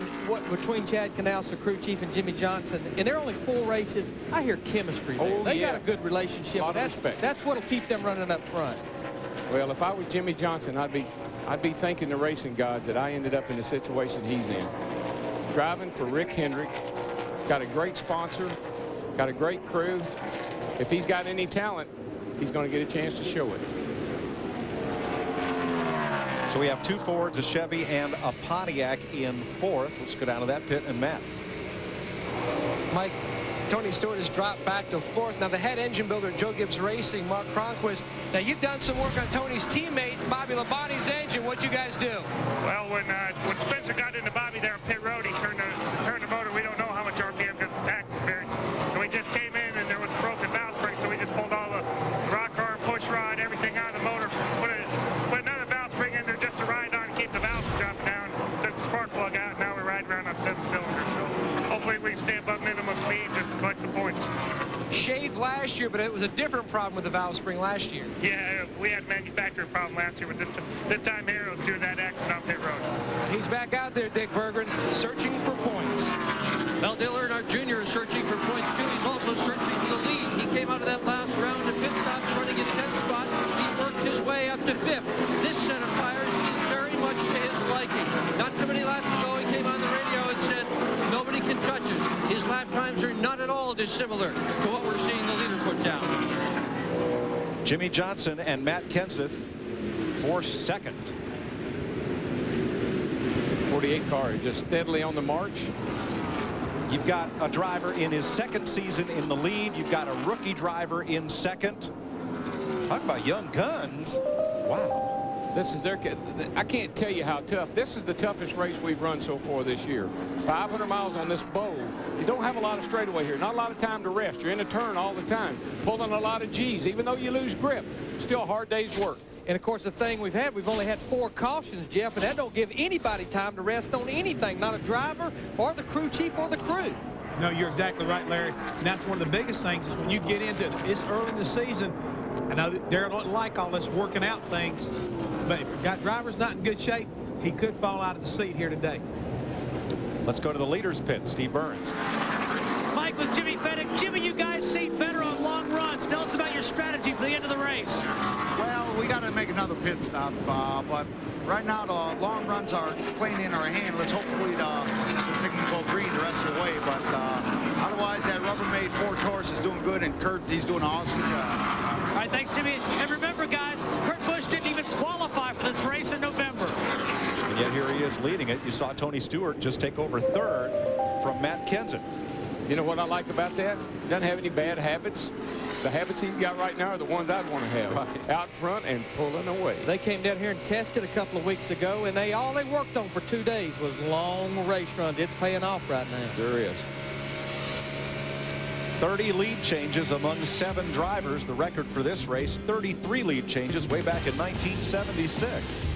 between Chad Knaus, the crew chief, and Jimmy Johnson, and they're only 4 races. I hear chemistry there. They got a good relationship. A lot of respect. That's what'll keep them running up front. Well, if I was Jimmy Johnson, I'd be thanking the racing gods that I ended up in the situation he's in. Driving for Rick Hendrick, got a great sponsor, got a great crew. If he's got any talent, he's going to get a chance to show it. So we have 2 Fords, a Chevy, and a Pontiac in 4th. Let's go down to that pit and Matt. Mike, Tony Stewart has dropped back to 4th. Now, the head engine builder, Joe Gibbs Racing, Mark Cronquist. Now, you've done some work on Tony's teammate, Bobby Labonte's engine. What'd you guys do? Well, when Spencer got into Bobby there on pit road, he turned the motor. We don't know how much RPM because the tach was buried. So we just came in and there was a broken valve spring, so we just pulled all the rock arm, push rod, everything out of the motor, put another valve spring in there just to ride on and keep the valves from dropping down, took the spark plug out, and now we're riding around on 7 cylinders. So hopefully we can stay above minimum speed just to collect some points. Shaved last year, but it was a different problem with the valve spring last year. Yeah, we had a manufacturing problem last year, but this time here it was due to that accident on pit road. He's back out there, Dick Berggren, searching for points. Well, Dale Earnhardt Jr. is searching for points, too. He's also searching for the lead. He came out of that last round of pit stops running in 10th spot. He's worked his way up to 5th. This set of tires is very much to his liking. Not too many laps ago, he came on the radio and said, nobody can touch us. His lap times are not at all dissimilar to what we're seeing the leader put down. Jimmy Johnson and Matt Kenseth for 2nd. 48 car just steadily on the march. You've got a driver in his 2nd season in the lead. You've got a rookie driver in 2nd. Talk about young guns. Wow. This is I can't tell you how tough. This is the toughest race we've run so far this year. 500 miles on this bowl. You don't have a lot of straightaway here. Not a lot of time to rest. You're in a turn all the time, pulling a lot of G's. Even though you lose grip, still a hard day's work. And, of course, the thing we've only had 4 cautions, Jeff, and that don't give anybody time to rest on anything, not a driver or the crew chief or the crew. No, you're exactly right, Larry. And that's one of the biggest things is when you get into it's early in the season. I know that Darrell doesn't like all this working out things, but if you've got drivers not in good shape, he could fall out of the seat here today. Let's go to the leader's pit, Steve Burns. Mike with Jimmy Fennick. Jimmy, you guys seem better on long runs. Tell us about your strategy for the end of the race. Well, we got to make another pit stop, but right now the long runs are playing in our hand. Let's hopefully this thing can go green the rest of the way, but otherwise that Rubbermaid Ford Taurus is doing good, and Kurt, he's doing an awesome job. All right, thanks, Jimmy. And remember, guys, Kurt Busch didn't even qualify for this race in November. And yet here he is leading it. You saw Tony Stewart just take over 3rd from Matt Kenseth. You know what I like about that? He doesn't have any bad habits. The habits he's got right now are the ones I'd want to have. Right. Out front and pulling away. They came down here and tested a couple of weeks ago, and all they worked on for 2 days was long race runs. It's paying off right now. Sure is. 30 lead changes among 7 drivers. The record for this race, 33 lead changes way back in 1976.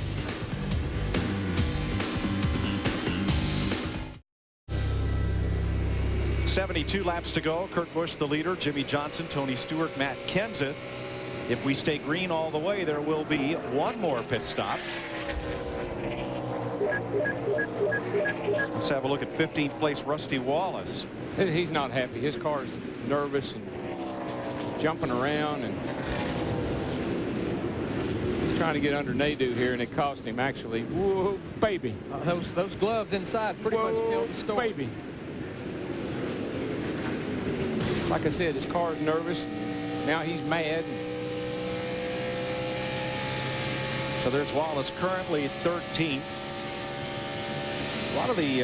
.72 laps to go. Kurt Busch the leader, Jimmy Johnson, Tony Stewart, Matt Kenseth. If we stay green all the way, there will be 1 more pit stop. Let's have a look at 15th place Rusty Wallace. He's not happy. His car's nervous and jumping around, and he's trying to get under Nadeau here, and it cost him actually. Whoa, baby. Those gloves inside pretty much killed the story. Baby. Like I said, his car's nervous. Now he's mad. So there's Wallace, currently 13th. A lot of the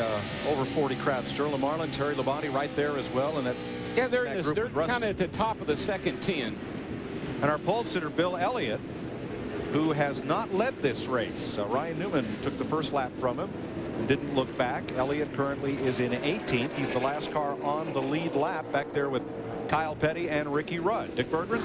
over 40 crowd. Sterling Marlin, Terry Labonte right there as well. And yeah, they're kind of at the top of the second 10. And our pole sitter, Bill Elliott, who has not led this race. Ryan Newman took the first lap from him and didn't look back. Elliott currently is in 18th. He's the last car on the lead lap back there with Kyle Petty and Ricky Rudd. Dick Berggren?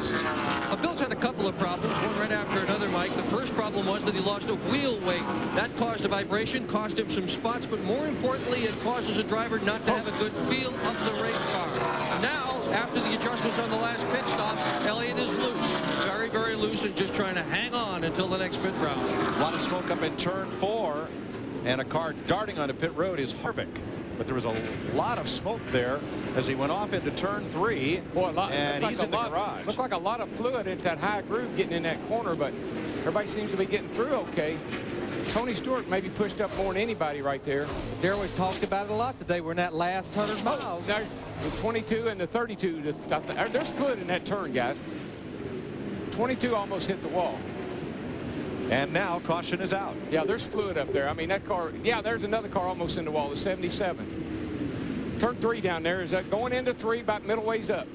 Bill's had a couple of problems, one right after another, Mike. The first problem was that he lost a wheel weight. That caused a vibration, cost him some spots, but more importantly, it causes a driver not to have a good feel of the race car. Now, after the adjustments on the last pit stop, Elliott is loose. Very, very loose. Anderson just trying to hang on until the next pit round. A lot of smoke up in turn 4, and a car darting onto pit road is Harvick. But there was a lot of smoke there as he went off into turn 3. Boy, and he's in the garage. Looked like a lot of fluid into that high groove getting in that corner, but everybody seems to be getting through okay. Tony Stewart maybe pushed up more than anybody right there. Darryl, we've talked about it a lot today. We're in that last 100 miles. There's the 22 and the 32. There's fluid in that turn, guys. 22 almost hit the wall. And now caution is out. Yeah, there's fluid up there. I mean, that car, yeah, there's another car almost in the wall, the 77. Turn 3 down there. Is that going into 3 about middle ways up?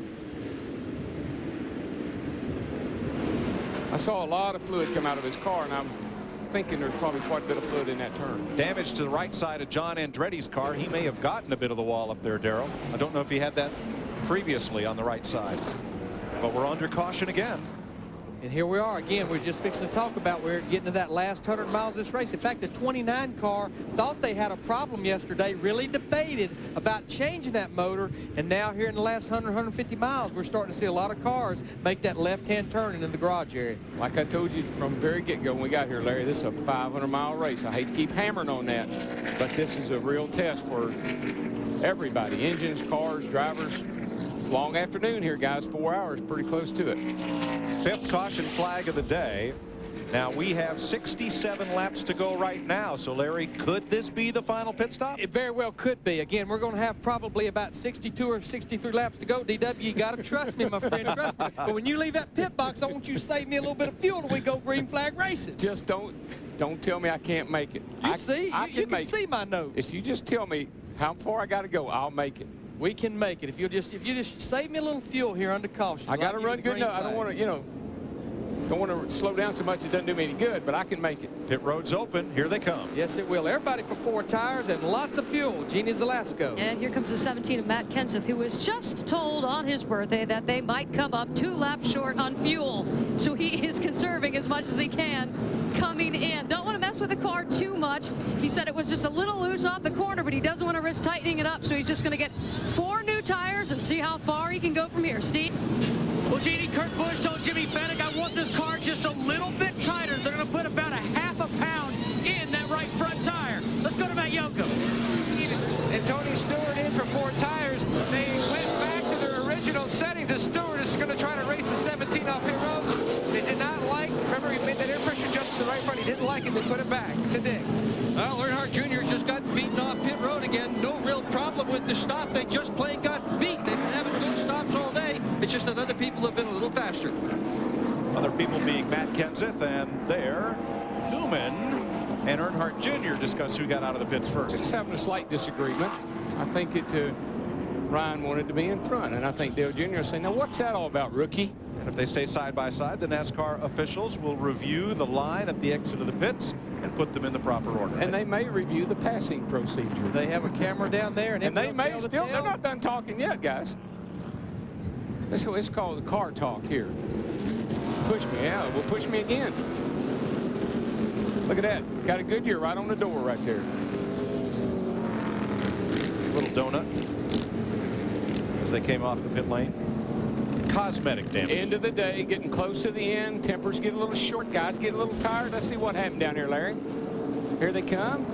I saw a lot of fluid come out of his car, and I'm thinking there's probably quite a bit of fluid in that turn. Damage to the right side of John Andretti's car. He may have gotten a bit of the wall up there, Darryl. I don't know if he had that previously on the right side. But we're under caution again. And here we are again. We're just fixing to talk about we're getting to that last 100 miles of this race. In fact, the 29 car thought they had a problem yesterday, really debated about changing that motor, and now here in the last 150 miles, we're starting to see a lot of cars make that left-hand turn into the garage area. Like I told you from the very get-go when we got here, Larry, this is a 500-mile race. I hate to keep hammering on that, but this is a real test for everybody, engines, cars, drivers. Long afternoon here, guys. 4 hours, pretty close to it. 5th caution flag of the day. Now we have 67 laps to go right now. So Larry, could this be the final pit stop? It very well could be. Again, we're going to have probably about 62 or 63 laps to go. DW, you got to trust me, my friend. Trust me. But when you leave that pit box, I want you to save me a little bit of fuel till we go green flag racing. Just don't tell me I can't make it. You can see my notes. If you just tell me how far I got to go, I'll make it. We can make it if you just save me a little fuel here under caution. I got to run good enough. I don't want to, don't want to slow down so much it doesn't do me any good, but I can make it. Pit road's open. Here they come. Yes, it will. Everybody for 4 tires and lots of fuel. Jeannie Zalasco. And here comes the 17 of Matt Kenseth, who was just told on his birthday that they might come up 2 laps short on fuel. So he is conserving as much as he can coming in. Don't want to mess with the car too much. He said it was just a little loose off the corner, but he doesn't want to risk tightening it up. So he's just going to get 4 new tires and see how far he can go from here. Steve? Well, Jeannie, Kurt Busch told Jimmy Fennick, I want this car just a little bit tighter. They're going to put about a half a pound in that right front tire. Let's go to Matt Yocum. And Tony Stewart in for 4 tires. They went back to their original setting. The Stewart is going to try to race the 17 off pit road. They did not like, remember he made that air pressure jump to the right front. He didn't like it. They put it back to Dick. Well, Earnhardt Jr. just got beaten off pit road again. No real problem with the stop. They just plain got beat. They've been having good stops all day. It's just that other people have been a little faster. Other people being Matt Kenseth and there, Newman and Earnhardt Jr. discuss who got out of the pits first. Just having a slight disagreement. I think Ryan wanted to be in front, and I think Dale Jr. is saying, now what's that all about, rookie? And if they stay side by side, the NASCAR officials will review the line at the exit of the pits and put them in the proper order. And they may review the passing procedure. They have a camera down there, and they may still, they're not done talking yet, guys. It's called the car talk here. Push me, yeah, well, push me again. Look at that, got a Goodyear right on the door right there. Little donut as they came off the pit lane. Cosmetic damage. End of the day, getting close to the end. Tempers get a little short, guys get a little tired. Let's see what happened down here, Larry. Here they come.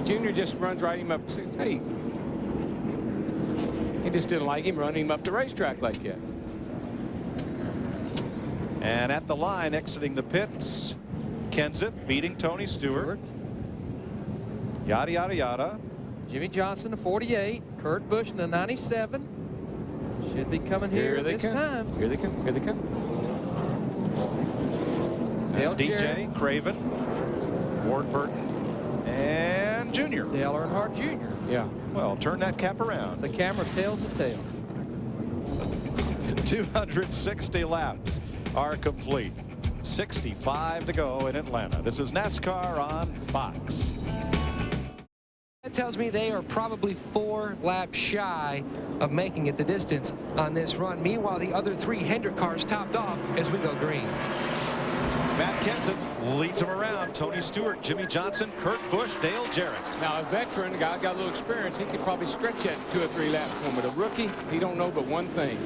Junior just runs right him up and says, hey. He just didn't like him running him up the racetrack like that. And at the line, exiting the pits, Kenseth beating Tony Stewart. Yada, yada, yada. Jimmy Johnson, the 48. Kurt Busch in the 97. Should be coming here this time. Here they come. Here they come. DJ, Craven, Ward Burton, and Junior. Dale Earnhardt Jr. Yeah. Well, turn that cap around. The camera tells the tale. 260 laps are complete. 65 to go in Atlanta. This is NASCAR on Fox. That tells me they are probably 4 laps shy of making it the distance on this run. Meanwhile, the other 3 Hendrick cars topped off as we go green. Matt Kenseth leads them around. Tony Stewart, Jimmy Johnson, Kurt Busch, Dale Jarrett. Now, a veteran, a guy got a little experience, he could probably stretch that 2 or 3 laps for him. But a rookie, he don't know but one thing.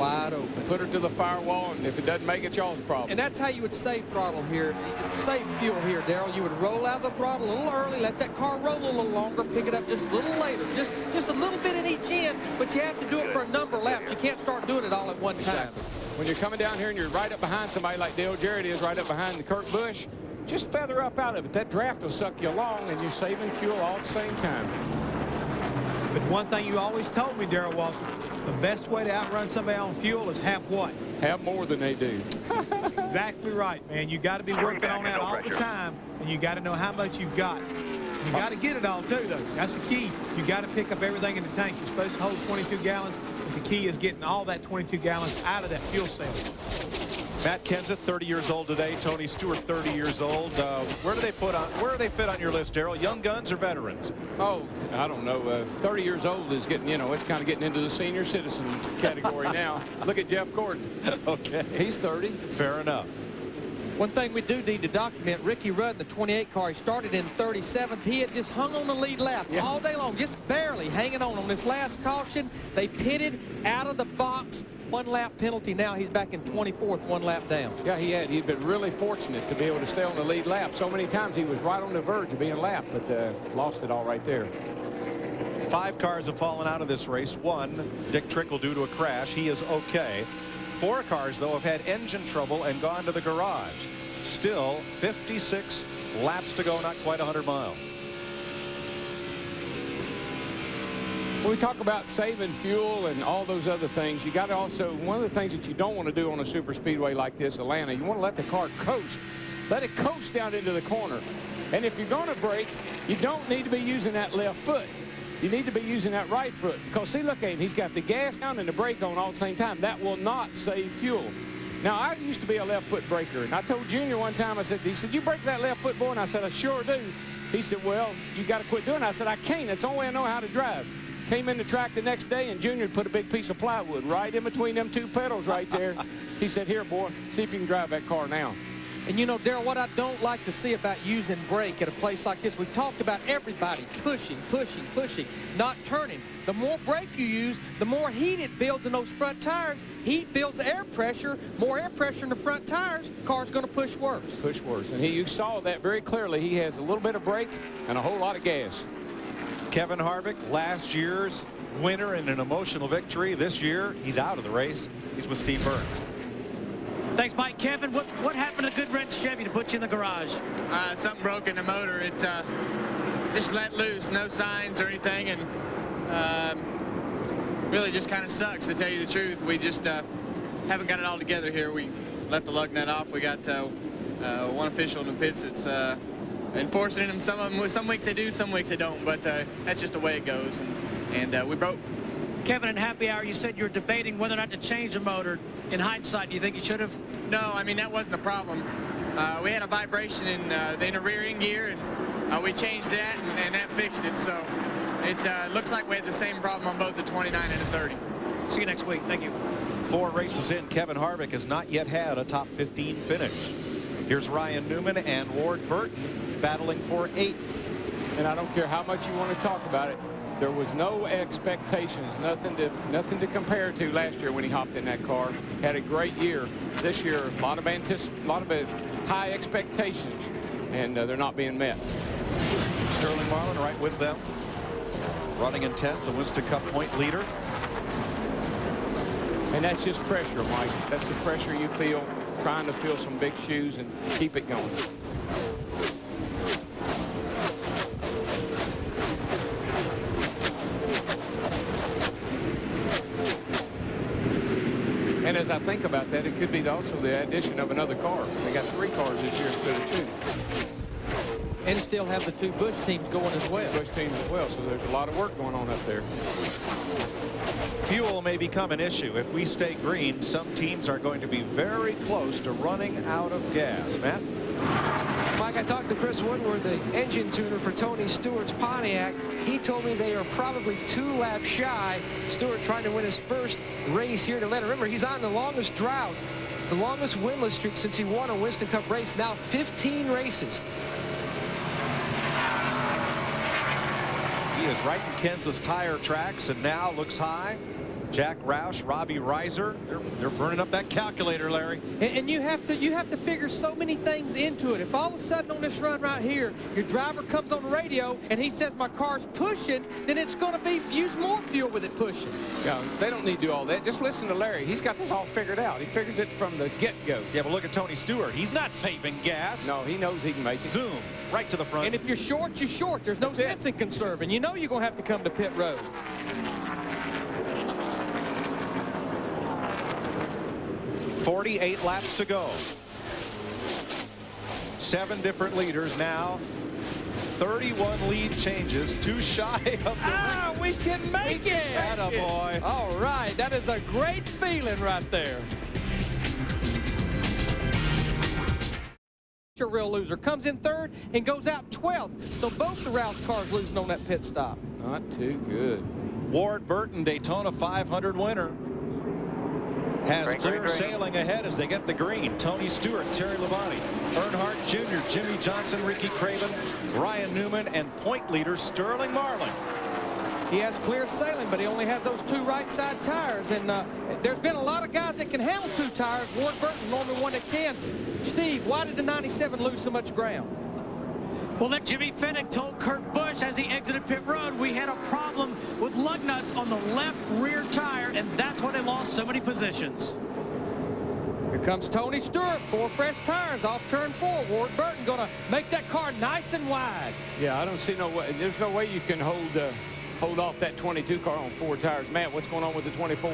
wide open. Put her to the firewall, and if it doesn't make it, y'all's problem. And that's how you would save throttle here, save fuel here, Darrell. You would roll out the throttle a little early, let that car roll a little longer, pick it up just a little later, just a little bit in each end, but you have to do it for a number of laps. You can't start doing it all at one time. Exactly. When you're coming down here and you're right up behind somebody like Dale Jarrett is right up behind the Kurt Busch, just feather up out of it. That draft will suck you along, and you're saving fuel all at the same time. But one thing you always told me, Darrell Walker, the best way to outrun somebody on fuel is have what? Have more than they do. Exactly right, man. You got to be working on that all the time, and you got to know how much you've got. You got to get it all too, though. That's the key. You got to pick up everything in the tank. You're supposed to hold 22 gallons, but the key is getting all that 22 gallons out of that fuel cell. Matt Kenseth, 30 years old today. Tony Stewart, 30 years old. Where do they fit on your list, Darrell? Young guns or veterans? Oh, I don't know. 30 years old is getting, it's kind of getting into the senior citizen category now. Look at Jeff Gordon. Okay. He's 30. Fair enough. One thing we do need to document, Ricky Rudd in the 28 car, he started in 37th. He had just hung on the lead lap all day long, just barely hanging on this last caution. They pitted out of the box. 1 lap penalty. Now he's back in 24th, 1 lap down. Yeah, he'd been really fortunate to be able to stay on the lead lap. So many times he was right on the verge of being lapped, but lost it all right there. 5 cars have fallen out of this race. 1, Dick Trickle, due to a crash. He is okay. 4 cars, though, have had engine trouble and gone to the garage. Still 56 laps to go, not quite 100 miles. When we talk about saving fuel and all those other things, you got to also, one of the things that you don't want to do on a super speedway like this, Atlanta, you want to let the car coast. Let it coast down into the corner. And if you're going to brake, you don't need to be using that left foot. You need to be using that right foot. Because see, look at him. He's got the gas down and the brake on all at the same time. That will not save fuel. Now, I used to be a left foot braker. And I told Junior one time, he said, you brake that left foot, boy? And I said, I sure do. He said, well, you got to quit doing it. I said, I can't. That's the only way I know how to drive. Came in the track the next day, and Junior put a big piece of plywood right in between them 2 pedals right there. He said, here, boy, see if you can drive that car now. And you know, Darrell, what I don't like to see about using brake at a place like this, we've talked about everybody pushing, not turning. The more brake you use, the more heat it builds in those front tires. Heat builds air pressure. More air pressure in the front tires, car's going to push worse. Push worse. And you saw that very clearly. He has a little bit of brake and a whole lot of gas. Kevin Harvick, last year's winner in an emotional victory. This year, he's out of the race. He's with Steve Burns. Thanks, Mike. Kevin, what happened to Goodwrench Chevy to put you in the garage? Something broke in the motor. It just let loose, no signs or anything, and really just kind of sucks, to tell you the truth. We just haven't got it all together here. We left the lug nut off. We got one official in the pits that's enforcing them. Some weeks they do, some weeks they don't, but that's just the way it goes, and we broke. Kevin, in happy hour, you said you were debating whether or not to change the motor. In hindsight, do you think you should have? No, I mean, that wasn't the problem. We had a vibration in the inner rear end gear, and we changed that, and that fixed it. So it looks like we had the same problem on both the 29 and the 30. See you next week. Thank you. 4 races in, Kevin Harvick has not yet had a top 15 finish. Here's Ryan Newman and Ward Burton battling for 8th. And I don't care how much you want to talk about it. There was no expectations, nothing to compare to last year when he hopped in that car. Had a great year. This year, a lot of high expectations, and they're not being met. Sterling Marlin right with them, running in 10th, the Winston Cup point leader. And that's just pressure, Mike. That's the pressure you feel trying to fill some big shoes and keep it going. And as I think about that, it could be also the addition of another car. They got 3 cars this year instead of 2. And still have the 2 Busch teams going as well. Busch teams as well, so there's a lot of work going on up there. Fuel may become an issue. If we stay green, some teams are going to be very close to running out of gas. Matt? Mike, I talked to Chris Woodward, the engine tuner for Tony Stewart's Pontiac. He told me they are probably 2 laps shy. Stewart trying to win his first race here in Atlanta. Remember, he's on the longest drought, the longest winless streak since he won a Winston Cup race. Now 15 races. He is right in Kansas tire tracks and now looks high. Jack Roush, Robbie Reiser, they're burning up that calculator, Larry. And you have to figure so many things into it. If all of a sudden on this run right here, your driver comes on the radio and he says my car's pushing, then it's going to be use more fuel with it pushing. Yeah, they don't need to do all that. Just listen to Larry. He's got this all figured out. He figures it from the get-go. Yeah, but look at Tony Stewart. He's not saving gas. No, he knows he can make it. Zoom right to the front. And if you're short, you're short. There's no sense in conserving. You know you're going to have to come to pit road. 48 laps to go. 7 different leaders now. 31 lead changes, too shy of the we can make it. Attaboy. All right, that is a great feeling right there. A real loser comes in 3rd and goes out 12th. So both the Roush cars losing on that pit stop. Not too good. Ward Burton, Daytona 500 winner, has clear sailing ahead as they get the green. Tony Stewart, Terry Labonte, Earnhardt Jr., Jimmy Johnson, Ricky Craven, Ryan Newman, and point leader Sterling Marlin. He has clear sailing, but he only has those 2 right side tires. And there's been a lot of guys that can handle 2 tires. Ward Burton, only one that can. Steve, why did the 97 lose so much ground? Well, that Jimmy Fennick told Kurt Busch as he exited pit road, we had a problem with lug nuts on the left rear tire, and that's why they lost so many positions. Here comes Tony Stewart, 4 fresh tires off turn 4. Ward Burton going to make that car nice and wide. Yeah, I don't see no way. There's no way you can hold off that 22 car on 4 tires. Matt, what's going on with the 24?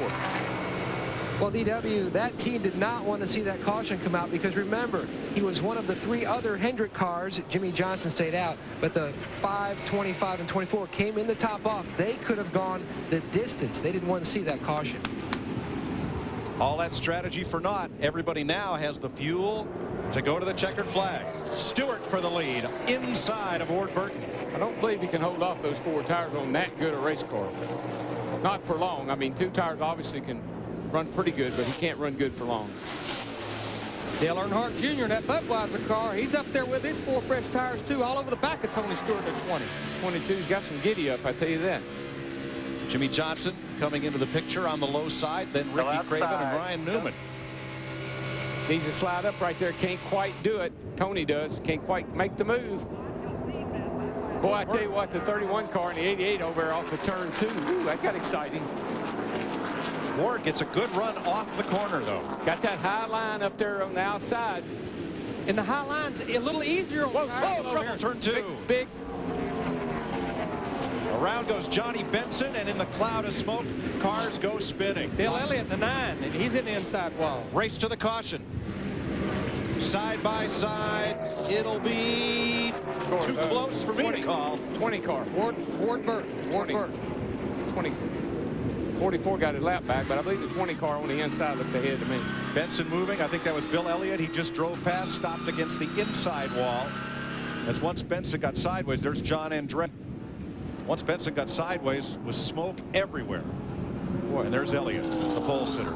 Well, DW, that team did not want to see that caution come out because remember, he was one of the 3 other Hendrick cars. Jimmy Johnson stayed out, but the 5, 25, and 24 came in the top off. They could have gone the distance. They didn't want to see that caution. All that strategy for naught. Everybody now has the fuel to go to the checkered flag. Stewart for the lead inside of Ward Burton. I don't believe he can hold off those 4 tires on that good a race car. Not for long. I mean, 2 tires obviously can run pretty good, but he can't run good for long. Dale Earnhardt Jr. in that Budweiser car, he's up there with his 4 fresh tires too, all over the back of Tony Stewart at 20. 22's got some giddy up, I tell you that. Jimmy Johnson coming into the picture on the low side, then Ricky Craven and Ryan Newman. Needs to slide up right there, can't quite do it. Tony does, can't quite make the move. Boy, I tell you what, the 31 car and the 88 over there off of turn 2, ooh, that got exciting. Ward gets a good run off the corner, though. Got that high line up there on the outside. And the high line's a little easier. Whoa, trouble, turn 2. Big. Around goes Johnny Benson, and in the cloud of smoke, cars go spinning. Bill Elliott in the 9, and he's in the inside wall. Race to the caution. Side by side, it'll be too close for me to call. 20 car. Ward Burton. Ward Burton. 20. 44 got his lap back, but I believe the 20 car on the inside looked ahead to me. Benson moving. I think that was Bill Elliott. He just drove past, stopped against the inside wall. As once Benson got sideways, there's John Andretti. Once Benson got sideways, was smoke everywhere. Boy, and there's Elliott, the pole sitter.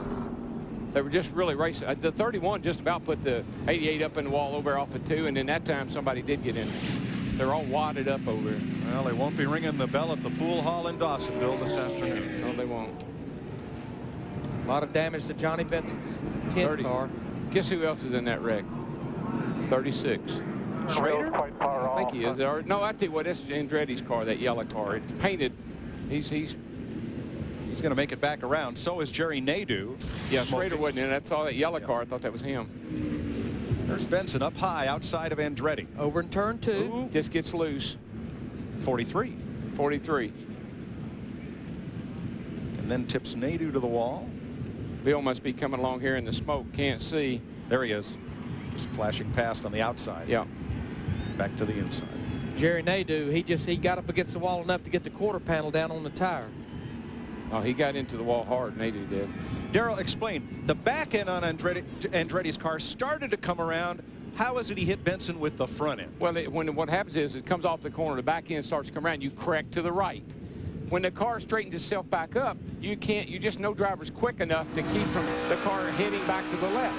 They were just really racing. The 31 just about put the 88 up in the wall over off of 2, and then that time somebody did get in. They're all wadded up over there. Well, they won't be ringing the bell at the pool hall in Dawsonville this afternoon. No, they won't. A lot of damage to Johnny Benson's 10 car. Guess who else is in that wreck? 36. Schrader? I think he is. No, I tell you what, that's Andretti's car, that yellow car. It's painted. He's going to make it back around. So is Jerry Nadeau. Yeah, Schrader wasn't in. That's all that yellow car. I thought that was him. There's Benson up high outside of Andretti. Over in turn 2. Ooh. Just gets loose. 43. 43. And then tips Nadeau to the wall. Bill must be coming along here in the smoke. Can't see. There he is. Just flashing past on the outside. Yeah. Back to the inside. Jerry Nadeau, he got up against the wall enough to get the quarter panel down on the tire. Oh, he got into the wall hard. Nadeau did. Darrell, explain. The back end on Andretti's car started to come around. How is it he hit Benson with the front end? Well, what happens is it comes off the corner. The back end starts to come around. You correct to the right. When the car straightens itself back up, you just no driver's quick enough to keep the car heading back to the left.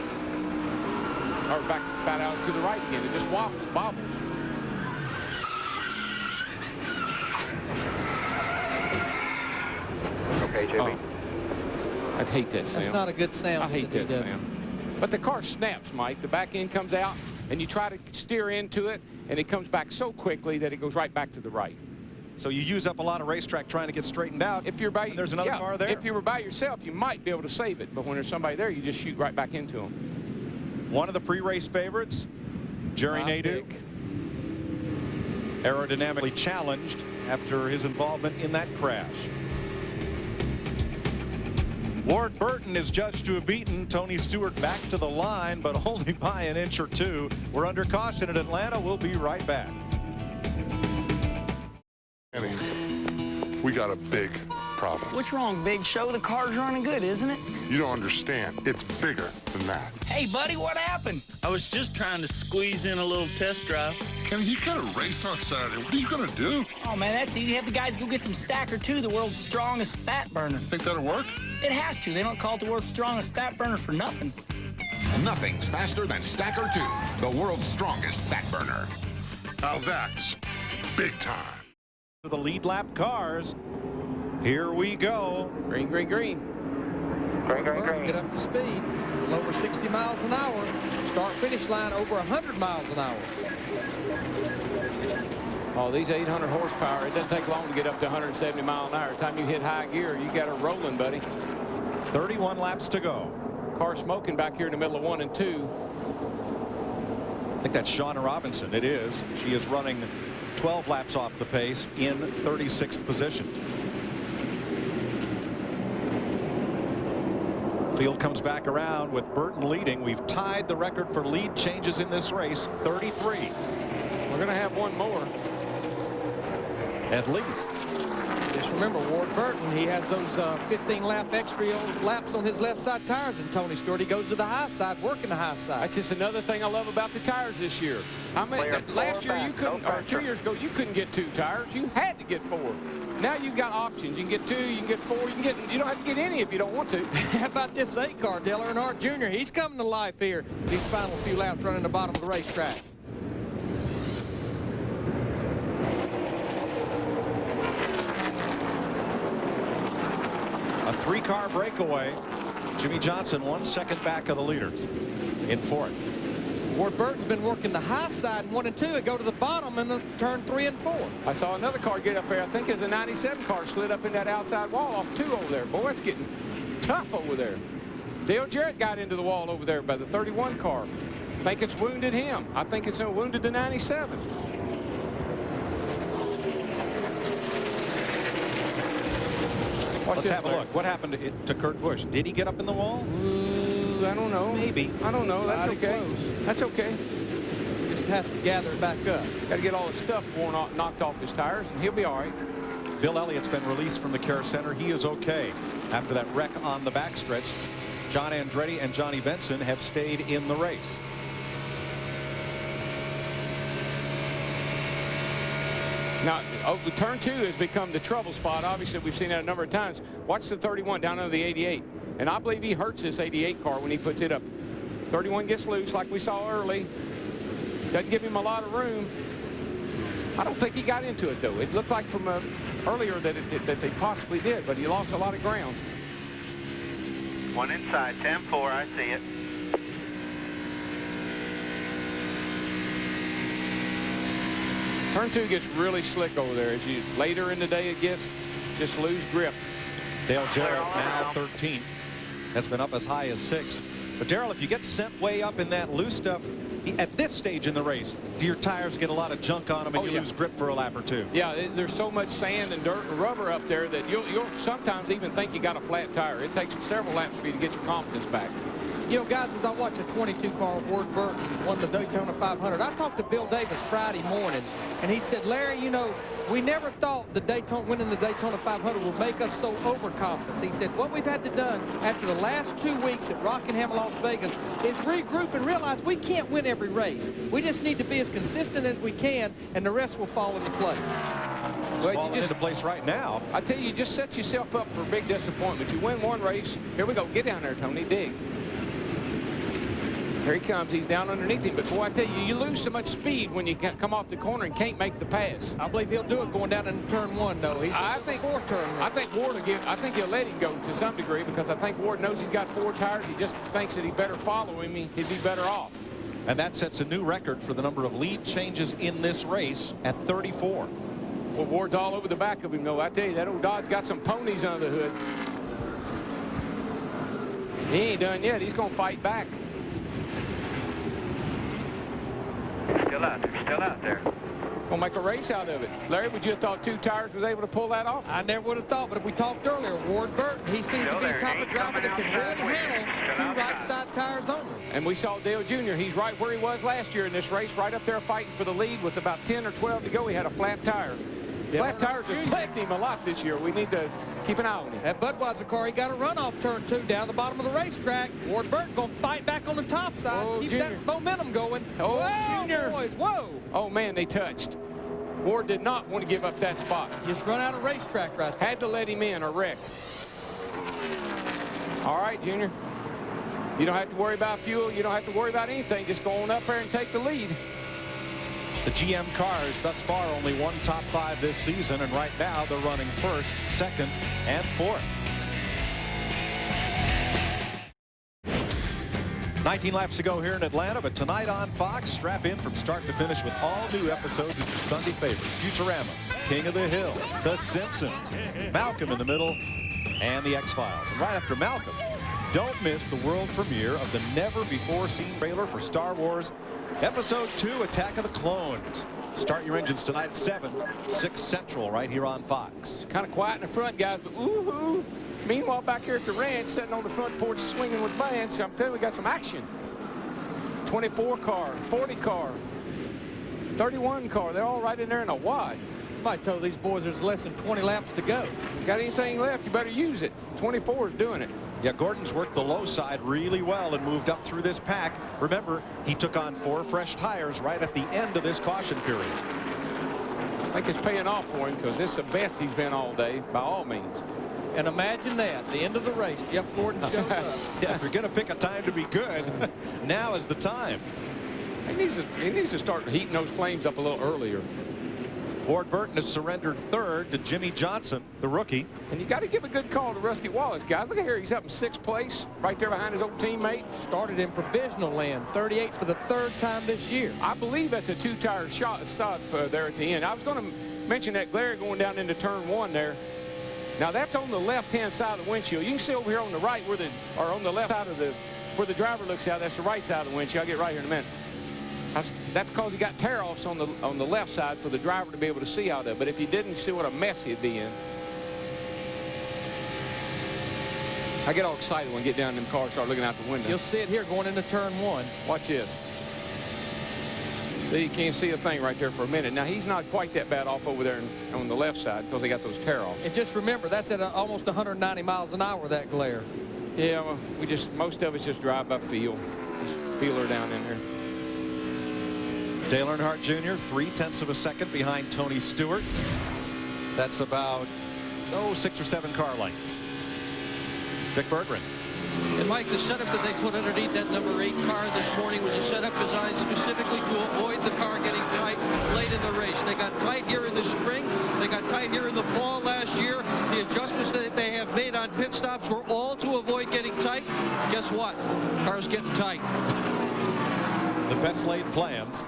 Or back out to the right again. It just bobbles. Okay, Jimmy. I'd hate that sound. That's not a good sound. I hate that sound. But the car snaps, Mike. The back end comes out, and you try to steer into it, and it comes back so quickly that it goes right back to the right. So you use up a lot of racetrack trying to get straightened out. If you're by, there's another car there. If you were by yourself, you might be able to save it. But when there's somebody there, you just shoot right back into them. One of the pre-race favorites, Jerry Nadeau, aerodynamically challenged after his involvement in that crash. Ward Burton is judged to have beaten Tony Stewart back to the line, but only by an inch or two. We're under caution at Atlanta. We'll be right back. We got a big problem. What's wrong, Big Show? The car's running good, isn't it? You don't understand. It's bigger than that. Hey, buddy, what happened? I was just trying to squeeze in a little test drive. Kenny, you got a race on Saturday. What are you going to do? Oh, man, that's easy. Have the guys go get some Stacker 2, the world's strongest fat burner. Think that'll work? It has to. They don't call it the world's strongest fat burner for nothing. Nothing's faster than Stacker 2, the world's strongest fat burner. Now that's big time. The lead lap cars. Here we go. Green, green, green. Green, green, green. Get up to speed. A little over 60 miles an hour. Start-finish line over 100 miles an hour. Oh, these 800 horsepower, it doesn't take long to get up to 170 mile an hour. By the time you hit high gear, you got it rolling, buddy. 31 laps to go. Car smoking back here in the middle of 1 and 2. I think that's Shauna Robinson. It is. She is running 12 laps off the pace in 36th position. Field comes back around with Burton leading. We've tied the record for lead changes in this race, 33. We're going to have one more. At least. Just remember, Ward Burton, he has those 15-lap extra laps on his left side tires, and Tony Stewart, he goes to the high side, working the high side. That's just another thing I love about the tires this year. I mean, last year you couldn't, or 2 years ago, you couldn't get 2 tires. You had to get 4. Now you've got options. You can get 2, you can get 4, you don't have to get any if you don't want to. How about this 8 car, Dale Earnhardt Jr.? He's coming to life here. These final few laps running the bottom of the racetrack. A 3-car breakaway. Jimmy Johnson 1 second back of the leaders in 4th. Ward Burton's been working the high side in 1 and 2 and go to the bottom in the turn 3 and 4. I saw another car get up there. I think it's a 97 car slid up in that outside wall off 2 over there. Boy, it's getting tough over there. Dale Jarrett got into the wall over there by the 31 car. I think it's wounded him. I think it's wounded the 97. Let's have a look. What happened to Kurt Busch? Did he get up in the wall? I don't know. Maybe. I don't know. That's Mighty okay. close. That's okay. Just has to gather it back up. Got to get all the stuff knocked off his tires, and he'll be all right. Bill Elliott's been released from the care center. He is okay after that wreck on the backstretch. John Andretti and Johnny Benson have stayed in the race. Now, turn 2 has become the trouble spot. Obviously, we've seen that a number of times. Watch the 31 down under the 88. And I believe he hurts this 88 car when he puts it up. 31 gets loose like we saw early. Doesn't give him a lot of room. I don't think he got into it, though. It looked like from earlier that they possibly did, but he lost a lot of ground. 1 inside, 10-4, I see it. Turn 2 gets really slick over there. As you later in the day it gets, just lose grip. Dale Jarrett now 13th. Has been up as high as 6th. But Darrell, if you get sent way up in that loose stuff, at this stage in the race, do your tires get a lot of junk on them and you lose grip for a lap or 2? Yeah, there's so much sand and dirt and rubber up there that you'll sometimes even think you got a flat tire. It takes several laps for you to get your confidence back. You know, guys, as I watch a 22 car, Ward Burton won the Daytona 500. I talked to Bill Davis Friday morning, and he said, Larry, you know, we never thought winning the Daytona 500 would make us so overconfident. He said, what we've had to do after the last 2 weeks at Rockingham, Las Vegas, is regroup and realize we can't win every race. We just need to be as consistent as we can, and the rest will fall into place. Well, falling into place right now. I tell you just set yourself up for a big disappointment. You win one race. Here we go. Get down there, Tony. Dig. Here he comes. He's down underneath him. But boy, I tell you, you lose so much speed when you come off the corner and can't make the pass. I believe he'll do it going down in turn 1, though. I think Ward will I think he'll let him go to some degree, because I think Ward knows he's got 4 tires. He just thinks that he better follow him. He'd be better off. And that sets a new record for the number of lead changes in this race at 34. Well, Ward's all over the back of him, though. I tell you, that old Dodge got some ponies under the hood. He ain't done yet. He's going to fight back. Still out there. Gonna make a race out of it. Larry, would you have thought 2 tires was able to pull that off? I never would have thought, but if we talked earlier, Ward Burton, he seems to be a type of driver that can really handle 2 right-side tires only. And we saw Dale Jr., he's right where he was last year in this race, right up there fighting for the lead with about 10 or 12 to go. He had a flat tire. Flat tires have plagued him a lot this year. We need to keep an eye on him. That Budweiser car, he got a run off turn 2 down the bottom of the racetrack. Ward Burton going to fight back on the top side, keep that momentum going. Oh, whoa, Junior. Boys, whoa. Oh, man, they touched. Ward did not want to give up that spot. Just run out of racetrack right there. Had to let him in or wreck. All right, Junior. You don't have to worry about fuel. You don't have to worry about anything. Just go on up there and take the lead. The GM cars thus far only 1 top 5 this season, and right now they're running 1st, 2nd, and 4th. 19 laps to go here in Atlanta, but tonight on Fox, strap in from start to finish with all new episodes of your Sunday favorites: Futurama, King of the Hill, The Simpsons, Malcolm in the Middle, and The X-Files. And right after Malcolm, don't miss the world premiere of the never-before-seen trailer for Star Wars Episode 2, Attack of the Clones. Start your engines tonight at 7, 6 Central, right here on Fox. Kind of quiet in the front, guys, but woohoo! Meanwhile, back here at the ranch, sitting on the front porch swinging with bands, I'm telling you, we got some action. 24 car, 40 car, 31 car. They're all right in there in a wad. Somebody told these boys there's less than 20 laps to go. Got anything left, you better use it. 24 is doing it. Yeah, Gordon's worked the low side really well and moved up through this pack. Remember, he took on 4 fresh tires right at the end of this caution period. I think it's paying off for him, because it's the best he's been all day, by all means. And imagine that, the end of the race, Jeff Gordon shows up. Yeah, if you're going to pick a time to be good, now is the time. He needs to start heating those flames up a little earlier. Ward Burton has surrendered 3rd to Jimmy Johnson, the rookie. And you got to give a good call to Rusty Wallace, guys. Look at here, he's up in 6th place, right there behind his old teammate. Started in provisional land, 38 for the 3rd time this year. I believe that's a 2-tire stop there at the end. I was going to mention that glare going down into turn 1 there. Now that's on the left-hand side of the windshield. You can see over here on the right or on the left side of where the driver looks out. That's the right side of the windshield. I'll get right here in a minute. That's because he got tear-offs on the left side for the driver to be able to see out of. But if he didn't, see what a mess he'd be in. I get all excited when I get down in them cars and start looking out the window. You'll see it here going into turn 1. Watch this. See, you can't see a thing right there for a minute. Now, he's not quite that bad off over there on the left side because they got those tear-offs. And just remember, that's at almost 190 miles an hour, that glare. Yeah, well, most of us just drive by feel. Just feel her down in there. Dale Earnhardt Jr., 0.3 of a second behind Tony Stewart. That's about, 6 or 7 car lengths. Dick Berggren. And Mike, the setup that they put underneath that number 8 car this morning was a setup designed specifically to avoid the car getting tight late in the race. They got tight here in the spring. They got tight here in the fall last year. The adjustments that they have made on pit stops were all to avoid getting tight. Guess what? Car's getting tight. The best laid plans.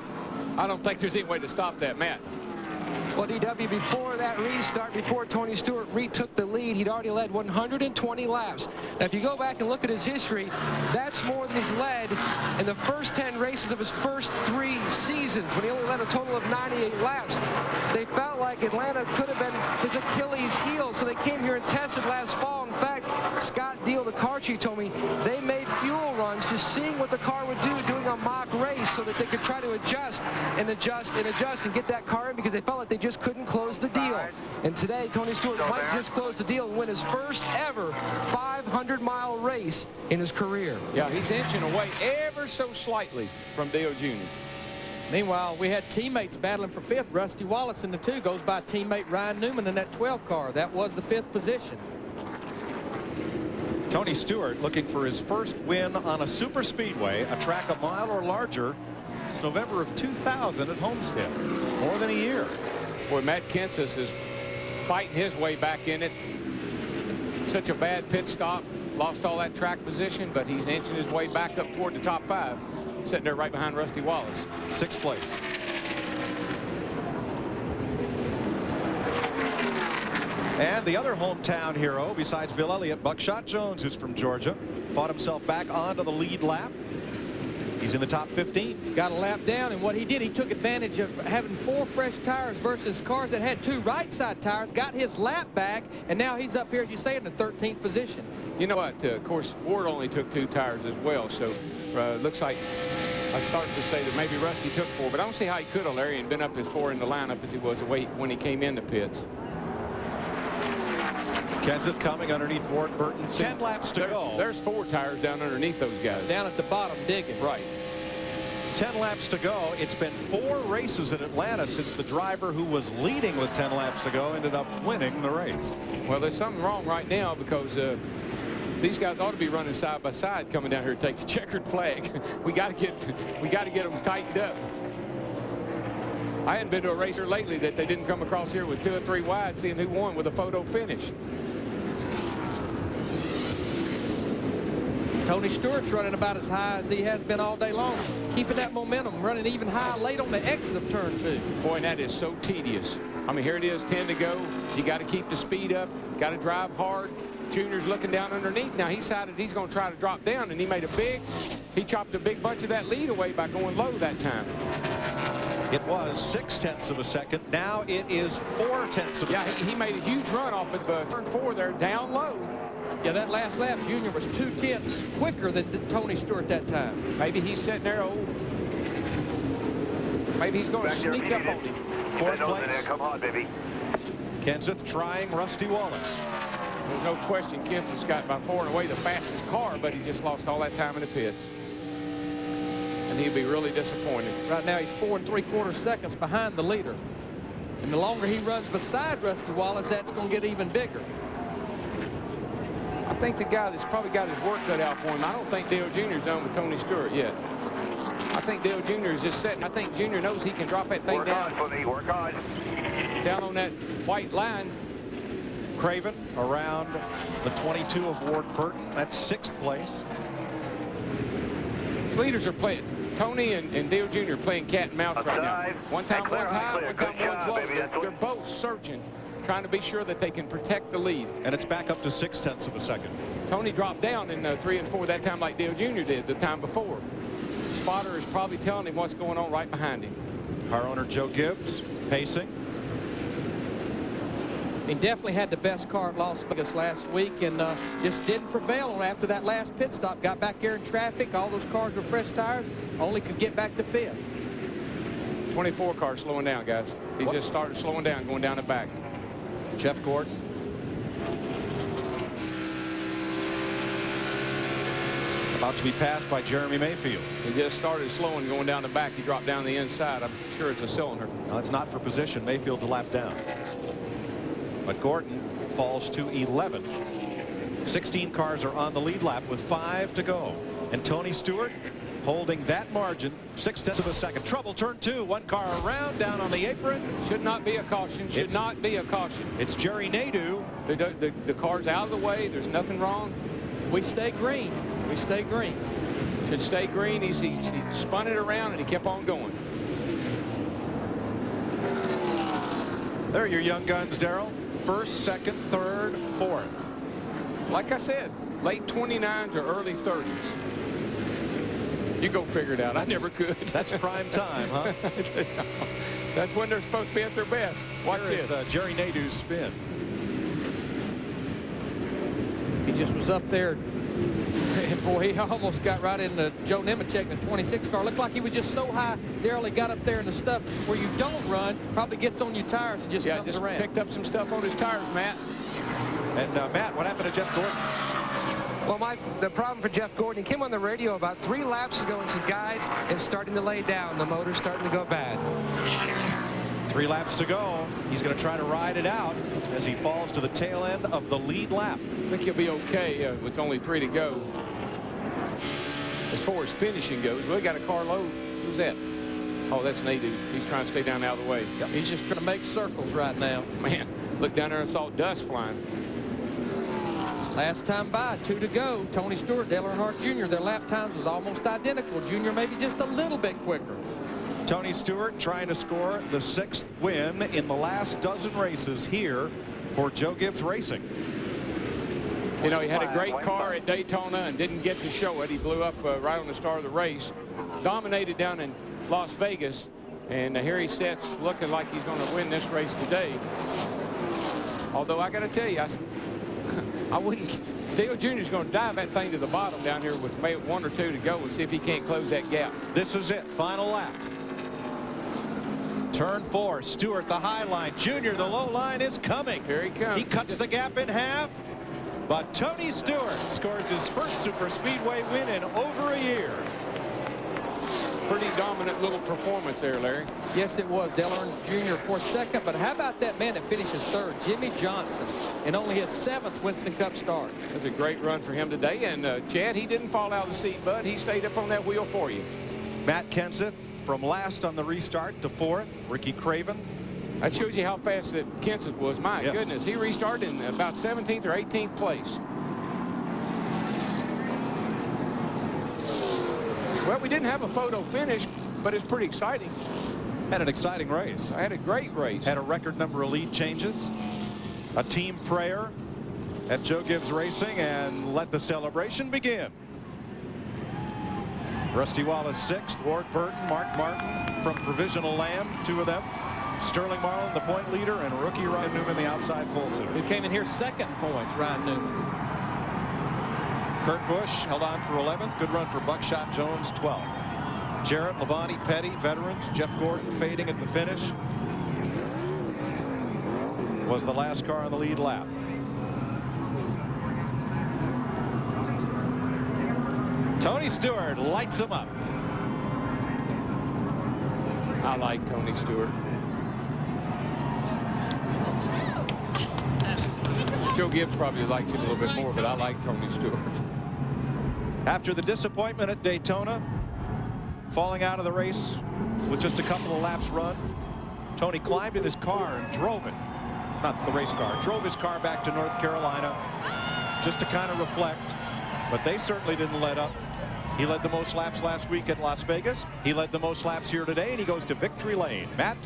I don't think there's any way to stop that, Matt. Well, DW, before that restart, before Tony Stewart retook the lead, he'd already led 120 laps. Now, if you go back and look at his history, that's more than he's led in the first 10 races of his first 3 seasons, when he only led a total of 98 laps. They felt like Atlanta could have been his Achilles heel, so they came here and tested last fall. In fact, Scott Deal, the car chief, told me they made fuel runs just seeing what the car would do, doing a mock race so that they could try to adjust and get that car in, because they felt like they just couldn't close the deal. And today, Tony Stewart might just close the deal and win his first ever 500-mile race in his career. Yeah, he's inching away ever so slightly from Dale Jr. Meanwhile, we had teammates battling for 5th. Rusty Wallace in the 2 goes by teammate Ryan Newman in that 12 car. That was the 5th position. Tony Stewart looking for his first win on a super speedway, a track a mile or larger. It's November of 2000 at Homestead. More than a year. Boy, Matt Kenseth is fighting his way back in it. Such a bad pit stop. Lost all that track position, but he's inching his way back up toward the top 5. Sitting there right behind Rusty Wallace. 6th place. And the other hometown hero, besides Bill Elliott, Buckshot Jones, who's from Georgia, fought himself back onto the lead lap. He's in the top 15. Got a lap down, and what he did, he took advantage of having 4 fresh tires versus cars that had 2 right side tires, got his lap back, and now he's up here, as you say, in the 13th position. You know what? Of course, Ward only took 2 tires as well, so looks like I started to say that maybe Rusty took 4, but I don't see how he could have, Larry, and been up as 4 in the lineup as he was when he came in the pits. Kenseth coming underneath Ward Burton. 10 laps to go. There's 4 tires down underneath those guys. Down at the bottom digging. Right. 10 laps to go. It's been 4 races in Atlanta since the driver who was leading with 10 laps to go ended up winning the race. Well, there's something wrong right now because these guys ought to be running side by side coming down here to take the checkered flag. we got to get them tightened up. I hadn't been to a race here lately that they didn't come across here with 2 or 3 wide, seeing who won with a photo finish. Tony Stewart's running about as high as he has been all day long, keeping that momentum, running even high late on the exit of turn 2. Boy, and that is so tedious. I mean, here it is, 10 to go. You got to keep the speed up, got to drive hard. Junior's looking down underneath. Now he decided he's going to try to drop down, and he chopped a big bunch of that lead away by going low that time. It was 0.6 of a second. Now it is 0.4 of a second. Yeah, he made a huge run off of turn 4 there, down low. Yeah, that last lap, Junior was 0.2 quicker than Tony Stewart that time. Maybe he's sitting there maybe he's going to sneak up on him. 4th place. Come on, baby. Kenseth trying Rusty Wallace. There's no question Kenseth's got by far and away the fastest car, but he just lost all that time in the pits. And he'd be really disappointed. Right now he's 4 3/4 seconds behind the leader. And the longer he runs beside Rusty Wallace, that's going to get even bigger. I think the guy that's probably got his work cut out for him, I don't think Dale Jr.'s done with Tony Stewart yet. I think Dale Jr. is just sitting. I think Jr. knows he can drop that thing down. Work on for me, work on. Down on that white line. Craven around the 22 of Ward Burton. That's 6th place. His leaders are playing. Tony and Dale Jr. playing cat and mouse right now. One time one's high, one time one's low. They're both searching, trying to be sure that they can protect the lead. And it's back up to 0.6 of a second. Tony dropped down in 3 and 4 that time like Dale Jr. did the time before. Spotter is probably telling him what's going on right behind him. Car owner Joe Gibbs pacing. He definitely had the best car at Las Vegas last week and just didn't prevail on after that last pit stop. Got back there in traffic. All those cars were fresh tires. Only could get back to 5th. 24 car slowing down, guys. He just started slowing down, going down the back. Jeff Gordon. About to be passed by Jeremy Mayfield. He just started slowing, going down the back. He dropped down the inside. I'm sure it's a cylinder. No, it's not for position. Mayfield's a lap down. But Gordon falls to 11. 16 cars are on the lead lap with 5 to go. And Tony Stewart holding that margin, 0.6 of a second. Trouble, turn 2. 1 car around, down on the apron. Should not be a caution. Should not be a caution. It's Jerry Nadeau. The car's out of the way. There's nothing wrong. We stay green. We stay green. Should stay green. He spun it around and he kept on going. There are your young guns, Darrell. 1st, 2nd, 3rd, 4th. Like I said, late 29s or early 30s. You go figure it out. I never could. That's prime time, huh? That's when they're supposed to be at their best. Watch this. Jerry Nadeau's spin. He just was up there. And boy, he almost got right into Joe Nemechek in the 26 car. Looked like he was just so high. Darrell, he got up there in the stuff where you don't run, probably gets on your tires and just comes around. Picked up some stuff on his tires, Matt. And Matt, what happened to Jeff Gordon? Well, Mike, the problem for Jeff Gordon, he came on the radio about 3 laps ago and said, guys, it's starting to lay down. The motor's starting to go bad. 3 laps to go. He's going to try to ride it out as he falls to the tail end of the lead lap. I think he'll be okay with only 3 to go. As far as finishing goes, we got a car low. Who's that? Oh, that's Nadu. He's trying to stay down out of the way. Yep, he's just trying to make circles right now. Man, look down there and saw dust flying. Last time by, 2 to go. Tony Stewart, Dale Earnhardt Jr., their lap times was almost identical. Junior maybe just a little bit quicker. Tony Stewart trying to score the 6th win in the last dozen races here for Joe Gibbs Racing. You know, he had a great car at Daytona and didn't get to show it. He blew up right on the start of the race. Dominated down in Las Vegas. And here he sits looking like he's going to win this race today. Although I got to tell you, I wouldn't. Dale Jr. is going to dive that thing to the bottom down here with maybe 1 or 2 to go and see if he can't close that gap. This is it. Final lap. Turn 4. Stewart the high line. Junior the low line is coming. Here he comes. He cuts the gap in half. But Tony Stewart scores his first super speedway win in over a year. Pretty dominant little performance there, Larry. Yes, it was. Dale Earnhardt Jr. for second. But how about that man that finishes third, Jimmy Johnson, in only his 7th Winston Cup start? It was a great run for him today. And Chad, he didn't fall out of the seat, bud. He stayed up on that wheel for you. Matt Kenseth from last on the restart to 4th. Ricky Craven. That shows you how fast that Kenseth was. My goodness, he restarted in about 17th or 18th place. Well, we didn't have a photo finish, but it's pretty exciting. Had an exciting race. I had a great race. Had a record number of lead changes. A team prayer at Joe Gibbs Racing, and let the celebration begin. Rusty Wallace 6th, Ward Burton, Mark Martin from Provisional Land, 2 of them. Sterling Marlin, the point leader, and rookie Ryan Newman, the outside pole sitter. Who came in here 2nd points, Ryan Newman. Kurt Busch held on for 11th. Good run for Buckshot Jones, 12th. Jarrett, Labonte, Petty, veterans. Jeff Gordon fading at the finish. Was the last car on the lead lap. Tony Stewart lights him up. I like Tony Stewart. Joe Gibbs probably likes him a little bit more, but I like Tony Stewart. After the disappointment at Daytona, falling out of the race with just a couple of laps run, Tony climbed in his car and drove it. Not the race car, drove his car back to North Carolina just to kind of reflect. But they certainly didn't let up. He led the most laps last week at Las Vegas. He led the most laps here today, and he goes to victory lane. Matt?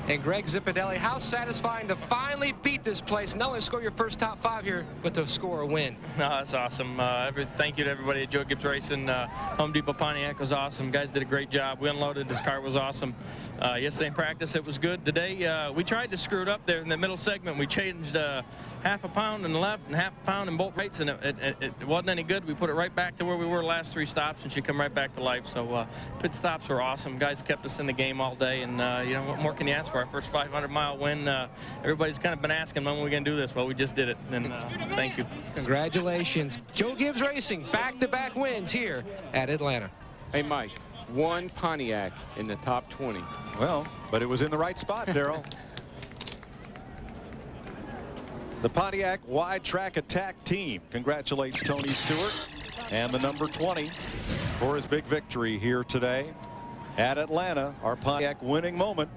And Greg Zipadelli, how satisfying to finally beat this place. Not only score your first top 5 here, but to score a win. No, that's awesome. Thank you to everybody at Joe Gibbs Racing. Home Depot Pontiac was awesome. Guys did a great job. We unloaded. This car was awesome. Yesterday in practice, it was good. Today, we tried to screw it up there in the middle segment. We changed half a pound in the left and half a pound in both rates, and it wasn't any good. We put it right back to where we were last 3 stops, and she come right back to life. So pit stops were awesome. Guys kept us in the game all day, and you know, what more can you ask for? Our first 500-mile win. Everybody's kind of been asking, when are we going to do this? Well, we just did it, and thank you. Congratulations. Joe Gibbs Racing, back-to-back wins here at Atlanta. Hey, Mike, 1 Pontiac in the top 20. Well, but it was in the right spot, Darrell. The Pontiac Wide Track Attack Team congratulates Tony Stewart and the number 20 for his big victory here today at Atlanta. Our Pontiac winning moment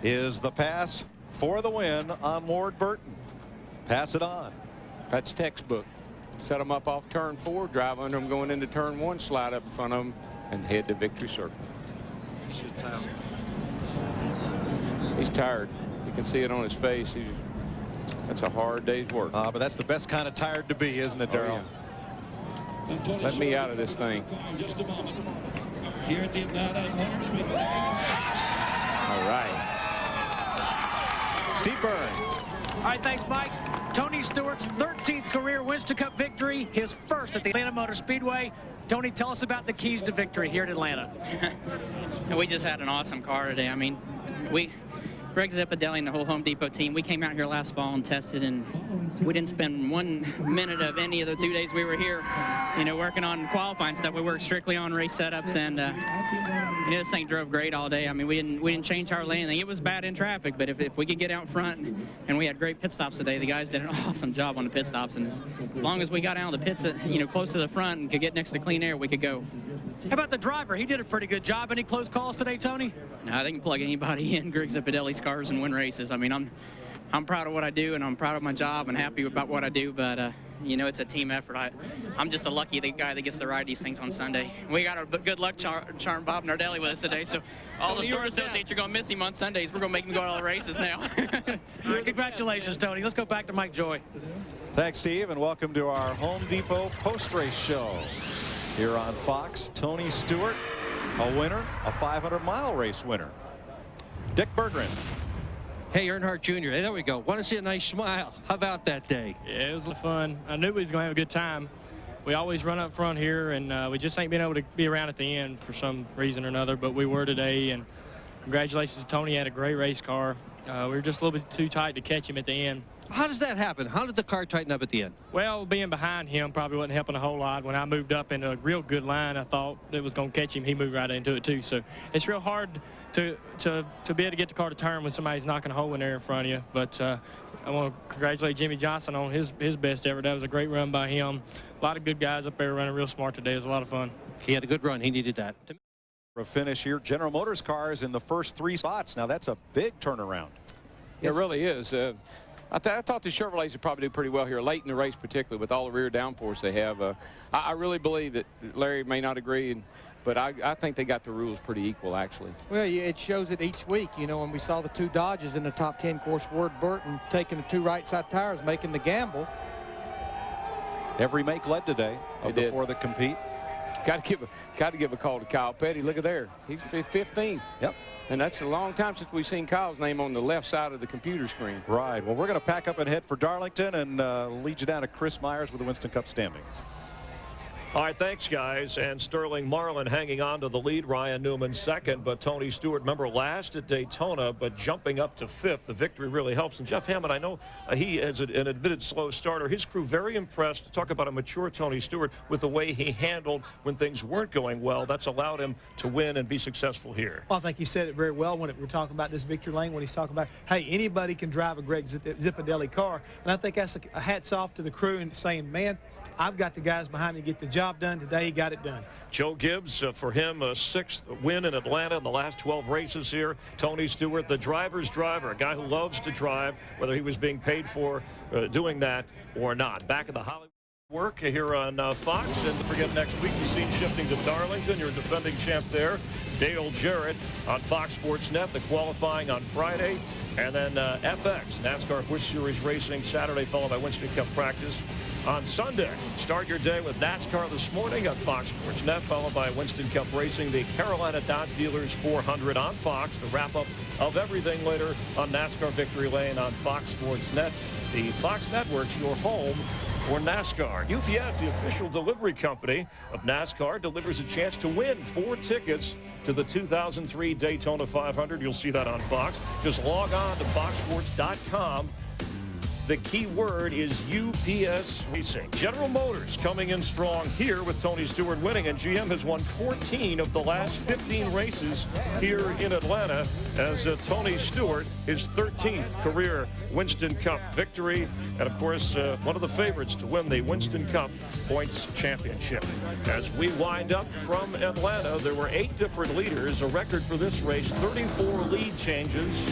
is the pass for the win on Ward Burton. Pass it on. That's textbook. Set them up off turn 4, drive under them going into turn 1, slide up in front of them, and head to victory circle. He's tired. You can see it on his face. That's a hard day's work. But that's the best kind of tired to be, isn't it, Darrell? Oh, yeah. Let me out of this thing. Just a moment. Here at the Atlanta Motor Speedway. All right. Steve Burns. All right, thanks, Mike. Tony Stewart's 13th career Winston Cup victory, his first at the Atlanta Motor Speedway. Tony, tell us about the keys to victory here at Atlanta. We just had an awesome car today. I mean, we Greg Zippadelli and the whole Home Depot team, we came out here last fall and tested, and we didn't spend 1 minute of any of the 2 days we were here, you know, working on qualifying stuff. We worked strictly on race setups, and you know, this thing drove great all day. I mean, we didn't change hardly anything. It was bad in traffic, but if we could get out front, and we had great pit stops today, the guys did an awesome job on the pit stops, and as long as we got out of the pits, you know, close to the front and could get next to clean air, we could go. How about the driver? He did a pretty good job. Any close calls today, Tony? No, they can plug anybody in Greg Zippadelli's cars and win races. I mean, I'm proud of what I do, and I'm proud of my job and happy about what I do, but you know, it's a team effort. I'm just a lucky guy that gets to ride these things on Sunday. We got our good luck charm Bob Nardelli with us today, so all the store associates are going to miss him on Sundays. We're going to make him go to all the races now. All right, congratulations, Tony. Let's go back to Mike Joy. Thanks, Steve, and welcome to our Home Depot post-race show here on Fox. Tony Stewart, a winner, a 500-mile race winner. Dick Berggren. Hey, Earnhardt Jr. Hey, there we go. Want to see a nice smile. How about that day? Yeah, it was fun. I knew we was going to have a good time. We always run up front here, and we just ain't been able to be around at the end for some reason or another, but we were today, and congratulations to Tony. He had a great race car. We were just a little bit too tight to catch him at the end. How does that happen? How did the car tighten up at the end? Well, being behind him probably wasn't helping a whole lot. When I moved up in a real good line, I thought it was going to catch him. He moved right into it, too. So it's real hard to be able to get the car to turn when somebody's knocking a hole in there in front of you. But I want to congratulate Jimmy Johnson on his best ever. That was a great run by him. A lot of good guys up there running real smart today. It was a lot of fun. He had a good run. He needed that. For a finish here, General Motors cars in the first 3 spots. Now that's a big turnaround. It really is. I thought the Chevrolets would probably do pretty well here late in the race, particularly with all the rear downforce they have. I really believe that Larry may not agree, but I think they got the rules pretty equal, actually. Well, it shows it each week. You know, when we saw the 2 Dodges in the top 10, of course, Ward Burton taking the 2 right side tires, making the gamble. Every make led today of the 4 that compete. Got to give a call to Kyle Petty. Look at there. He's 15th. Yep. And that's a long time since we've seen Kyle's name on the left side of the computer screen. Right. Well, we're going to pack up and head for Darlington and lead you down to Chris Myers with the Winston Cup standings. All right, thanks, guys. And Sterling Marlin hanging on to the lead. Ryan Newman second, but Tony Stewart, remember, last at Daytona, but jumping up to 5th. The victory really helps. And Jeff Hammond, I know he is an admitted slow starter. His crew very impressed. Talk about a mature Tony Stewart with the way he handled when things weren't going well. That's allowed him to win and be successful here. Well, I think you said it very well when we're talking about this victory lane, when he's talking about, hey, anybody can drive a Greg Zippadelli car. And I think that's a hats off to the crew and saying, man, I've got the guys behind me to get the job done. Today he got it done. Joe Gibbs, for him, a 6th win in Atlanta in the last 12 races here. Tony Stewart, the driver's driver, a guy who loves to drive, whether he was being paid for doing that or not. Back in the Hollywood work here on Fox. And don't forget, next week you see shifting to Darlington, your defending champ there, Dale Jarrett on Fox Sports Net, the qualifying on Friday. And then FX, NASCAR Busch Series Racing, Saturday, followed by Winston Cup practice on Sunday. Start your day with NASCAR this morning on Fox Sports Net, followed by Winston Cup Racing, the Carolina Dodge Dealers 400 on Fox. The wrap-up of everything later on NASCAR Victory Lane on Fox Sports Net. The Fox Network's your home for NASCAR. UPS, the official delivery company of NASCAR, delivers a chance to win 4 tickets to the 2003 Daytona 500. You'll see that on Fox. Just log on to foxsports.com. The key word is UPS Racing. General Motors coming in strong here with Tony Stewart winning, and GM has won 14 of the last 15 races here in Atlanta as Tony Stewart, his 13th career Winston Cup victory, and of course one of the favorites to win the Winston Cup Points Championship. As we wind up from Atlanta, there were 8 different leaders, a record for this race, 34 lead changes,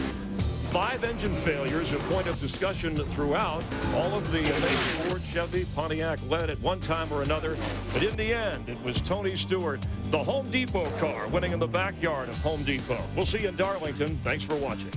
5 engine failures, a point of discussion throughout. All of the amazing Ford, Chevy, Pontiac led at one time or another. But in the end, it was Tony Stewart, the Home Depot car, winning in the backyard of Home Depot. We'll see you in Darlington. Thanks for watching.